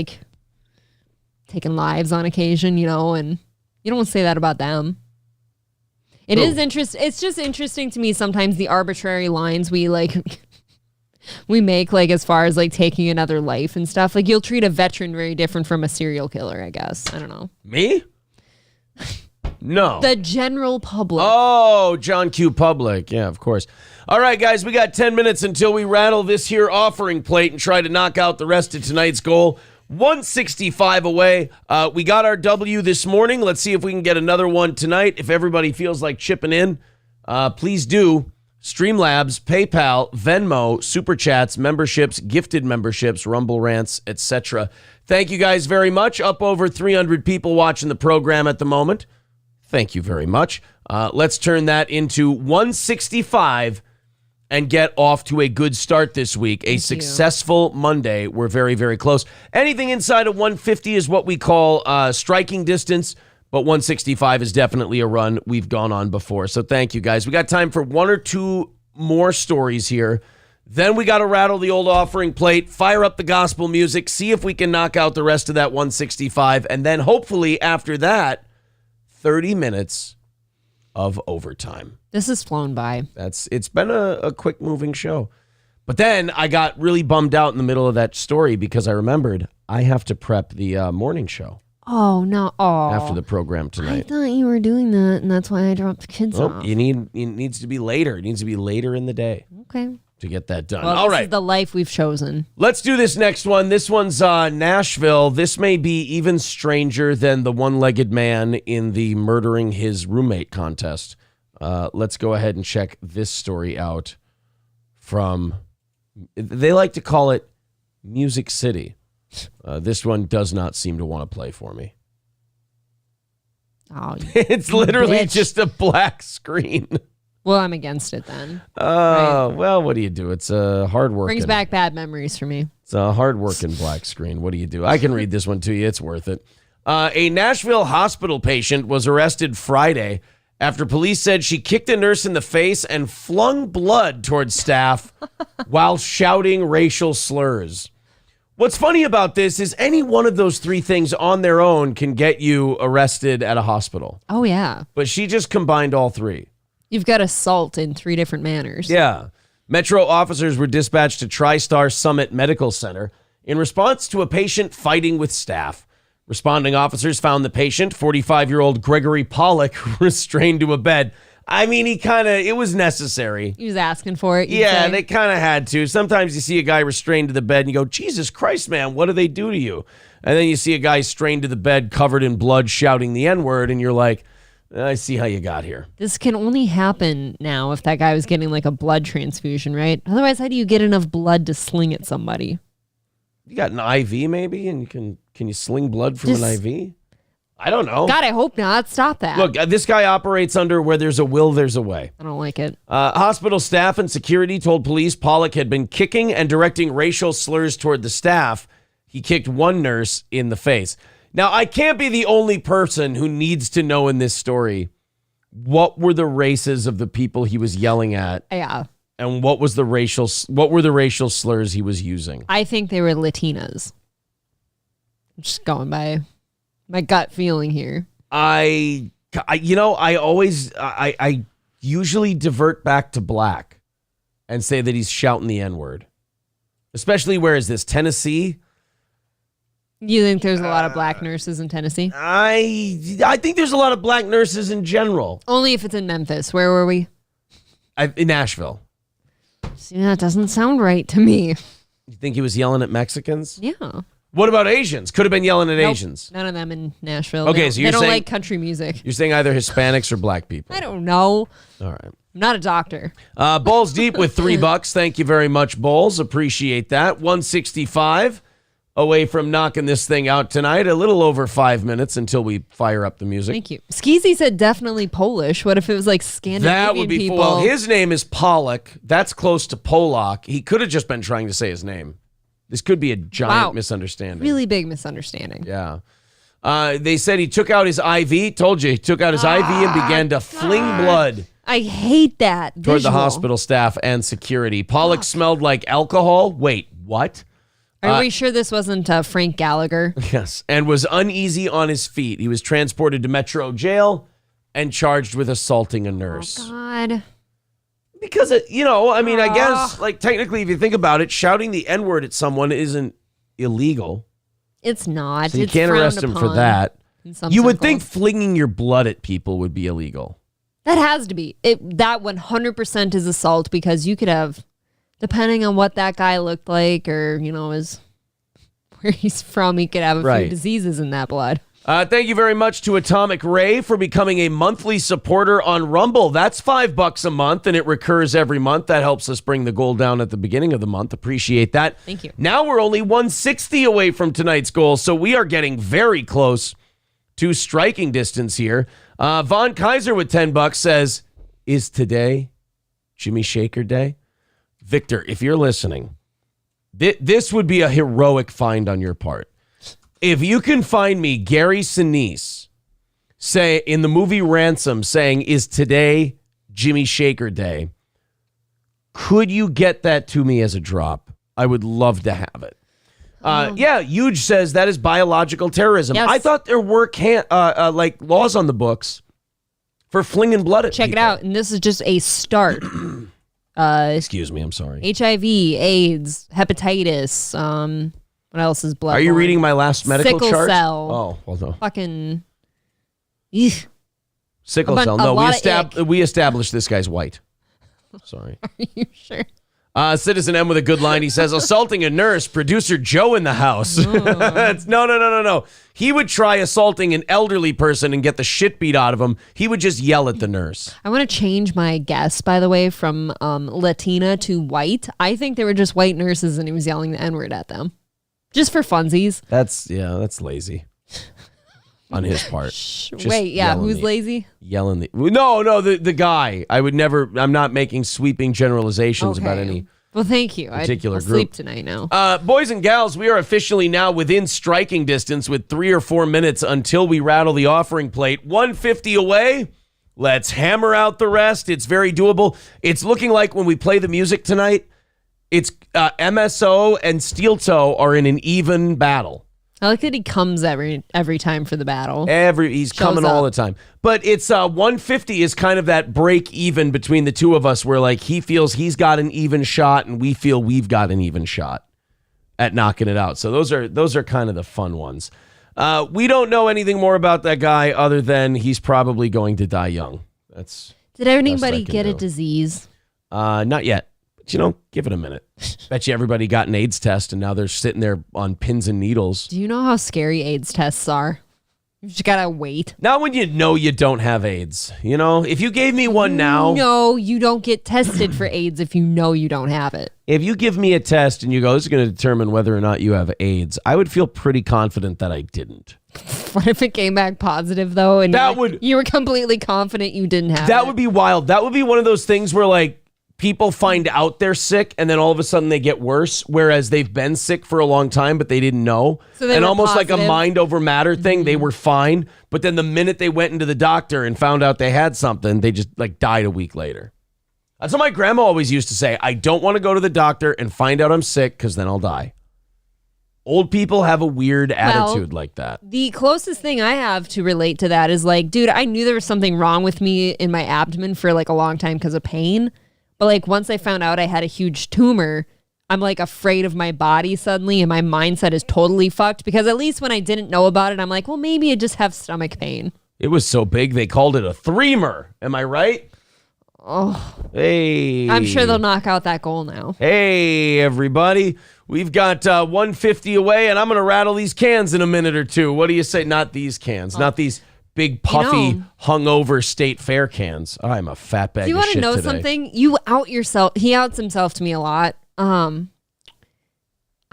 taken lives on occasion, you know, and you don't say that about them. It is interesting. It's just interesting to me sometimes the arbitrary lines we we make as far as taking another life and stuff. You'll treat a veteran very different from a serial killer, I guess. I don't know. Me? No. The general public. Oh, John Q. Public. Yeah, of course. All right, guys, we got 10 minutes until we rattle this here offering plate and try to knock out the rest of tonight's goal. 165 away. We got our W this morning. Let's see if we can get another one tonight. If everybody feels like chipping in, please do. Streamlabs, PayPal, Venmo, Super Chats, memberships, gifted memberships, Rumble Rants, etc. Thank you guys very much. Up over 300 people watching the program at the moment. Thank you very much. Let's turn that into 165 and get off to a good start this week. A successful Monday. We're very, very close. Anything inside of 150 is what we call striking distance, but 165 is definitely a run we've gone on before. So thank you, guys. We got time for one or two more stories here. Then we got to rattle the old offering plate, fire up the gospel music, see if we can knock out the rest of that 165, and then hopefully after that, 30 minutes of overtime. This has flown by. It's been a quick moving show. But then I got really bummed out in the middle of that story because I remembered I have to prep the morning show. Oh, no. Oh. After the program I tonight. thought you were doing that, and that's why I dropped the kids off. It needs to be later. It needs to be later in the day. Okay. To get that done. Well, All right. This is the life we've chosen. Let's do this next one. This one's Nashville. This may be even stranger than the one-legged man in the murdering his roommate contest. Let's go ahead and check this story out from, they like to call it Music City. This one does not seem to want to play for me. Oh, it's literally just a black screen. Well, I'm against it then. Oh, well, what do you do? It's a hard work. Brings back bad memories for me. It's a hard-working black screen. What do you do? I can read this one to you. It's worth it. A Nashville hospital patient was arrested Friday after police said she kicked a nurse in the face and flung blood towards staff while shouting racial slurs. What's funny about this is any one of those three things on their own can get you arrested at a hospital. Oh, yeah. But she just combined all three. You've got assault in three different manners. Yeah. Metro officers were dispatched to TriStar Summit Medical Center in response to a patient fighting with staff. Responding officers found the patient, 45-year-old Gregory Pollock, restrained to a bed. I mean, it was necessary. He was asking for it. Yeah, they kind of had to. Sometimes you see a guy restrained to the bed and you go, Jesus Christ, man, what do they do to you? And then you see a guy strained to the bed covered in blood shouting the N-word and you're like, I see how you got here. This can only happen now if that guy was getting like a blood transfusion, right? Otherwise, how do you get enough blood to sling at somebody? You got an IV maybe, and can you sling blood from an IV? I don't know. God, I hope not. Stop that. Look, this guy operates under where there's a will, there's a way. I don't like it. Hospital staff and security told police Pollock had been kicking and directing racial slurs toward the staff. He kicked one nurse in the face. Now, I can't be the only person who needs to know in this story what were the races of the people he was yelling at. Yeah. And what were the racial slurs he was using? I think they were Latinas. I'm just going by my gut feeling here. I usually divert back to black and say that he's shouting the N-word. Especially where is this? Tennessee? You think there's a lot of black nurses in Tennessee? I think there's a lot of black nurses in general. Only if it's in Memphis. Where were we? In Nashville. See, that doesn't sound right to me. You think he was yelling at Mexicans? Yeah. What about Asians? Could have been yelling at Asians. None of them in Nashville. Okay, so you're they don't saying, like country music. You're saying either Hispanics or black people. I don't know. All right. I'm not a doctor. Balls Deep with $3. Thank you very much, Balls. Appreciate that. 165 away from knocking this thing out tonight. A little over 5 minutes until we fire up the music. Thank you. Skeezy said definitely Polish. What if it was like Scandinavian That would be people? Well, his name is Pollock. That's close to Polak. He could have just been trying to say his name. This could be a giant misunderstanding. Really big misunderstanding. Yeah. They said he took out his IV. Told you, he took out his IV and began to fling blood I hate that toward the visual. hospital staff and security. Pollock smelled like alcohol. Wait, what? Are we sure this wasn't Frank Gallagher? Yes, and was uneasy on his feet. He was transported to Metro Jail and charged with assaulting a nurse. Oh, God. Because, I guess, technically, if you think about it, shouting the N-word at someone isn't illegal. It's not. So you It's can't frowned arrest him for upon. that. in some You would circles. think flinging your blood at people would be illegal. That has to be. That 100% is assault because you could have, depending on what that guy looked like or, where he's from, he could have a few diseases in that blood. Thank you very much to Atomic Ray for becoming a monthly supporter on Rumble. That's $5 a month, and it recurs every month. That helps us bring the goal down at the beginning of the month. Appreciate that. Thank you. Now we're only 160 away from tonight's goal, so we are getting very close to striking distance here. Von Kaiser with $10 says, is today Jimmy Shaker Day? Victor, if you're listening, this would be a heroic find on your part. If you can find me Gary Sinise say in the movie Ransom saying, is today Jimmy Shaker Day, could you get that to me as a drop? I would love to have it. Yeah, Huge says that is biological terrorism. Yes. I thought there were laws on the books for flinging blood at Check people. it out. And this is just a start. Excuse me, I'm sorry. HIV, AIDS, hepatitis, what else is blood? Are you reading my last medical Sickle chart? cell. Oh, well, no. Fucking. Sickle cell. No, we established this guy's white. Sorry. Are you sure? Citizen M with a good line. He says, assaulting a nurse, producer Joe in the house. No. He would try assaulting an elderly person and get the shit beat out of him. He would just yell at the nurse. I want to change my guess, by the way, from Latina to white. I think they were just white nurses and he was yelling the N-word at them. Just for funsies. That's lazy. On his part. Wait, yeah, who's lazy? Yelling the guy. I'm not making sweeping generalizations about any Well, thank you. particular I'll group. sleep tonight now. Boys and gals, we are officially now within striking distance with 3 or 4 minutes until we rattle the offering plate. 150 away. Let's hammer out the rest. It's very doable. It's looking like when we play the music tonight, it's MSO and Steel Toe are in an even battle. I like that he comes every time for the battle. He's coming all the time. But it's 150 is kind of that break even between the two of us where like he feels he's got an even shot and we feel we've got an even shot at knocking it out. So those are kind of the fun ones. We don't know anything more about that guy other than he's probably going to die young. Did anybody get a disease? Not yet. But give it a minute. Bet you everybody got an AIDS test and now they're sitting there on pins and needles. Do you know how scary AIDS tests are? You just gotta wait. Not when you know you don't have AIDS. If you gave me one now. No, you don't get tested for AIDS if you know you don't have it. If you give me a test and you go, this is going to determine whether or not you have AIDS, I would feel pretty confident that I didn't. What if it came back positive though? And you were completely confident you didn't have it? That would be wild. That would be one of those things where like people find out they're sick and then all of a sudden they get worse, whereas they've been sick for a long time, but they didn't know. So they and were almost positive. like a mind over matter thing, they were fine. But then the minute they went into the doctor and found out they had something, they just like died a week later. That's what my grandma always used to say. I don't want to go to the doctor and find out I'm sick because then I'll die. Old people have a weird attitude like that. The closest thing I have to relate to that is like, dude, I knew there was something wrong with me in my abdomen for like a long time because of pain. But like once I found out I had a huge tumor, I'm like afraid of my body suddenly and my mindset is totally fucked because at least when I didn't know about it, I'm like, well, maybe I just have stomach pain. It was so big they called it a threemer. Am I right? Oh. Hey. I'm sure they'll knock out that goal now. Hey, everybody. We've got 150 away and I'm going to rattle these cans in a minute or two. What do you say? Not these cans, not these big puffy hungover State Fair cans. I'm a fat bag of shit today. Do you want to know something? You out yourself. He outs himself to me a lot. I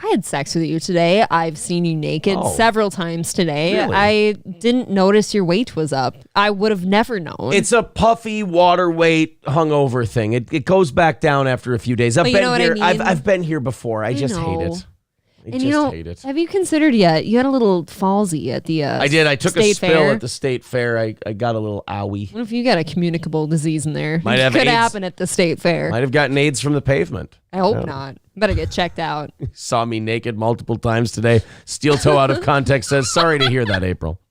had sex with you today. I've seen you naked several times today. Really? I didn't notice your weight was up. I would have never known. It's a puffy water weight hungover thing. It goes back down after a few days. I've But you been know what here. I mean? I've been here before. I just hate know. it. I And just hate it. have you considered yet? You had a little fallsy at the I did. I took a State spill Fair. at the State Fair. I got a little owie. What if you got a communicable disease in there? Might It have could AIDS. happen at the State Fair. Might have gotten AIDS from the pavement. I hope not. Better get checked out. Saw me naked multiple times today. Steel Toe out of context says, sorry to hear that, April.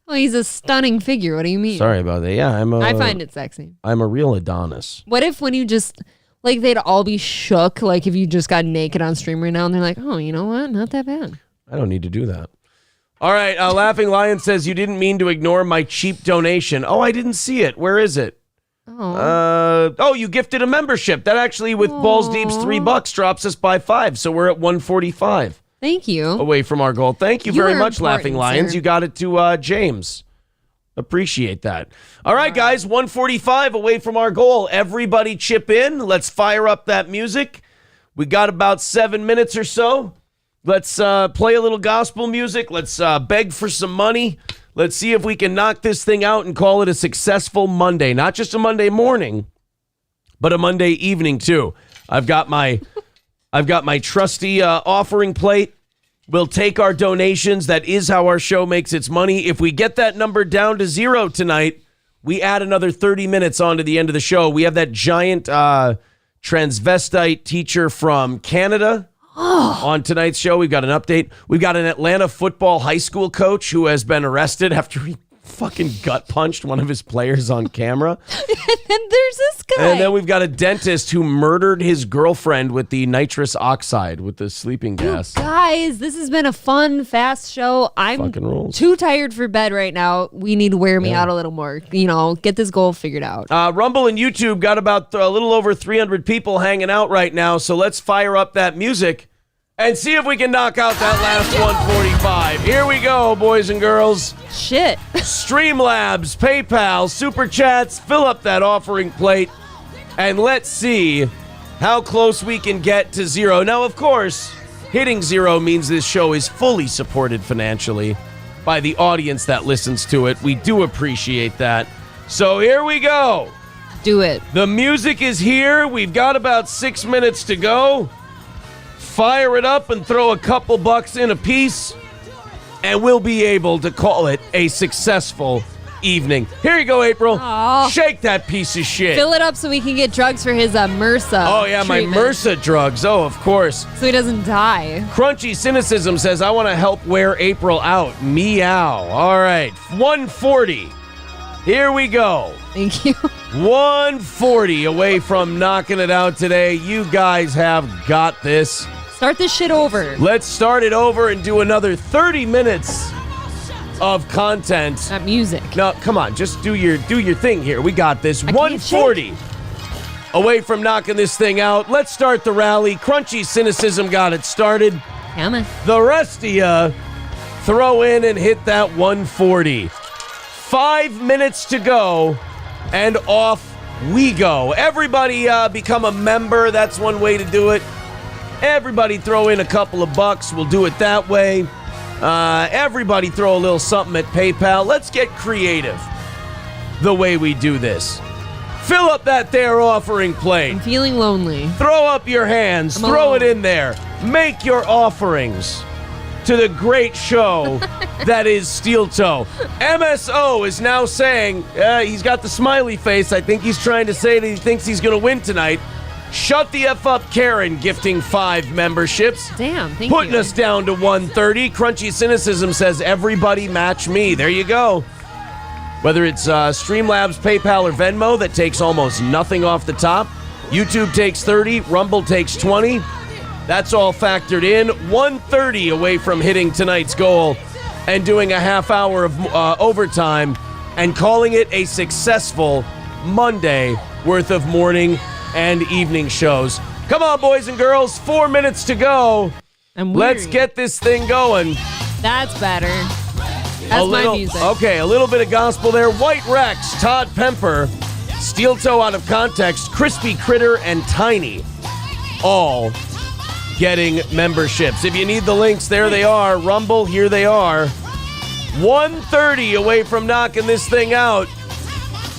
Well, he's a stunning figure. What do you mean? Sorry about that. Yeah, I find it sexy. I'm a real Adonis. What if when you just, like, they'd all be shook, like, if you just got naked on stream right now, and they're like, oh, you know what? Not that bad. I don't need to do that. All right, Laughing Lion says, you didn't mean to ignore my cheap donation. Oh, I didn't see it. Where is it? You gifted a membership. That actually, with Balls Deep's $3, drops us by 5, so we're at 145. Thank you. Away from our goal. Thank you very much, Laughing Lions. Sir. You got it to James. Appreciate that. All right, guys, 145 away from our goal. Everybody chip in. Let's fire up that music. We got about 7 minutes or so. Let's play a little gospel music. Let's beg for some money. Let's see if we can knock this thing out and call it a successful Monday. Not just a Monday morning, but a Monday evening too. I've got my trusty offering plate. We'll take our donations. That is how our show makes its money. If we get that number down to 0 tonight, we add another 30 minutes on to the end of the show. We have that giant transvestite teacher from Canada on tonight's show. We've got an update. We've got an Atlanta football high school coach who has been arrested after he fucking gut punched one of his players on camera. And there's this guy. And then we've got a dentist who murdered his girlfriend with the nitrous oxide, with the sleeping gas. Guys, this has been a fun, fast show. I'm Fucking rules. too tired for bed right now. We need to wear me out a little more. Get this goal figured out. Rumble and YouTube got about a little over 300 people hanging out right now, so let's fire up that music and see if we can knock out that last 145. Here we go, boys and girls. Shit. Streamlabs, PayPal, Super Chats, fill up that offering plate, and let's see how close we can get to 0. Now, of course, hitting 0 means this show is fully supported financially by the audience that listens to it. We do appreciate that. So here we go. Do it. The music is here. We've got about 6 minutes to go. Fire it up and throw a couple bucks in a piece, and we'll be able to call it a successful evening. Here you go, April. Aww. Shake that piece of shit. Fill it up so we can get drugs for his MRSA. Oh, yeah, treatment. my MRSA drugs. Oh, of course. So he doesn't die. Crunchy Cynicism says, I want to help wear April out. Meow. All right, 140. Here we go. Thank you. 140 away from knocking it out today. You guys have got this. Start this shit over. Let's start it over and do another 30 minutes of content. That music. No, come on, just do your thing here. We got this. 140 away from knocking this thing out. Let's start the rally. Crunchy Cynicism got it started. Damn it. The rest of you throw in and hit that 140. 5 minutes to go, and off we go. Everybody become a member. That's one way to do it. Everybody throw in a couple of bucks. We'll do it that way. Everybody throw a little something at PayPal. Let's get creative the way we do this. Fill up that there offering plate. I'm feeling lonely. Throw up your hands. Throw it in there. Make your offerings to the great show that is Steel Toe. MSO is now saying, he's got the smiley face. I think he's trying to say that he thinks he's going to win tonight. Shut the F up, Karen, gifting 5 memberships. Damn, thank Putting you. us down to 130. Crunchy Cynicism says, everybody match me. There you go. Whether it's Streamlabs, PayPal, or Venmo, that takes almost nothing off the top. YouTube takes 30. Rumble takes 20. That's all factored in. 130 away from hitting tonight's goal and doing a half hour of overtime and calling it a successful Monday worth of morning and evening shows. Come on, boys and girls. 4 minutes to go. Let's get this thing going. That's better. That's my music. Okay, a little bit of gospel there. White Rex, Todd Pemper, Steel Toe Out of Context, Crispy Critter, and Tiny. All getting memberships. If you need the links, there they are. Rumble, here they are. 130 away from knocking this thing out.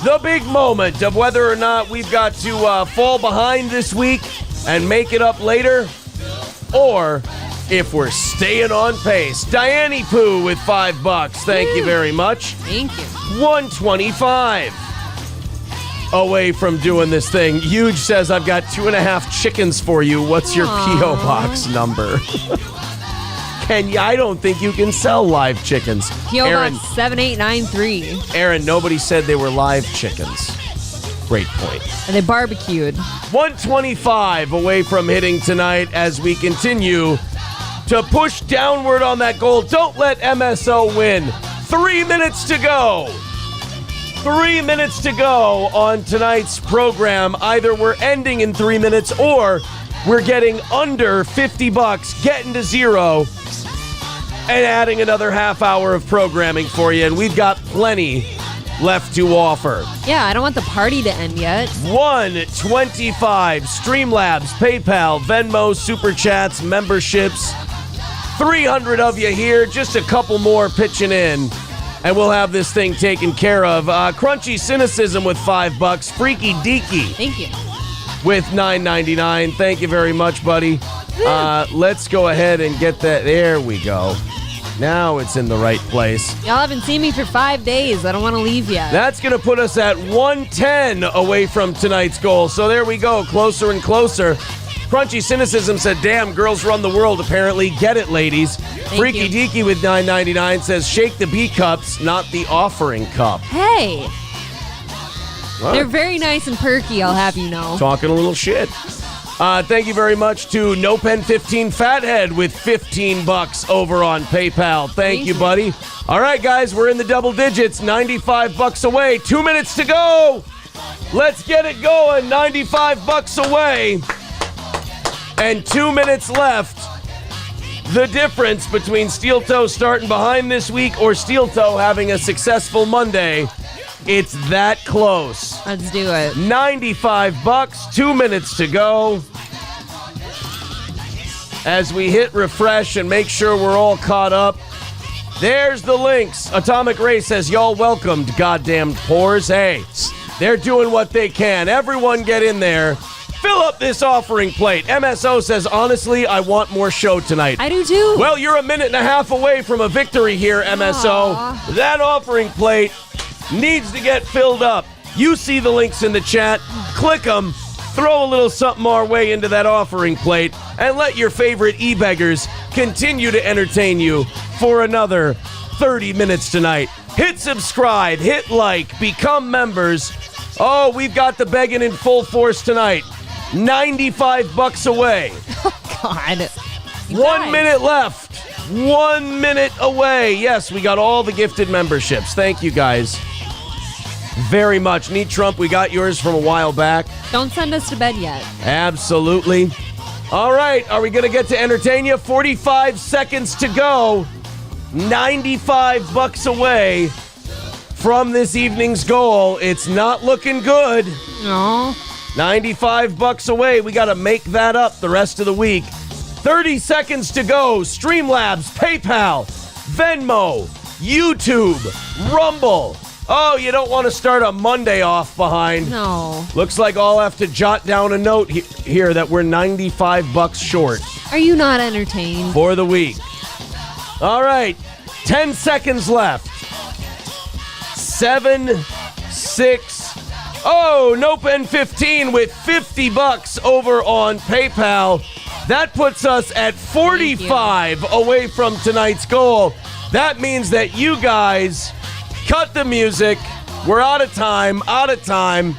The big moment of whether or not we've got to fall behind this week and make it up later, or if we're staying on pace. Diane Pooh with $5. Thank you very much. Thank you. 125 away from doing this thing. Huge says, I've got 2.5 chickens for you. What's your P.O. box number? I don't think you can sell live chickens. P.O. Box 7893. Aaron, nobody said they were live chickens. Great point. Are they barbecued? 125 away from hitting tonight as we continue to push downward on that goal. Don't let MSO win. 3 minutes to go. 3 minutes to go on tonight's program. Either we're ending in 3 minutes or we're getting under $50, getting to zero, and adding another half hour of programming for you. And we've got plenty left to offer. Yeah, I don't want the party to end yet. 125 Streamlabs, PayPal, Venmo, Super Chats, memberships. 300 of you here, just a couple more pitching in, and we'll have this thing taken care of. Crunchy Cynicism with $5. Freaky Deaky. Thank you. With $9.99. Thank you very much, buddy. Let's go ahead and get that. There we go. Now it's in the right place. Y'all haven't seen me for 5 days. I don't want to leave yet. That's going to put us at 110 away from tonight's goal. So there we go, closer and closer. Crunchy Cynicism said, damn, girls run the world, apparently. Get it, ladies. Freaky Deaky with $9.99 says, shake the B-cups, not the offering cup. Hey. What? They're very nice and perky, I'll have you know. Talking a little shit. Thank you very much to NoPen15 Fathead with $15 over on PayPal. Thank you, buddy. All right, guys, we're in the double digits. $95 away. 2 minutes to go. Let's get it going. $95 away. And 2 minutes left. The difference between Steel Toe starting behind this week or Steel Toe having a successful Monday, it's that close. Let's do it. $95, 2 minutes to go. As we hit refresh and make sure we're all caught up. There's the links. Atomic Ray says, y'all welcomed, goddamn pores. Hey, they're doing what they can. Everyone get in there. Fill up this offering plate. MSO says, honestly, I want more show tonight. I do too. Well, you're a minute and a half away from a victory here, MSO. Aww. That offering plate needs to get filled up. You see the links in the chat. Click them. Throw a little something our way into that offering plate and let your favorite e-beggars continue to entertain you for another 30 minutes tonight. Hit subscribe, hit like, become members. Oh, we've got the begging in full force tonight. $95 away. Oh, God. 1 minute left. 1 minute away. Yes, we got all the gifted memberships. Thank you, guys very much. Neat Trump, we got yours from a while back. Don't send us to bed yet. Absolutely. All right, are we going to get to entertain you? 45 seconds to go. $95 away from this evening's goal. It's not looking good. No. $95 away. We got to make that up the rest of the week. 30 seconds to go. Streamlabs, PayPal, Venmo, YouTube, Rumble. Oh, you don't want to start a Monday off behind. No. Looks like I'll have to jot down a note here that we're $95 short. Are you not entertained? For the week. All right. 10 seconds left. 7, 6. Oh, NoPen15 with $50 over on PayPal. That puts us at 45 away from tonight's goal. That means that you guys cut the music. We're out of time.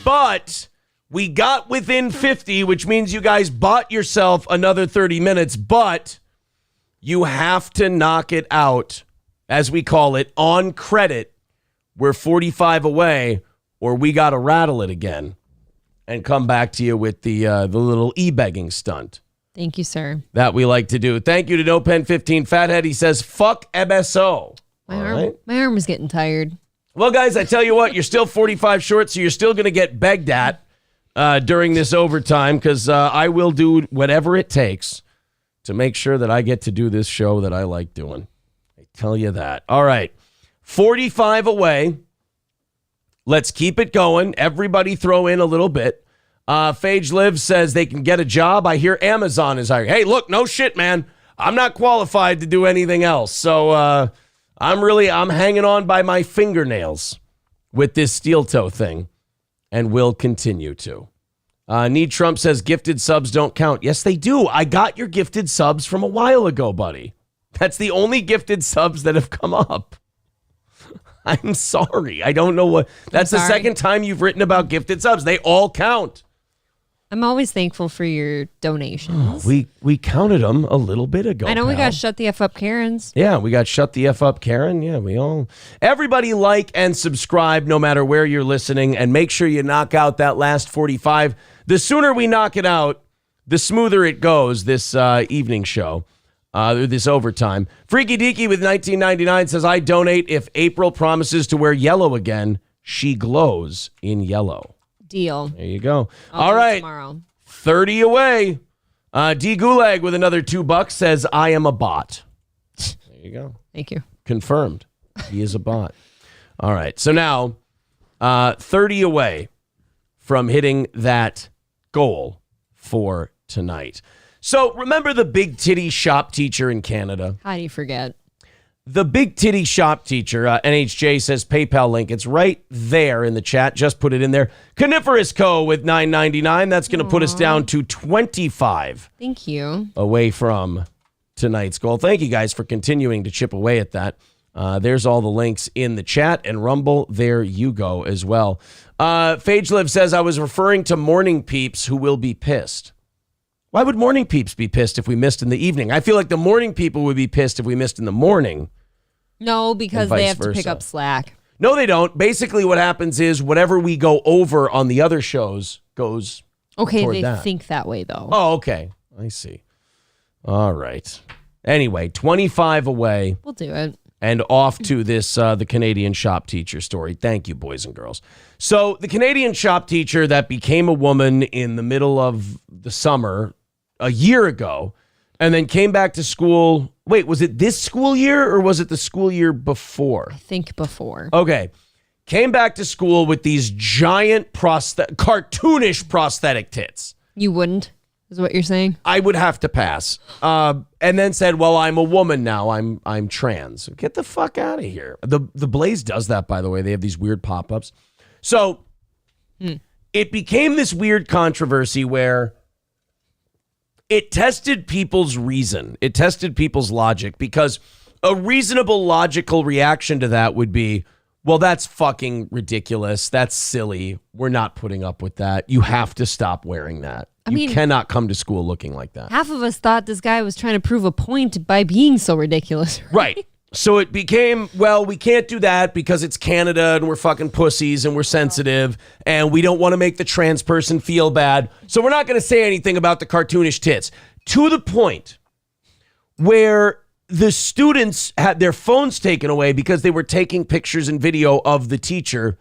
But we got within 50, which means you guys bought yourself another 30 minutes. But you have to knock it out, as we call it, on credit. We're 45 away, or we got to rattle it again and come back to you with the little e-begging stunt. Thank you, sir. That we like to do. Thank you to NoPen15 Fathead. He says, fuck MSO. My arm is getting tired. Well, guys, I tell you what, you're still 45 short, so you're still going to get begged at during this overtime, because I will do whatever it takes to make sure that I get to do this show that I like doing. I tell you that. All right, 45 away. Let's keep it going. Everybody throw in a little bit. Phage Live says they can get a job. I hear Amazon is hiring. Hey, look, no shit, man. I'm not qualified to do anything else, so I'm hanging on by my fingernails with this steel toe thing, and will continue to. Need Trump says gifted subs don't count. Yes, they do. I got your gifted subs from a while ago, buddy. That's the only gifted subs that have come up. I'm sorry. I don't know what. That's the second time you've written about gifted subs. They all count. I'm always thankful for your donations. We counted them a little bit ago. I know we pal. got Shut the F Up Karens. Yeah, we got Shut the F Up Karen. Yeah, everybody like and subscribe no matter where you're listening, and make sure you knock out that last 45. The sooner we knock it out, the smoother it goes, this evening show, this overtime. Freaky Deaky with 1999 says, I donate if April promises to wear yellow again. She glows in yellow. Deal. There you go. I'll All right. Tomorrow. 30 away. D Gulag with another $2 says, I am a bot. There you go. Thank you. Confirmed. He is a bot. All right. So now, 30 away from hitting that goal for tonight. So remember the big titty shop teacher in Canada? How do you forget? The big titty shop teacher, NHJ says PayPal link. It's right there in the chat. Just put it in there. Coniferous Co. with $9.99. That's going to put us down to 25. Thank you. Away from tonight's goal. Thank you guys for continuing to chip away at that. There's all the links in the chat and Rumble. There you go as well. Phageliv says, I was referring to morning peeps who will be pissed. Why would morning peeps be pissed if we missed in the evening? I feel like the morning people would be pissed if we missed in the morning. No, because they have to pick versa. up slack. No, they don't. Basically, what happens is whatever we go over on the other shows goes Okay, toward they that. think that way, though. Oh, okay. I see. All right. Anyway, 25 away. We'll do it. And off to this, the Canadian shop teacher story. Thank you, boys and girls. So the Canadian shop teacher that became a woman in the middle of the summer a year ago and then came back to school. Wait, was it this school year or was it the school year before? I think before. Okay. Came back to school with these giant cartoonish prosthetic tits. You wouldn't, is what you're saying? I would have to pass. And then said, well, I'm a woman now. I'm trans. Get the fuck out of here. The Blaze does that, by the way. They have these weird pop-ups. So it became this weird controversy where it tested people's reason. It tested people's logic, because a reasonable logical reaction to that would be, well, that's fucking ridiculous. That's silly. We're not putting up with that. You have to stop wearing that. You cannot come to school looking like that. Half of us thought this guy was trying to prove a point by being so ridiculous. Right. So it became, well, we can't do that because it's Canada and we're fucking pussies and we're sensitive and we don't want to make the trans person feel bad. So we're not going to say anything about the cartoonish tits, to the point where the students had their phones taken away because they were taking pictures and video of the teacher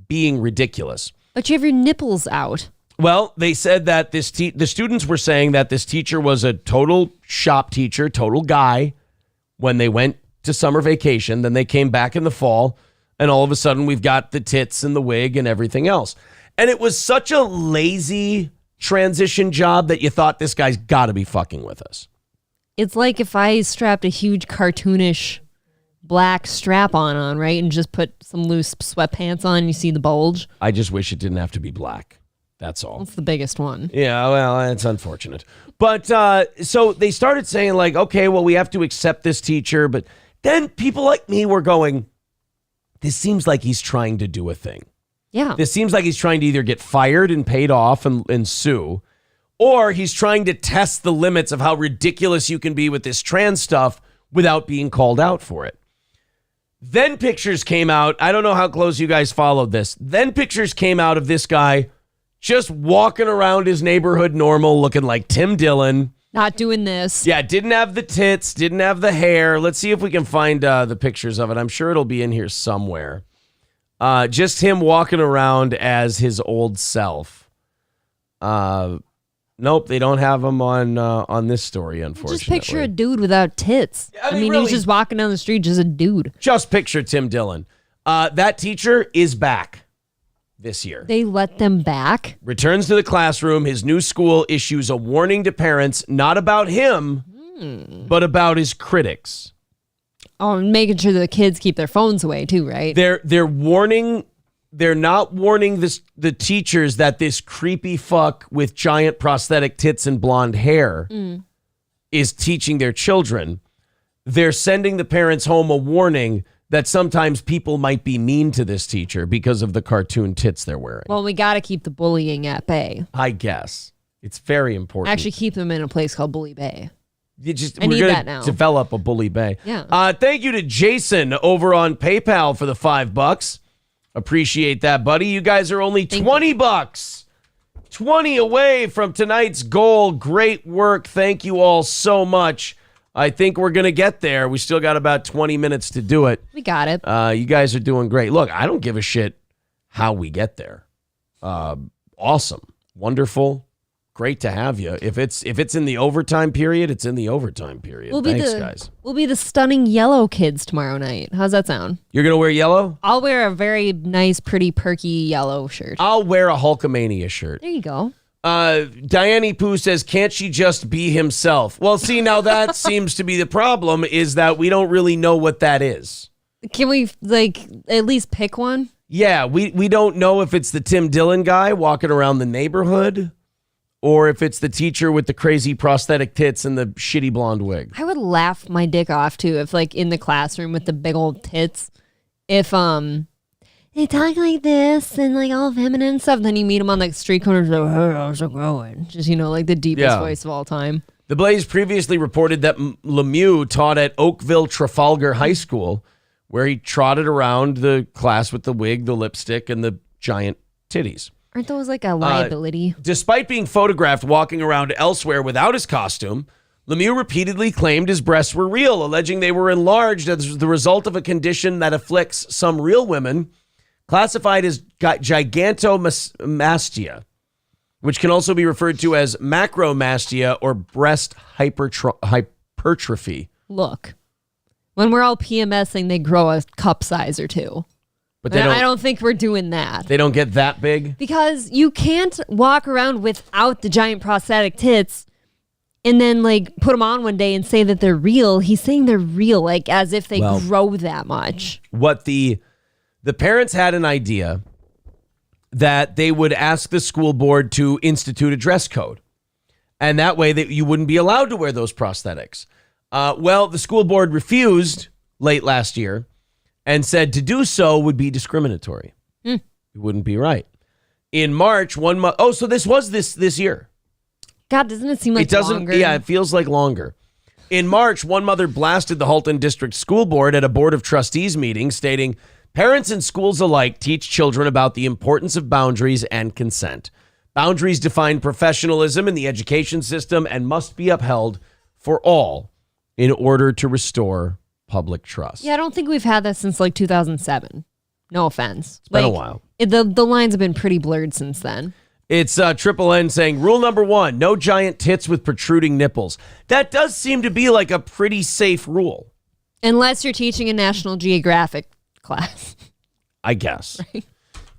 being ridiculous. But you have your nipples out. Well, they said that the students were saying that this teacher was a total shop teacher, total guy when they went to summer vacation. Then they came back in the fall and all of a sudden we've got the tits and the wig and everything else. And it was such a lazy transition job that you thought this guy's got to be fucking with us. It's like if I strapped a huge cartoonish black strap on, right? And just put some loose sweatpants on and you see the bulge. I just wish it didn't have to be black. That's all. That's the biggest one. Yeah, well, it's unfortunate. But so they started saying like, okay, well, we have to accept this teacher. But then people like me were going, this seems like he's trying to do a thing. Yeah. This seems like he's trying to either get fired and paid off and sue, or he's trying to test the limits of how ridiculous you can be with this trans stuff without being called out for it. Then pictures came out. I don't know how close you guys followed this. Then pictures came out of this guy just walking around his neighborhood normal, looking like Tim Dillon. Not doing this. Yeah, didn't have the tits, didn't have the hair. Let's see if we can find the pictures of it. I'm sure it'll be in here somewhere. Just him walking around as his old self. Nope, they don't have him on this story, unfortunately. Just picture a dude without tits. I mean really, he's just walking down the street, just a dude. Just picture Tim Dillon. That teacher is back this year. They let them back? Returns to the classroom. His new school issues a warning to parents, not about him, but about his critics. Oh, and making sure the kids keep their phones away too, right? They're warning. They're not warning the teachers that this creepy fuck with giant prosthetic tits and blonde hair is teaching their children. They're sending the parents home a warning that sometimes people might be mean to this teacher because of the cartoon tits they're wearing. Well, we got to keep the bullying at bay. I guess. It's very important. Actually, keep them in a place called Bully Bay. We're need gonna that now. develop a Bully Bay. Yeah. Thank you to Jason over on PayPal for the $5. Appreciate that, buddy. You guys are only $20. 20 away from tonight's goal. Great work. Thank you all so much. I think we're going to get there. We still got about 20 minutes to do it. We got it. You guys are doing great. Look, I don't give a shit how we get there. Awesome. Wonderful. Great to have you. If it's in the overtime period, it's in the overtime period. Thanks, guys. We'll be the stunning yellow kids tomorrow night. How's that sound? You're going to wear yellow? I'll wear a very nice, pretty, perky yellow shirt. I'll wear a Hulkamania shirt. There you go. Diane Pooh says, can't she just be himself? Well, see, now that seems to be the problem, is that we don't really know what that is. Can we, at least pick one? Yeah, we don't know if it's the Tim Dillon guy walking around the neighborhood or if it's the teacher with the crazy prosthetic tits and the shitty blonde wig. I would laugh my dick off, too, if, in the classroom with the big old tits, if, they talk like this and all feminine and stuff. Then you meet them on street corners. Like, hey, how's it going? Just, the deepest voice of all time. The Blaze previously reported that Lemieux taught at Oakville Trafalgar High School, where he trotted around the class with the wig, the lipstick, and the giant titties. Aren't those a liability? Despite being photographed walking around elsewhere without his costume, Lemieux repeatedly claimed his breasts were real, alleging they were enlarged as the result of a condition that afflicts some real women, classified as gigantomastia, which can also be referred to as macromastia or breast hypertrophy. Look, when we're all PMSing, they grow a cup size or two. But I don't think we're doing that. They don't get that big? Because you can't walk around without the giant prosthetic tits and then put them on one day and say that they're real. He's saying they're real, as if they grow that much. What the parents had an idea that they would ask the school board to institute a dress code. And that way that you wouldn't be allowed to wear those prosthetics. The school board refused late last year and said to do so would be discriminatory. It wouldn't be right. In March, 1 month. Oh, so this was this year. God, doesn't it seem like it doesn't? Longer? Yeah, it feels like longer. In March, one mother blasted the Halton District School Board at a Board of Trustees meeting, stating, parents and schools alike teach children about the importance of boundaries and consent. Boundaries define professionalism in the education system and must be upheld for all in order to restore public trust. Yeah, I don't think we've had that since 2007. No offense. It's been a while. The lines have been pretty blurred since then. It's Triple N saying, rule number 1, no giant tits with protruding nipples. That does seem to be a pretty safe rule. Unless you're teaching a National Geographic class. I guess.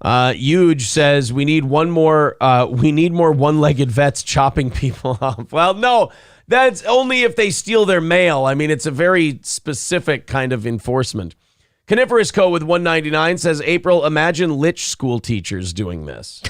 Right. Huge says, we need more one-legged vets chopping people off. Well, no, that's only if they steal their mail. I mean, it's a very specific kind of enforcement. Coniferous Co. with 199 says, April, imagine lich school teachers doing this.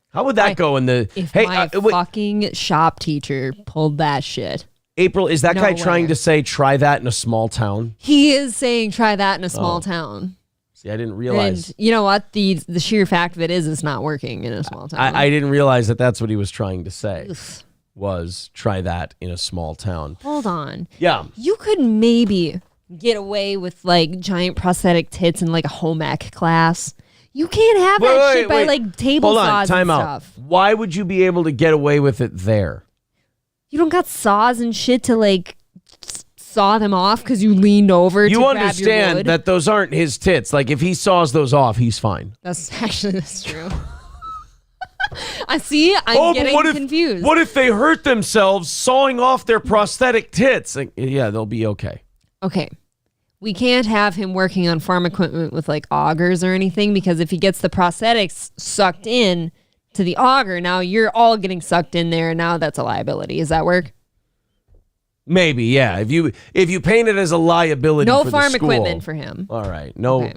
How would that go in the... If my fucking shop teacher pulled that shit. April, is that guy trying to say, try that in a small town? He is saying, try that in a small town. See, I didn't realize. And you know what? The sheer fact of it is it's not working in a small town. I didn't realize that that's what he was trying to say. Was try that in a small town. Hold on. Yeah. You could maybe get away with giant prosthetic tits in a home ec class. You can't have that shit by table Hold on, saws time and out. stuff. Why would you be able to get away with it there? You don't got saws and shit to saw them off because you leaned over to grab your wood. You understand that those aren't his tits. If he saws those off, he's fine. That's true. I see. I'm getting confused. What if they hurt themselves sawing off their prosthetic tits? Yeah, they'll be okay. Okay. We can't have him working on farm equipment with augers or anything, because if he gets the prosthetics sucked in to the auger, now you're all getting sucked in there, and now that's a liability. Does that work? Maybe, yeah. If you paint it as a liability, no for farm the school, equipment for him. All right, no. Okay.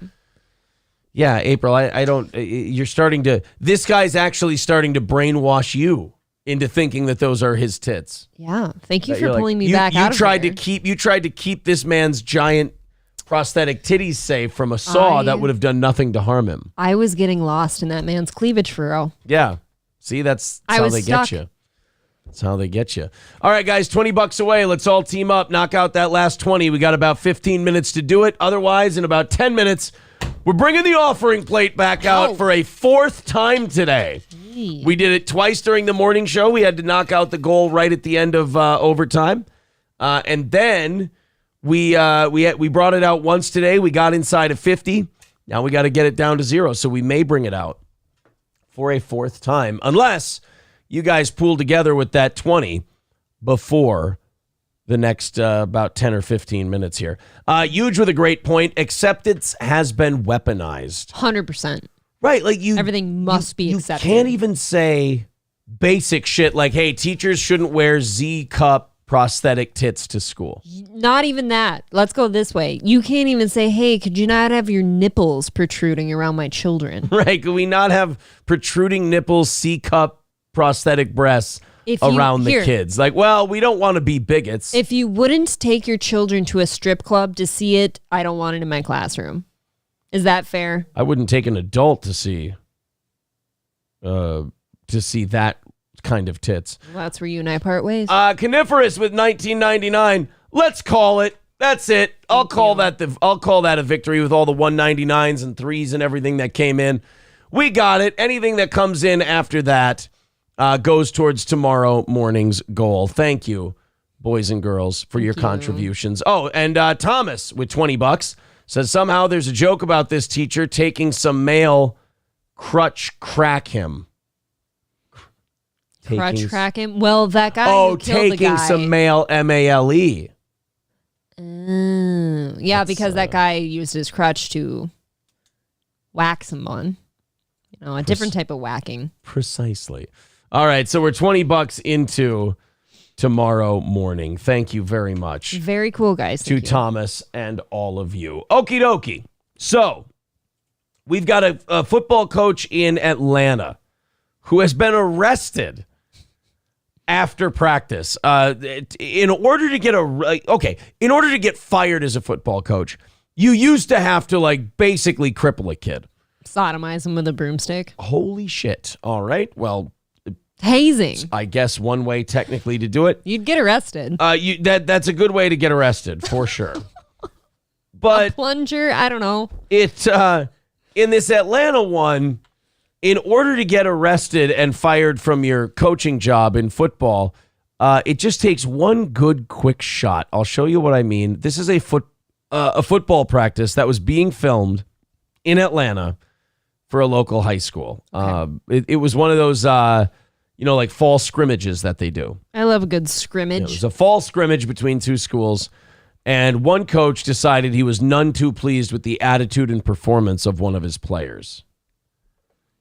Yeah, April, I don't. You're starting to. This guy's actually starting to brainwash you into thinking that those are his tits. Yeah, thank you for pulling me back out of there. You tried to keep this man's giant prosthetic titties safe from a saw that would have done nothing to harm him. I was getting lost in that man's cleavage furrow. Yeah. See, that's how they get you. That's how they get you. All right, guys, $20 away. Let's all team up, knock out that last 20. We got about 15 minutes to do it. Otherwise, in about 10 minutes, we're bringing the offering plate back out for a fourth time today. We did it twice during the morning show. We had to knock out the goal right at the end of overtime. And then we brought it out once today. We got inside of 50. Now we got to get it down to 0. So we may bring it out for a fourth time. Unless you guys pool together with that 20 before the next about 10 or 15 minutes here. Huge with a great point. Acceptance has been weaponized. 100%. Right, like everything must be accepted. You can't even say basic shit like, hey, teachers shouldn't wear Z-cup prosthetic tits to school. Not even that. Let's go this way. You can't even say, hey, could you not have your nipples protruding around my children? Right, could we not have protruding nipples, C-cup prosthetic breasts around the kids? Like, well, we don't want to be bigots. If you wouldn't take your children to a strip club to see it, I don't want it in my classroom. Is that fair? I wouldn't take an adult to see that kind of tits. Well, that's where you and I part ways. Coniferous with $19.99. Let's call it. That's it. I'll call that a victory with all the 199s and 3s and everything that came in. We got it. Anything that comes in after that goes towards tomorrow morning's goal. Thank you, boys and girls, for your contributions. Oh, and Thomas with $20 says somehow there's a joke about this teacher taking some male crutch crack him. Crutch crack him? Well, that guy who killed the guy. Taking some male MALE. Yeah, because that guy used his crutch to whack someone. You know, a different type of whacking. Precisely. All right, so we're $20 into tomorrow morning. Thank you very much. Very cool, guys. To Thomas and all of you. Okie dokie. So, we've got a football coach in Atlanta who has been arrested after practice. In order to get fired as a football coach, you used to have to basically cripple a kid. Sodomize him with a broomstick. Holy shit. All right. Well, hazing. I guess one way technically to do it. You'd get arrested. That's a good way to get arrested for sure. But a plunger, I don't know. In this Atlanta one, in order to get arrested and fired from your coaching job in football, it just takes one good quick shot. I'll show you what I mean. This is a football practice that was being filmed in Atlanta for a local high school. Okay. It was one of those fall scrimmages that they do. I love a good scrimmage. It was a fall scrimmage between two schools, and one coach decided he was none too pleased with the attitude and performance of one of his players.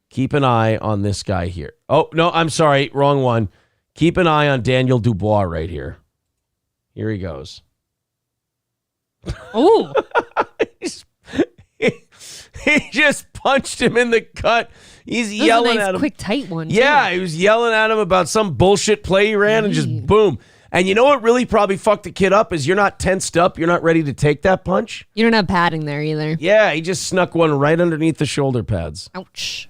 Keep an eye on this guy here. Oh, no, I'm sorry. Wrong one. Keep an eye on Daniel Dubois right here. Here he goes. Oh. He just punched him in the gut. He's yelling at him. Quick, tight one. Yeah, he was yelling at him about some bullshit play he ran and just boom. And you know what really probably fucked the kid up is you're not tensed up. You're not ready to take that punch. You don't have padding there either. Yeah, he just snuck one right underneath the shoulder pads. Ouch.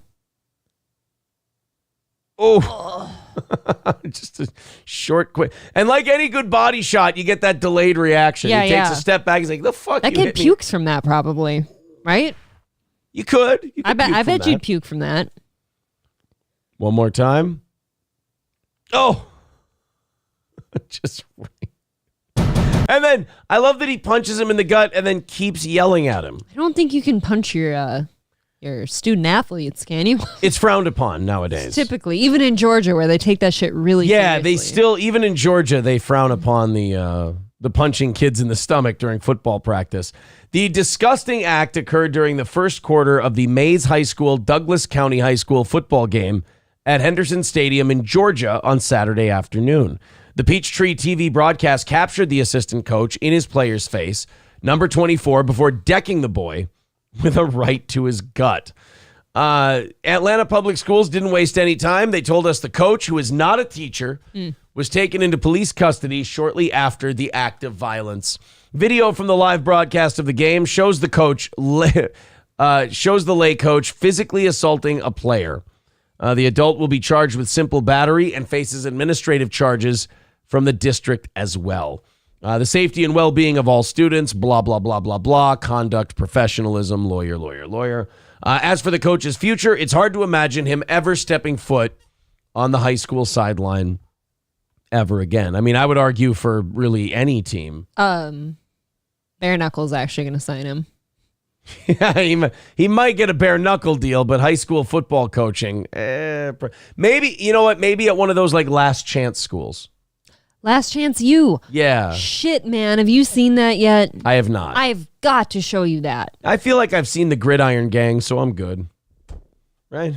Oh. Just a short, quick. And like any good body shot, you get that delayed reaction. Yeah, he takes a step back. He's like, the fuck? That kid pukes from that probably, right? You could. I bet you'd puke from that. One more time. Oh. Just right. And then I love that he punches him in the gut and then keeps yelling at him. I don't think you can punch your student athletes, can you? It's frowned upon nowadays. Typically, even in Georgia where they take that shit really seriously. They still, even in Georgia, they frown upon the punching kids in the stomach during football practice. The disgusting act occurred during the first quarter of the Mays High School, Douglas County High School football game at Henderson Stadium in Georgia on Saturday afternoon. The Peachtree TV broadcast captured the assistant coach in his player's face, number 24, before decking the boy with a right to his gut. Atlanta Public Schools didn't waste any time. They told us the coach, who is not a teacher, was taken into police custody shortly after the act of violence. Video from the live broadcast of the game shows the lay coach physically assaulting a player. The adult will be charged with simple battery and faces administrative charges from the district as well. The safety and well-being of all students, blah, blah, blah, blah, blah, conduct, professionalism, lawyer. As for the coach's future, it's hard to imagine him ever stepping foot on the high school sideline ever again. I mean, I would argue for really any team. Bare Knuckles actually going to sign him. Yeah, he might get a bare knuckle deal, but high school football coaching, maybe, you know what? Maybe at one of those like last chance schools. Last Chance U. Yeah. Shit, man. Have you seen that yet? I have not. I've got to show you that. I feel like I've seen the Gridiron Gang, so I'm good. Right?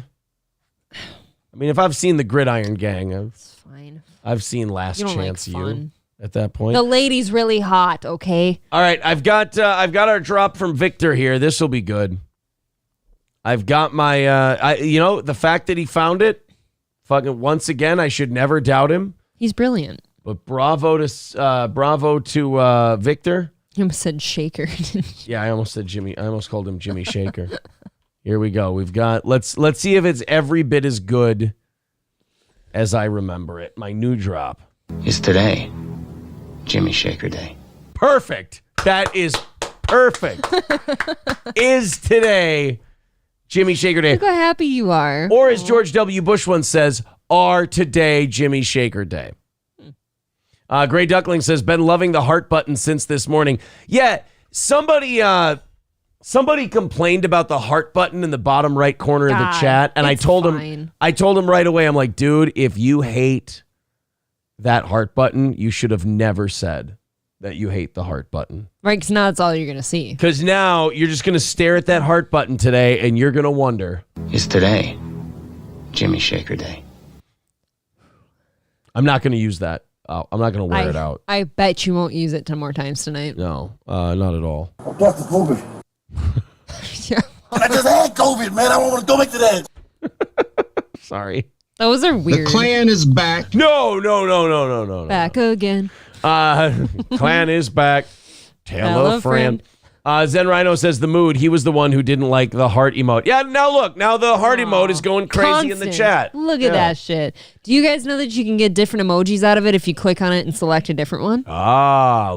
I mean, if I've seen the Gridiron Gang, it's fine. I've seen Last Chance U at that point. The lady's really hot, okay? All right, I've got our drop from Victor here. This will be good. I've got my the fact that he found it, fucking once again, I should never doubt him. He's brilliant. But bravo to Victor. You almost said Shaker. Yeah, I almost said Jimmy. I almost called him Jimmy Shaker. Here we go. We've got let's see if it's every bit as good as I remember it. My new drop is today, Jimmy Shaker Day. Perfect. That is perfect. Is today Jimmy Shaker Day. Look how happy you are. Or as George W. Bush once says, are today Jimmy Shaker Day. Gray Duckling says, been loving the heart button since this morning. Yeah, somebody complained about the heart button in the bottom right corner of the chat, and I told him right away, I'm like, dude, if you hate that heart button, you should have never said that you hate the heart button. Right, because now that's all you're going to see. Because now you're just going to stare at that heart button today, and you're going to wonder, is today Jimmy Shaker Day? I'm not going to use that. I'm not going to wear it out. I bet you won't use it 10 more times tonight. No, not at all. That's the COVID. Yeah. I just had COVID, man. I don't want to go back to that. Sorry. Those are weird. The Klan is back. No. Back again. Klan is back. Tell a friend. Zen Rhino says the mood. He was the one who didn't like the heart emote. Yeah, now look. Now the heart emote is going crazy in the chat. Look at that shit. Do you guys know that you can get different emojis out of it if you click on it and select a different one?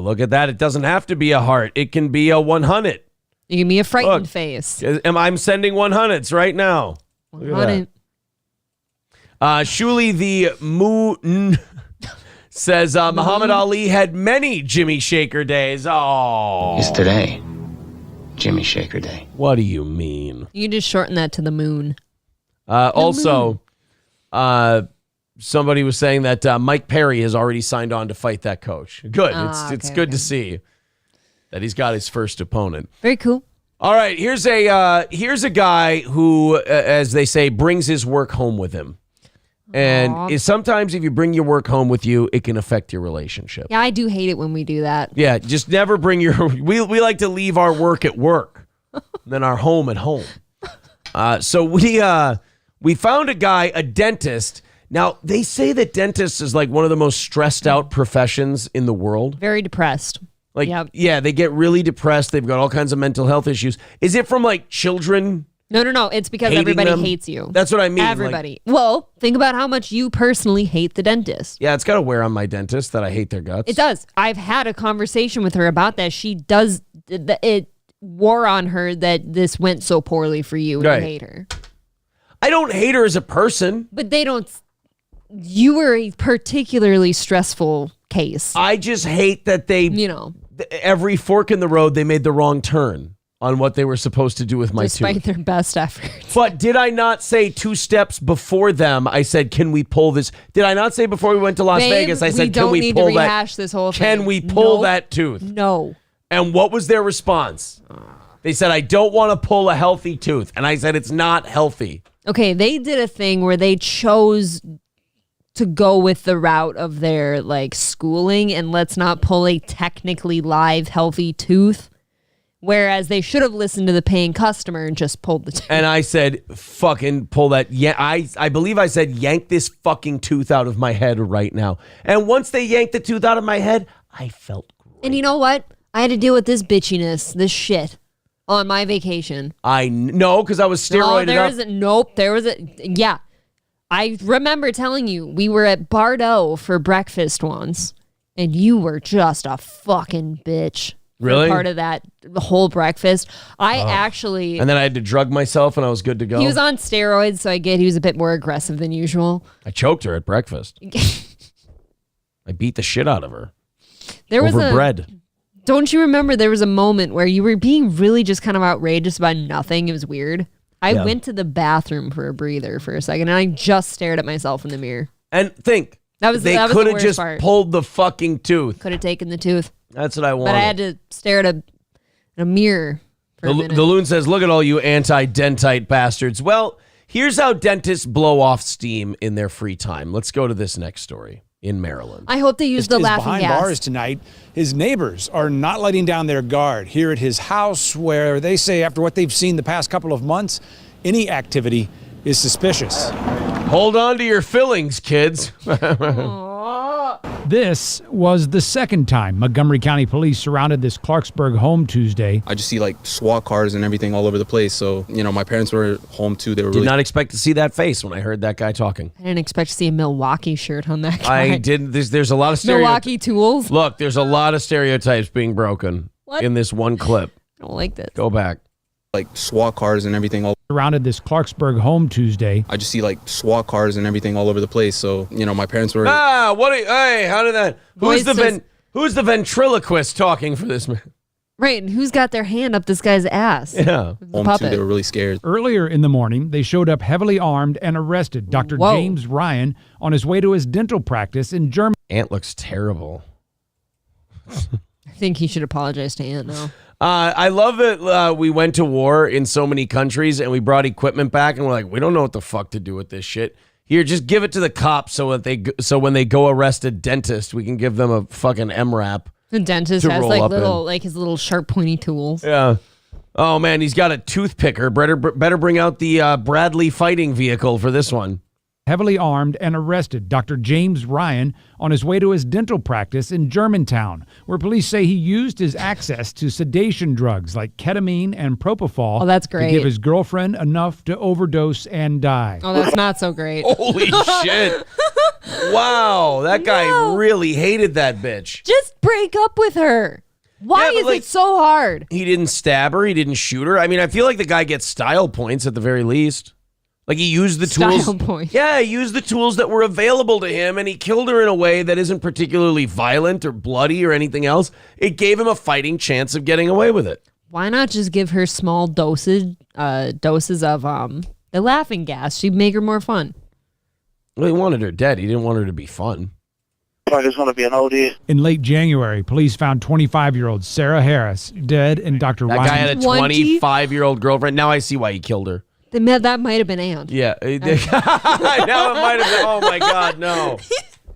Look at that. It doesn't have to be a heart. It can be a 100. You can be a frightened face. I'm sending 100s right now. 100. Shuli the Moon says Muhammad Ali had many Jimmy Shaker days. Oh. Is today Jimmy Shaker Day? What do you mean? You just shorten that to the moon. Also, somebody was saying that Mike Perry has already signed on to fight that coach. Good. It's good to see that he's got his first opponent. Very cool. All right, here's a guy who, as they say, brings his work home with him. And sometimes if you bring your work home with you, it can affect your relationship. Yeah, I do hate it when we do that. Yeah, just never bring your... We like to leave our work at work, then our home at home. So we found a guy, a dentist. Now, they say that dentist is like one of the most stressed out professions in the world. Very depressed. Like, yeah, they get really depressed. They've got all kinds of mental health issues. Is it from like children... No. It's because everybody hates you. That's what I mean. Everybody. Well, think about how much you personally hate the dentist. Yeah, it's got to wear on my dentist that I hate their guts. It does. I've had a conversation with her about that. She does. It wore on her that this went so poorly for you and you hate her. I don't hate her as a person. But they don't. You were a particularly stressful case. I just hate that they, every fork in the road, they made the wrong turn on what they were supposed to do with my tooth. Despite their best efforts. But did I not say 2 steps before them, I said, can we pull this? Did I not say before we went to Las Vegas, I said, can we pull that? Rehash this whole thing. Can we pull that tooth? No. And what was their response? They said, I don't want to pull a healthy tooth. And I said, it's not healthy. Okay, they did a thing where they chose to go with the route of their schooling and let's not pull a technically live healthy tooth. Whereas they should have listened to the paying customer and just pulled the tooth. And I said, fucking pull that. Yeah, I believe I said, yank this fucking tooth out of my head right now. And once they yanked the tooth out of my head, I felt great. And you know what? I had to deal with this bitchiness, this shit, on my vacation. I know, because I was steroided up. There was a. Yeah. I remember telling you we were at Bardot for breakfast once, and you were just a fucking bitch. Really? Part of that the whole breakfast. I actually. And then I had to drug myself, and I was good to go. He was on steroids, so I get he was a bit more aggressive than usual. I choked her at breakfast. I beat the shit out of her. There was over bread. Don't you remember there was a moment where you were being really just kind of outrageous about nothing? It was weird. I went to the bathroom for a breather for a second, and I just stared at myself in the mirror. And think, they could have just pulled the fucking tooth. Could have taken the tooth. That's what I wanted. But I had to stare at a mirror for a minute. The loon says, look at all you anti-dentite bastards. Well, here's how dentists blow off steam in their free time. Let's go to this next story in Maryland. I hope they use the laughing behind gas. bars tonight. His neighbors are not letting down their guard here at his house, where they say after what they've seen the past couple of months, any activity is suspicious. Hold on to your fillings, kids. This was the second time Montgomery County Police surrounded this Clarksburg home Tuesday. I just see like SWAT cars and everything all over the place. So, my parents were home too. They were Did not expect to see that face when I heard that guy talking. I didn't expect to see a Milwaukee shirt on that guy. I didn't. There's a lot of Milwaukee tools. Look, there's a lot of stereotypes being broken in this one clip. I don't like this. Go back. Like SWAT cars and everything all surrounded this Clarksburg home Tuesday. I just see like SWAT cars and everything all over the place. So, my parents were hey, how did that who's the ventriloquist talking for this man? Right, and who's got their hand up this guy's ass? Yeah. home too. They were really scared. Earlier in the morning, they showed up heavily armed and arrested Dr. James Ryan on his way to his dental practice in Germany. Ant looks terrible. I think he should apologize to Ant now. I love that we went to war in so many countries and we brought equipment back and we're like, we don't know what the fuck to do with this shit. Here, just give it to the cops so when they go arrest a dentist, we can give them a fucking MRAP. The dentist has his little sharp pointy tools. Yeah. Oh man, he's got a toothpicker. Better bring out the Bradley fighting vehicle for this one. Heavily armed and arrested Dr. James Ryan on his way to his dental practice in Germantown, where police say he used his access to sedation drugs like ketamine and propofol. Oh, that's great. To give his girlfriend enough to overdose and die. Oh, that's not so great. Holy shit. Wow, that guy really hated that bitch. Just break up with her. Why is it so hard? He didn't stab her. He didn't shoot her. I mean, I feel like the guy gets style points at the very least. Like he used the tools. Yeah, he used the tools that were available to him, and he killed her in a way that isn't particularly violent or bloody or anything else. It gave him a fighting chance of getting away with it. Why not just give her small doses of the laughing gas? She'd make her more fun. Well, he wanted her dead. He didn't want her to be fun. I just want to be an OD. In late January, police found 25-year-old Sarah Harris dead in Dr. That Ryan's... guy had a 25-year-old girlfriend. Now I see why he killed her. That might have been Ant. Yeah. Now it might have been. Oh, my God, no.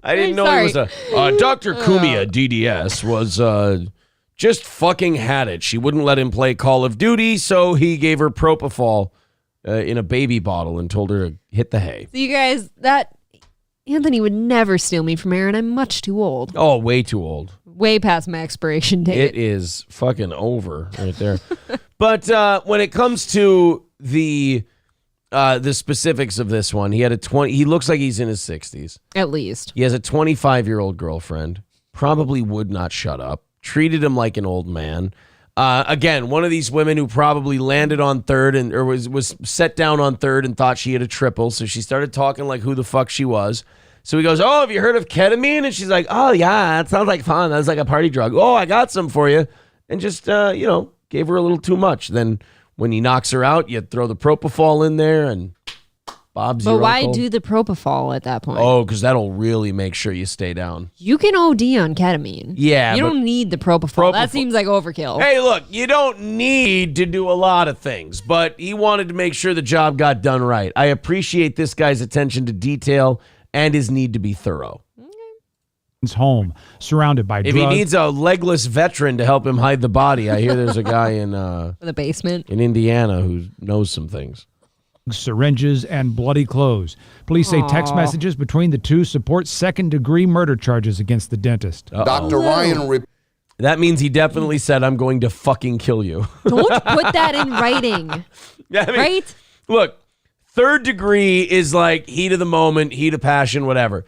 I didn't know he was Dr. Kumia, DDS, was just fucking had it. She wouldn't let him play Call of Duty, so he gave her propofol in a baby bottle and told her to hit the hay. So you guys, Anthony would never steal me from Aaron. I'm much too old. Oh, way too old. Way past my expiration date. It is fucking over right there. But when it comes to the specifics of this one, he had he looks like he's in his 60s. At least. He has a 25-year-old girlfriend, probably would not shut up, treated him like an old man. Again, one of these women who probably landed on third or was set down on third and thought she had a triple, so she started talking like who the fuck she was. So he goes, oh, have you heard of ketamine? And she's like, oh, yeah, that sounds like fun. That's like a party drug. Oh, I got some for you. And just, gave her a little too much. Then when he knocks her out, you throw the propofol in there and Bob's your But why uncle. do the propofol at that point? Oh, because that'll really make sure you stay down. You can OD on ketamine. Yeah, You don't need the propofol. That seems like overkill. Hey, look, you don't need to do a lot of things, but he wanted to make sure the job got done right. I appreciate this guy's attention to detail and his need to be thorough. Home, surrounded by If drugs. he needs a legless veteran to help him hide the body, I hear there's a guy in the basement in Indiana who knows some things. Syringes and bloody clothes. Police say text messages between the two support second-degree murder charges against the dentist. Dr. Ryan. That means he definitely said, I'm going to fucking kill you. Don't put that in writing. Yeah, I mean, right? Look, Third degree is like heat of the moment, heat of passion, whatever.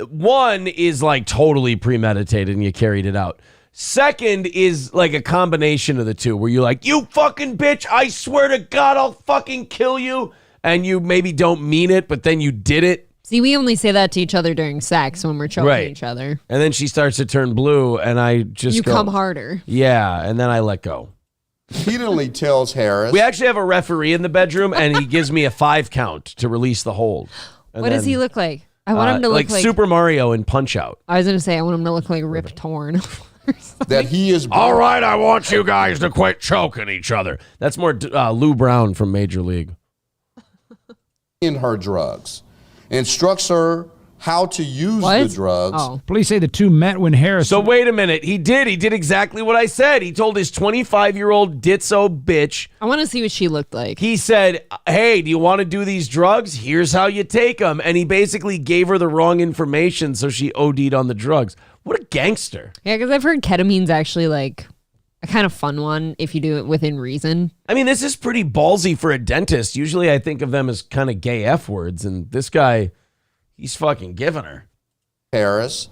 One is like totally premeditated and you carried it out. Second is like a combination of the two where you're like, you fucking bitch, I swear to God, I'll fucking kill you. And you maybe don't mean it, but then you did it. See, we only say that to each other during sex when we're choking Right. each other. And then she starts to turn blue and I just You go, come harder. Yeah, and then I let go. Repeatedly tells Harris. We actually have a referee in the bedroom and he gives me a 5 count to release the hold. And What does he look like? I want him to look like Super Mario in Punch-Out. I was going to say, I want him to look like Rip Torn. That he is. All right, I want you guys to quit choking each other. That's more Lou Brown from Major League. In her drugs, instructs her how to use the drugs. Police say the two met when Harris. So wait a minute. He did exactly what I said. He told his 25-year-old ditzo bitch. I want to see what she looked like. He said, hey, do you want to do these drugs? Here's how you take them. And he basically gave her the wrong information, so she OD'd on the drugs. What a gangster. Yeah, because I've heard ketamine's actually like a kind of fun one if you do it within reason. I mean, this is pretty ballsy for a dentist. Usually I think of them as kind of gay F words, and this guy, he's fucking giving her. Harris,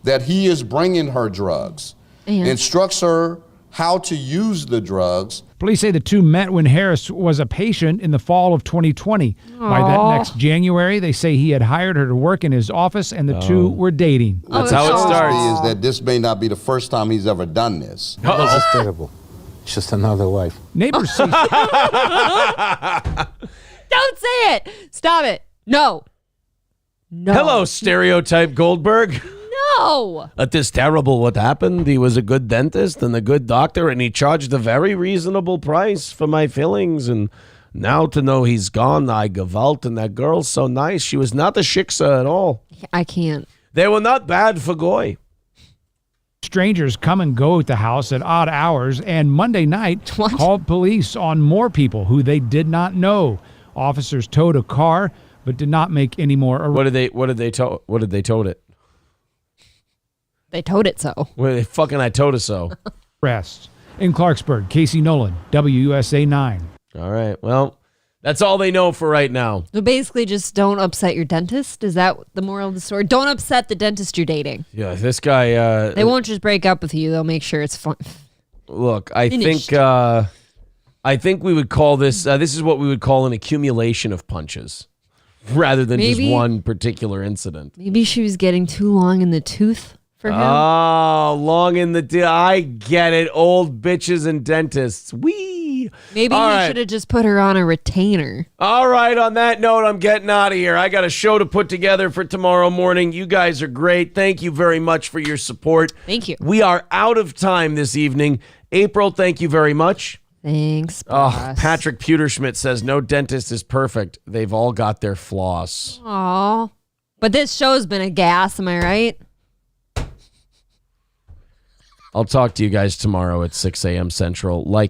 that he is bringing her drugs, instructs her how to use the drugs. Police say the two met when Harris was a patient in the fall of 2020. By that next January, they say he had hired her to work in his office and the two were dating. That's how it starts. Is that this may not be the first time he's ever done this. This is terrible. It's just another wife. Neighbors see. Don't say it. Stop it. No. Hello, stereotype Goldberg. No. This terrible what happened. He was a good dentist and a good doctor, and he charged a very reasonable price for my fillings. And now to know he's gone, I gewalt, and that girl's so nice. She was not a shiksa at all. I can't. They were not bad for goy. Strangers come and go at the house at odd hours, and Monday night called police on more people who they did not know. Officers towed a car, but did not make any more arrests. What did they towed it? They towed it so. Well, fucking I towed it so. Arrests. In Clarksburg, Casey Nolan, WUSA 9. All right. Well, that's all they know for right now. So basically just don't upset your dentist? Is that the moral of the story? Don't upset the dentist you're dating. Yeah, this guy... they won't just break up with you. They'll make sure it's fun. Look, I Finished. think we would call this... this is what we would call an accumulation of punches rather than just one particular incident. Maybe she was getting too long in the tooth for him. Oh, long in the... I get it. Old bitches and dentists. Wee! Maybe All he right. should have just put her on a retainer. All right, on that note, I'm getting out of here. I got a show to put together for tomorrow morning. You guys are great. Thank you very much for your support. Thank you. We are out of time this evening. April, thank you very much. Thanks, Oh, boss. Patrick Pewterschmidt says, no dentist is perfect. They've all got their flaws. Aw. But this show's been a gas, am I right? I'll talk to you guys tomorrow at 6 a.m. Central. Like